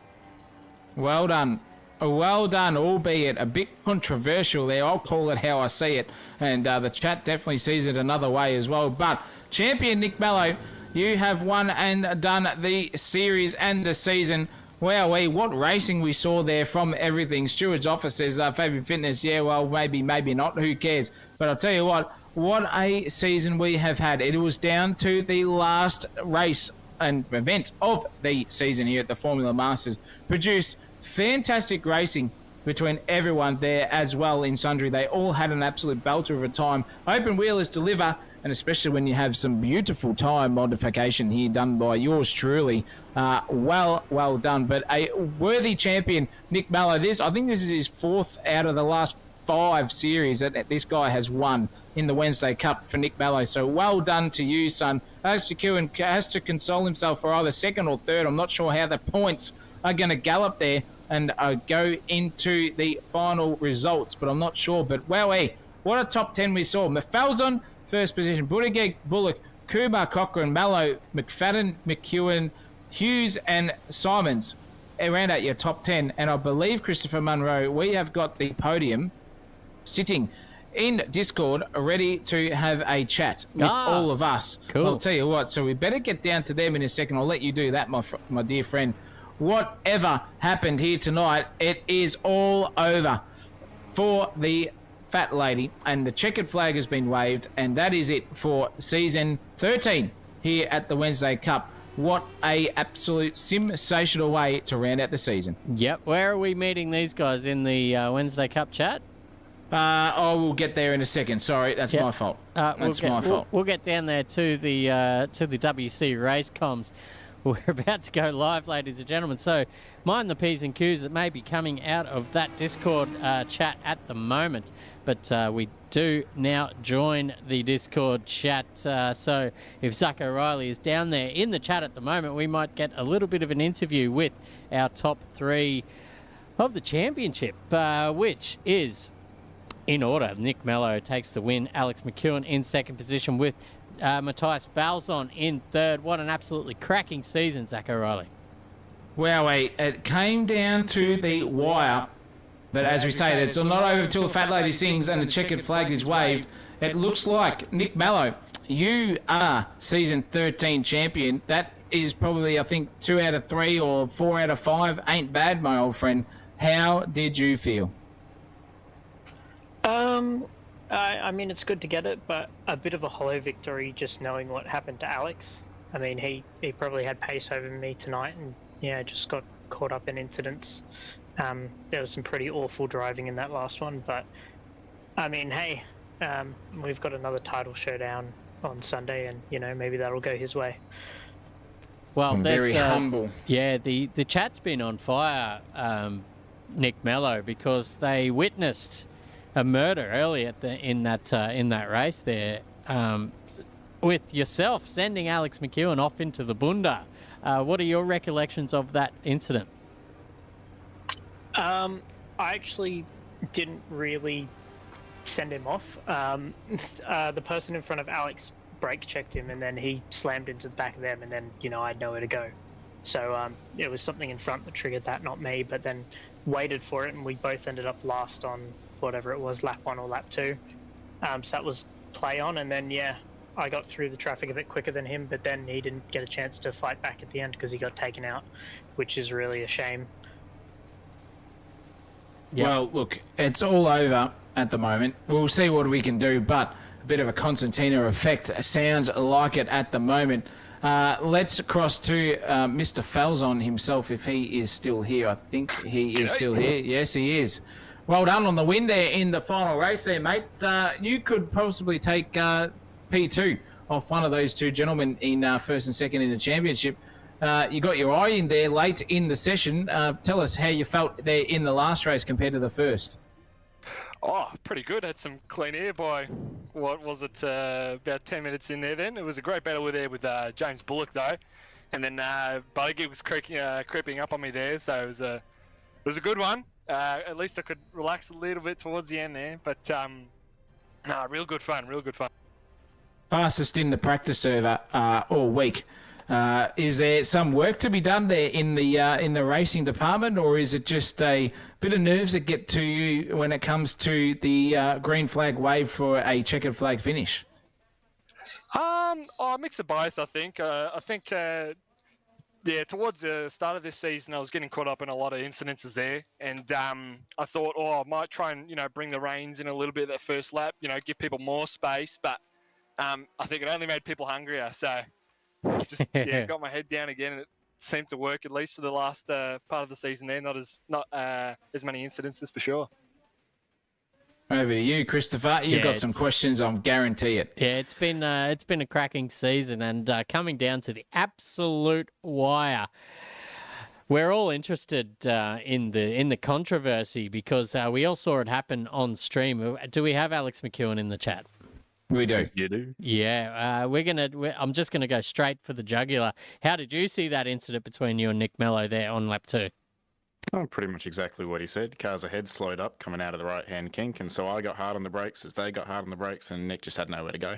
Well done. Well done, albeit a bit controversial there. I'll call it how I see it. And the chat definitely sees it another way as well. But champion Nick Mello, you have won and done the series and the season. Wowee, what racing we saw there from everything. Steward's office says favourite fitness. Yeah, well, maybe not. Who cares? But I'll tell you what a season we have had. It was down to the last race and event of the season here at the Formula Masters. Produced fantastic racing between everyone there as well in sundry. They all had an absolute belter of a time. Open wheelers deliver, and especially when you have some beautiful tyre modification here done by yours truly. Well done. But a worthy champion, Nick Mello. I think this is his 4th out of the last 5 series that this guy has won in the Wednesday Cup for Nick Mello. So well done to you, son. Alex McEwen has to console himself for either 2nd or 3rd. I'm not sure how the points are going to gallop there and go into the final results, but I'm not sure. But wowee, what a top 10 we saw. Falzon, first position. Buttigieg, Bullock, Kumar, Cochran, Mallow, McFadden, McEwen, Hughes, and Simons around at your top 10. And I believe, Christopher Munro, we have got the podium sitting in Discord ready to have a chat with all of us. Cool. I'll tell you what, so we better get down to them in a second. I'll let you do that, my dear friend. Whatever happened here tonight, it is all over for the fat lady, and the checkered flag has been waved, and that is it for season 13 here at the Wednesday Cup. What a absolute sensational way to round out the season. Yep. Where are we meeting these guys? In the Wednesday Cup chat? I will get there in a second. Sorry, that's my fault. That's my fault. We'll get down there to the WC race comms. We're about to go live, ladies and gentlemen. So mind the P's and Q's that may be coming out of that Discord chat at the moment. But we do now join the Discord chat. So if Zach O'Reilly is down there in the chat at the moment, we might get a little bit of an interview with our top 3 of the championship, which is in order. Nick Mello takes the win. Alex McEwen in 2nd position with Matthias Falzon in 3rd. What an absolutely cracking season, Zach O'Reilly. Wowee, it came down to the wire. But as we say, it's not over till the fat lady sings and the checkered flag is waved. It looks like, Nick Mello, you are season 13 champion. That is probably, I think, 2 out of 3 or 4 out of 5. Ain't bad, my old friend. How did you feel? I mean, it's good to get it, but a bit of a hollow victory just knowing what happened to Alex. I mean, he probably had pace over me tonight and, just got caught up in incidents. There was some pretty awful driving in that last one, but, I mean, hey, we've got another title showdown on Sunday and, maybe that'll go his way. Well, I'm very humble. Yeah, the chat's been on fire, Nick Mello, because they witnessed a murder early in that race there, with yourself sending Alex McEwen off into the bunda. What are your recollections of that incident? I actually didn't really send him off. The person in front of Alex brake checked him, and then he slammed into the back of them, and then I had nowhere to go. So it was something in front that triggered that, not me. But then waited for it, and we both ended up last on whatever it was, lap 1 or lap 2. So that was play on, and then I got through the traffic a bit quicker than him, but then he didn't get a chance to fight back at the end because he got taken out, which is really a shame. Yep. Well, look, it's all over at the moment. We'll see what we can do, but a bit of a concertina effect sounds like it at the moment. Let's cross to Mr. Falzon himself, if he is still here. I think he is still here. Yes, he is. Well done on the win there in the final race there, mate. You could possibly take P2 off one of those two gentlemen in 1st and 2nd in the championship. You got your eye in there late in the session. Tell us how you felt there in the last race compared to the first. Oh, pretty good. Had some clean air by, about 10 minutes in there then. It was a great battle there with James Bullock, though. And then Bogey was creeping up on me there, so it was a good one. At least I could relax a little bit towards the end there. But, real good fun, real good fun. Fastest in the practice server all week. Is there some work to be done there in the racing department, or is it just a bit of nerves that get to you when it comes to the green flag wave for a checkered flag finish? A mix of both, I think. Towards the start of this season, I was getting caught up in a lot of incidences there, and I thought, I might try and bring the reins in a little bit that first lap, give people more space, but I think it only made people hungrier. So just got my head down again, and it seemed to work at least for the last part of the season. There, not as many incidences for sure. Over to you, Christopher. You've got some questions, I guarantee it. Yeah, it's been a cracking season, and coming down to the absolute wire. We're all interested in the controversy because we all saw it happen on stream. Do we have Alex McEwen in the chat? We do. You do. Yeah, I'm just gonna go straight for the jugular. How did you see that incident between you and Nick Mello there on lap 2? Oh, pretty much exactly what he said. Cars ahead slowed up coming out of the right-hand kink, and so I got hard on the brakes as they got hard on the brakes, and Nick just had nowhere to go.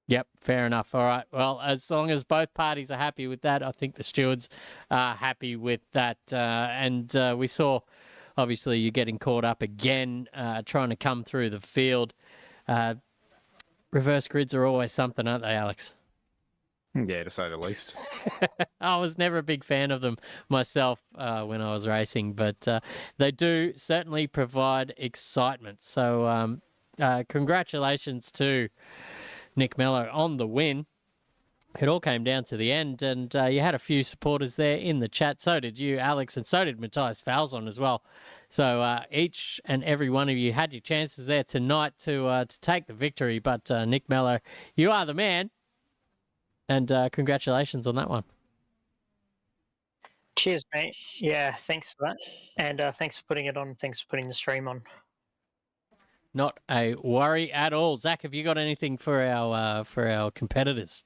Yep, fair enough. All right. Well, as long as both parties are happy with that, I think the stewards are happy with that. And we saw, obviously, you getting caught up again, trying to come through the field. Reverse grids are always something, aren't they, Alex? Yeah, to say the least. I was never a big fan of them myself when I was racing, but they do certainly provide excitement. So congratulations to Nick Mello on the win. It all came down to the end, and you had a few supporters there in the chat. So did you, Alex, and so did Matthias Falzon as well. So each and every one of you had your chances there tonight to take the victory. But Nick Mello, you are the man. And congratulations on that one. Cheers, mate. Yeah, thanks for that. And thanks for putting it on. Thanks for putting the stream on. Not a worry at all. Zach, have you got anything for our competitors?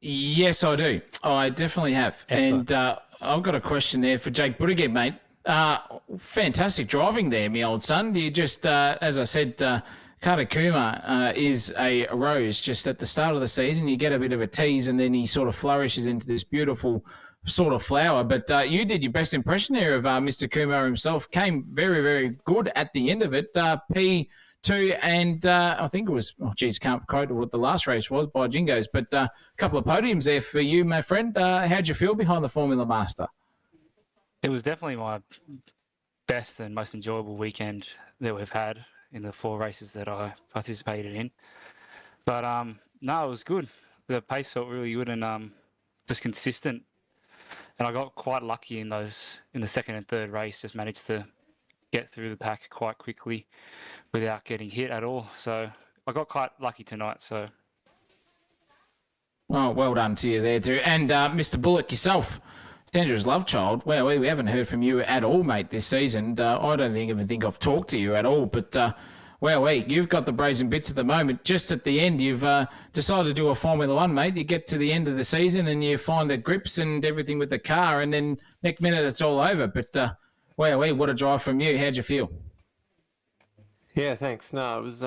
Yes, I do. I definitely have. Excellent. And I've got a question there for Jake Buttigieg, mate. Fantastic driving there, me old son. You just, as I said, Katakuma is a rose just at the start of the season. You get a bit of a tease, and then he sort of flourishes into this beautiful sort of flower. But you did your best impression there of Mr. Kuma himself. Came very, very good at the end of it. P2, and I think it was, can't quote what the last race was by Jingos, but a couple of podiums there for you, my friend. How'd you feel behind the Formula Master? It was definitely my best and most enjoyable weekend that we've had in the 4 races that I participated in. But no, it was good. The pace felt really good and just consistent. And I got quite lucky in the second and third race, just managed to get through the pack quite quickly without getting hit at all. So I got quite lucky tonight. So. Oh, well done to you there, too. And Mr. Bullock, yourself, Sandra's love child. Well, we haven't heard from you at all, mate, this season. I don't even think I've talked to you at all. But, you've got the brazen bits at the moment. Just at the end, you've decided to do a Formula One, mate. You get to the end of the season and you find the grips and everything with the car, and then next minute it's all over. But, what a drive from you. How'd you feel? Yeah, thanks. No, it was,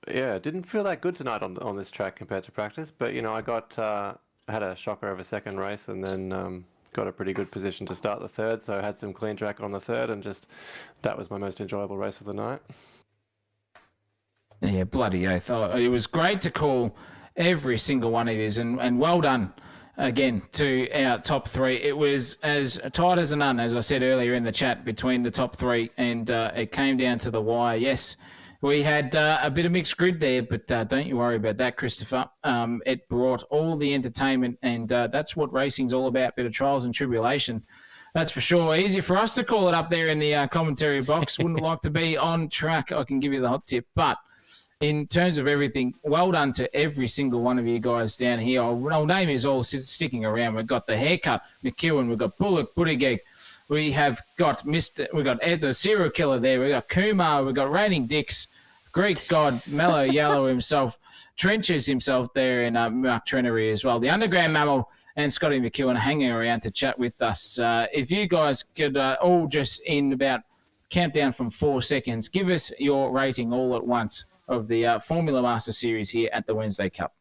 it didn't feel that good tonight on this track compared to practice. But, I had a shocker over second race and then got a pretty good position to start the third. So I had some clean track on the third, and that was my most enjoyable race of the night. Yeah, bloody oath. It was great to call every single one of yous, and well done again to our top 3. It was as tight as a nun, as I said earlier in the chat, between the top 3, and it came down to the wire. Yes, we had a bit of mixed grid there, but don't you worry about that, Christopher. It brought all the entertainment, and that's what racing's all about, bit of trials and tribulation. That's for sure. Easy for us to call it up there in the commentary box. Wouldn't like to be on track, I can give you the hot tip. But in terms of everything, well done to every single one of you guys down here. Our name is all sticking around. We've got the haircut, McEwen. We've got Bullock, Buttigieg. We have got Ed, the serial killer there. We've got Kumar. We've got Raining Dix, Greek God, Mellow Yellow himself, Trenches himself there, and Mark Trenery as well. The Underground Mammal and Scotty McEwen hanging around to chat with us. If you guys could all just in about countdown from 4 seconds, give us your rating all at once of the Formula Master Series here at the Wednesday Cup.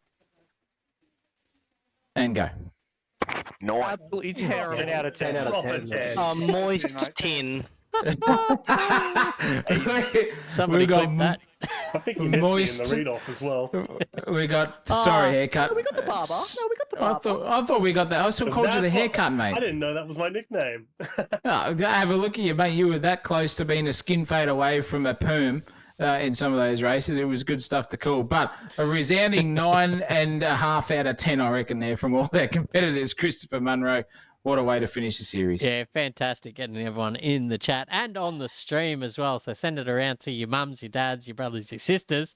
and go. 9. Absolutely terrible. 10 out of 10. 10 out of Proper 10. 10. A moist 10. Somebody We got clip that. I think he missed moist. me in the read-off as well. We got sorry haircut. No, we got the barber. No, we got the barber. I thought we got that. I still called you the That's what- haircut, mate. I didn't know that was my nickname. Oh, have a look at you, mate. You were that close to being a skin fade away from a perm in some of those races. It was good stuff to call. But a resounding 9.5 out of 10, I reckon, there from all their competitors. Christopher Munro, what a way to finish the series. Yeah, fantastic getting everyone in the chat and on the stream as well. So send it around to your mums, your dads, your brothers, your sisters,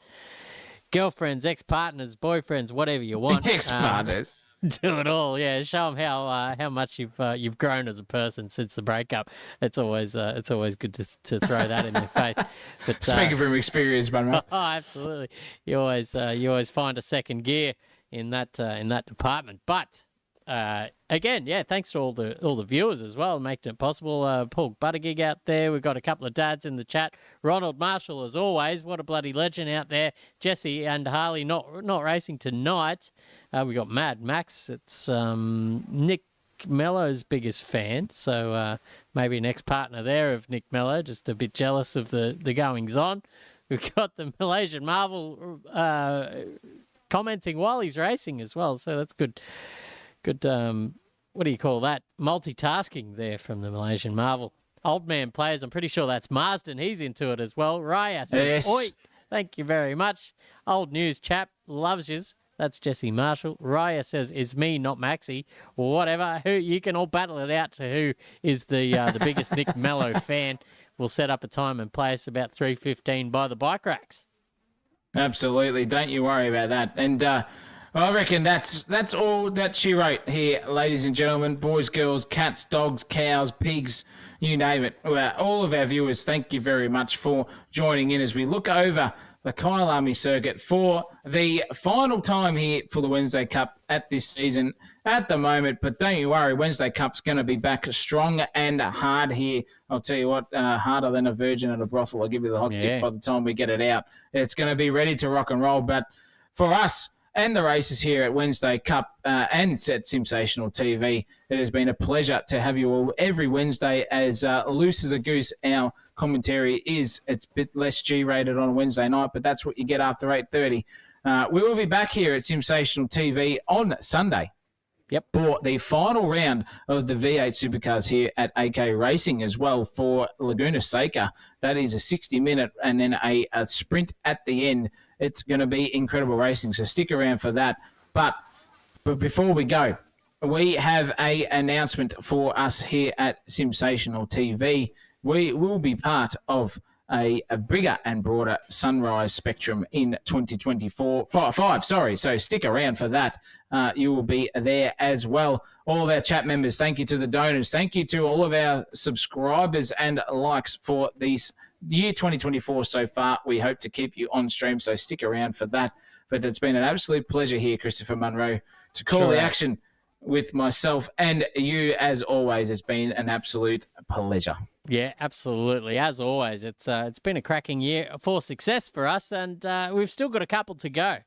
girlfriends, ex-partners, boyfriends, whatever you want. Ex-partners. Do it all, yeah. Show them how much you've grown as a person since the breakup. It's always good to throw that in their face. But Speaking from experience, Munro. oh, absolutely. You always find a second gear in that department. But again, yeah, thanks to all the viewers as well, making it possible. Paul Buttigieg out there. We've got a couple of dads in the chat. Ronald Marshall, as always, what a bloody legend out there. Jesse and Harley not racing tonight. We got Mad Max. It's Nick Mello's biggest fan, so maybe an ex-partner there of Nick Mello, just a bit jealous of the goings on. We've got the Malaysian Marvel commenting while he's racing as well, so that's good. Good, what do you call that? Multitasking there from the Malaysian Marvel. Old man players, I'm pretty sure that's Marsden. He's into it as well. Raya says, Yes. Oi, thank you very much. Old news chap, loves yous. That's Jesse Marshall. Raya says, is me, not Maxi. Whatever. Who you can all battle it out to who is the biggest Nick Mello fan. We'll set up a time and place about 3:15 by the bike racks. Absolutely. Don't you worry about that. And I reckon that's all that she wrote here, ladies and gentlemen, boys, girls, cats, dogs, cows, pigs, you name it. All of our viewers, thank you very much for joining in as we look over the Kyalami circuit for the final time here for the Wednesday Cup at this season at the moment. But don't you worry, Wednesday Cup's going to be back strong and hard here. I'll tell you what, harder than a virgin at a brothel. I'll give you the hot tip by the time we get it out. It's going to be ready to rock and roll. But for us, and the races here at Wednesday Cup and at Sensational TV. It has been a pleasure to have you all every Wednesday. As loose as a goose, our commentary is. It's a bit less G-rated on a Wednesday night, but that's what you get after 8:30. We will be back here at Sensational TV on Sunday. Yep. For the final round of the V8 Supercars here at AK Racing as well for Laguna Seca. That is a 60-minute and then a sprint at the end. It's going to be incredible racing, so stick around for that. But before we go, we have an announcement for us here at Sensational TV. We will be part of a bigger and broader Sunrise Spectrum in 2024. Five, sorry. So stick around for that. You will be there as well. All of our chat members, thank you to the donors. Thank you to all of our subscribers and likes for these year 2024 so far. We hope to keep you on stream, so stick around for that. But it's been an absolute pleasure here, Christopher Munro, to call the action with myself and you. As always, it's been an absolute pleasure. Yeah, absolutely. As always, it's been a cracking year for success for us, and we've still got a couple to go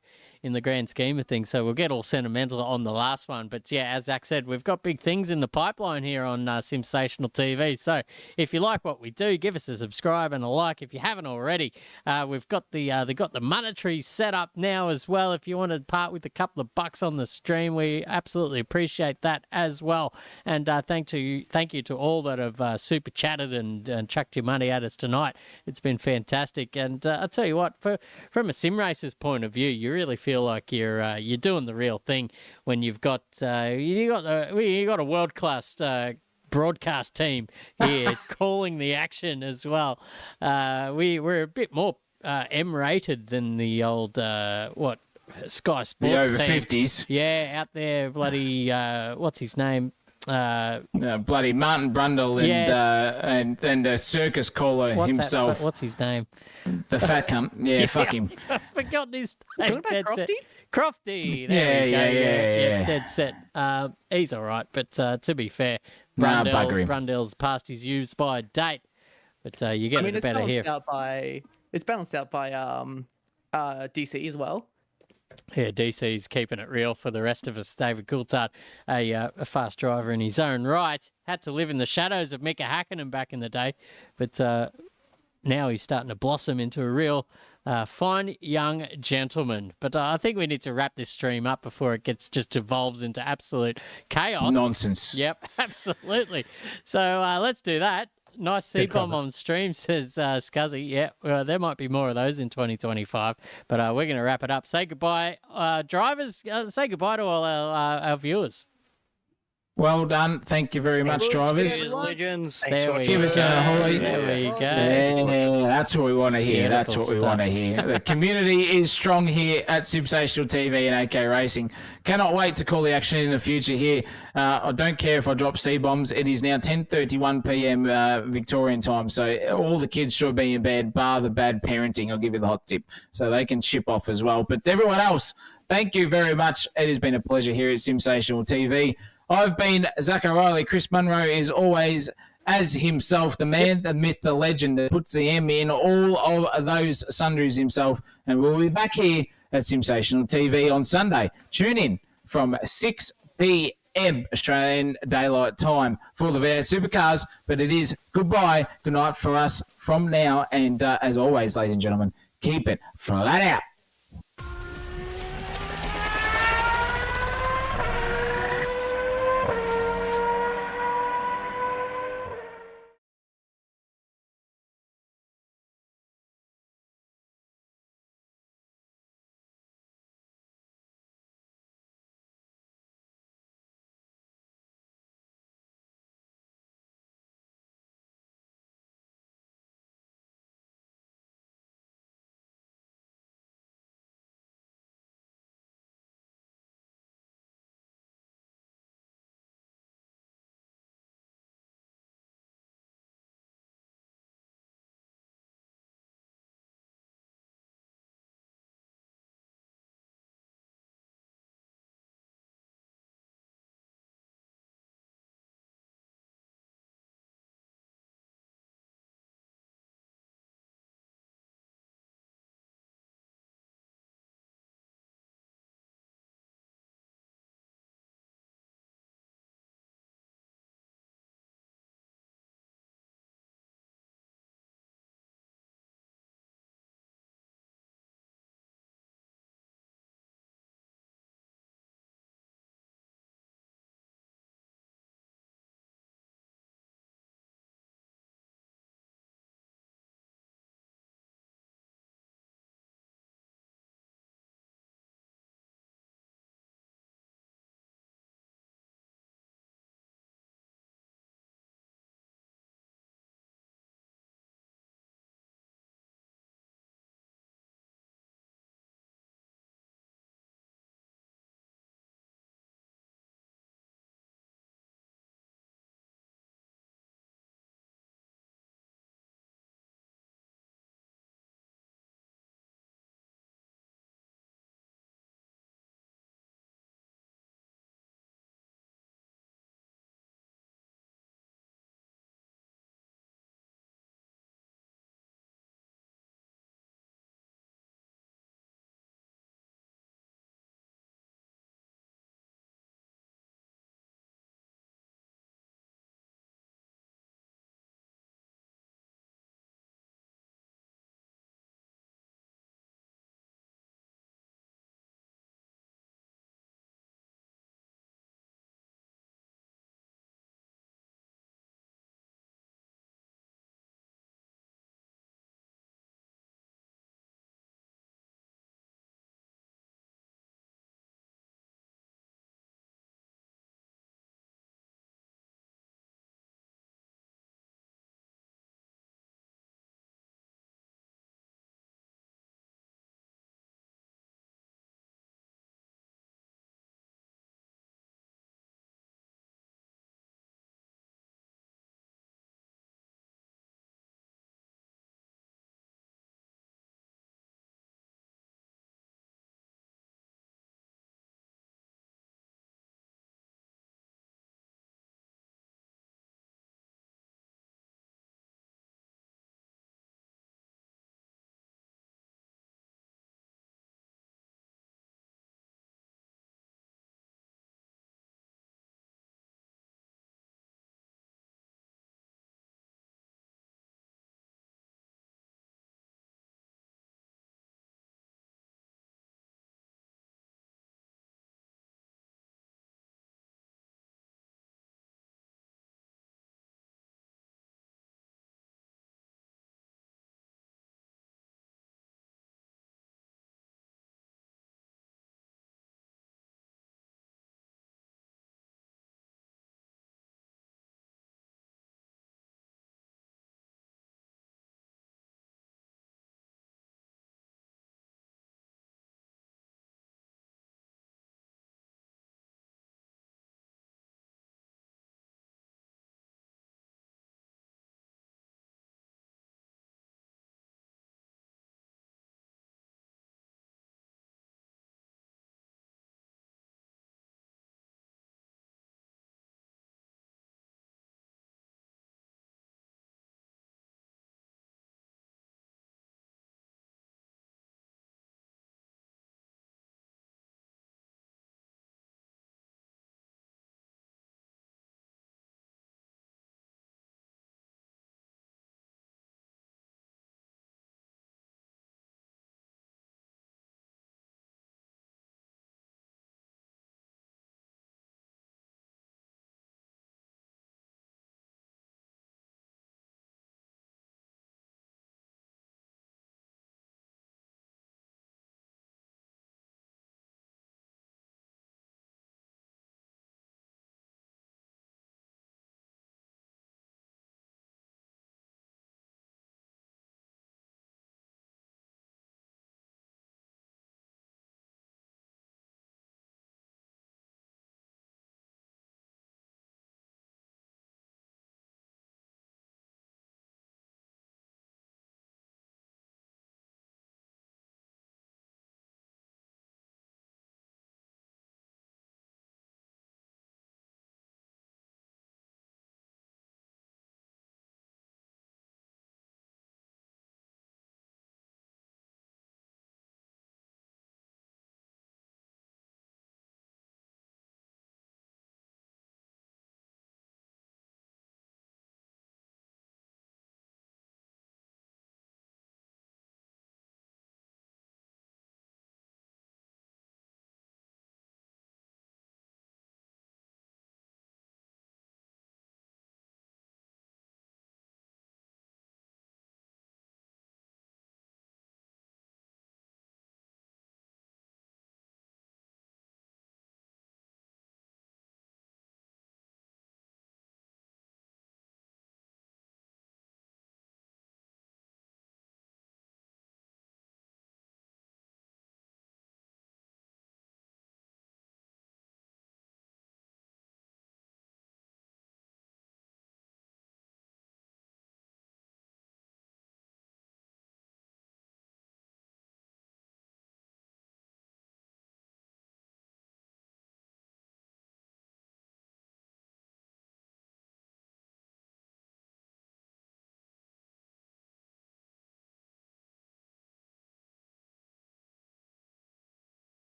in the grand scheme of things, so we'll get all sentimental on the last one. But yeah, as Zach said, we've got big things in the pipeline here on Sensational TV. So if you like what we do, give us a subscribe and a like. If you haven't already, we've got the monetary set up now as well. If you want to part with a couple of bucks on the stream, we absolutely appreciate that as well. And thank you to all that have super chatted and chucked your money at us tonight. It's been fantastic. And I'll tell you what, from a sim racer's point of view, you really feel like you're doing the real thing when you've got a world class broadcast team here calling the action as well. We're a bit more M-rated than the old Sky Sports the over team. 50s. Yeah, out there, bloody what's his name? Bloody Martin Brundle and the circus caller himself. What's his name? The fat cunt. Yeah, fuck him. I've forgotten his name. Dead set. Crofty. Yeah. Dead set. He's all right, but to be fair, bugger him. Brundle's past his use by date. But you get it better here. It's balanced out by DC as well. Yeah, DC's keeping it real for the rest of us. David Coulthard, a fast driver in his own right, had to live in the shadows of Mika Hakkinen back in the day, but now he's starting to blossom into a real fine young gentleman. But I think we need to wrap this stream up before it just evolves into absolute chaos. Nonsense. Yep, absolutely. So let's do that. Nice C-bomb on stream, says Scuzzy. Yeah, well, there might be more of those in 2025, but we're going to wrap it up. Say goodbye, drivers. Say goodbye to all our viewers. Well done. Thank you very much, drivers. Legends. There we Give us a holy. There we go. Yeah, that's what we want to hear. That's Beautiful what we stuff. want to hear. The community is strong here at Sensational TV and AK Racing. Cannot wait to call the action in the future here. I don't care if I drop C-bombs. It is now 10:31 p.m. Victorian time, so all the kids should be in bed, bar the bad parenting. I'll give you the hot tip, so they can ship off as well. But everyone else, thank you very much. It has been a pleasure here at Sensational TV. I've been Zach O'Reilly. Chris Munro is always, as himself, the man, the myth, the legend that puts the M in all of those sundries himself. And we'll be back here at Sensational TV on Sunday. Tune in from 6 p.m. Australian Daylight Time for the V8 Supercars. But it is goodbye, good night for us from now. And as always, ladies and gentlemen, keep it flat out.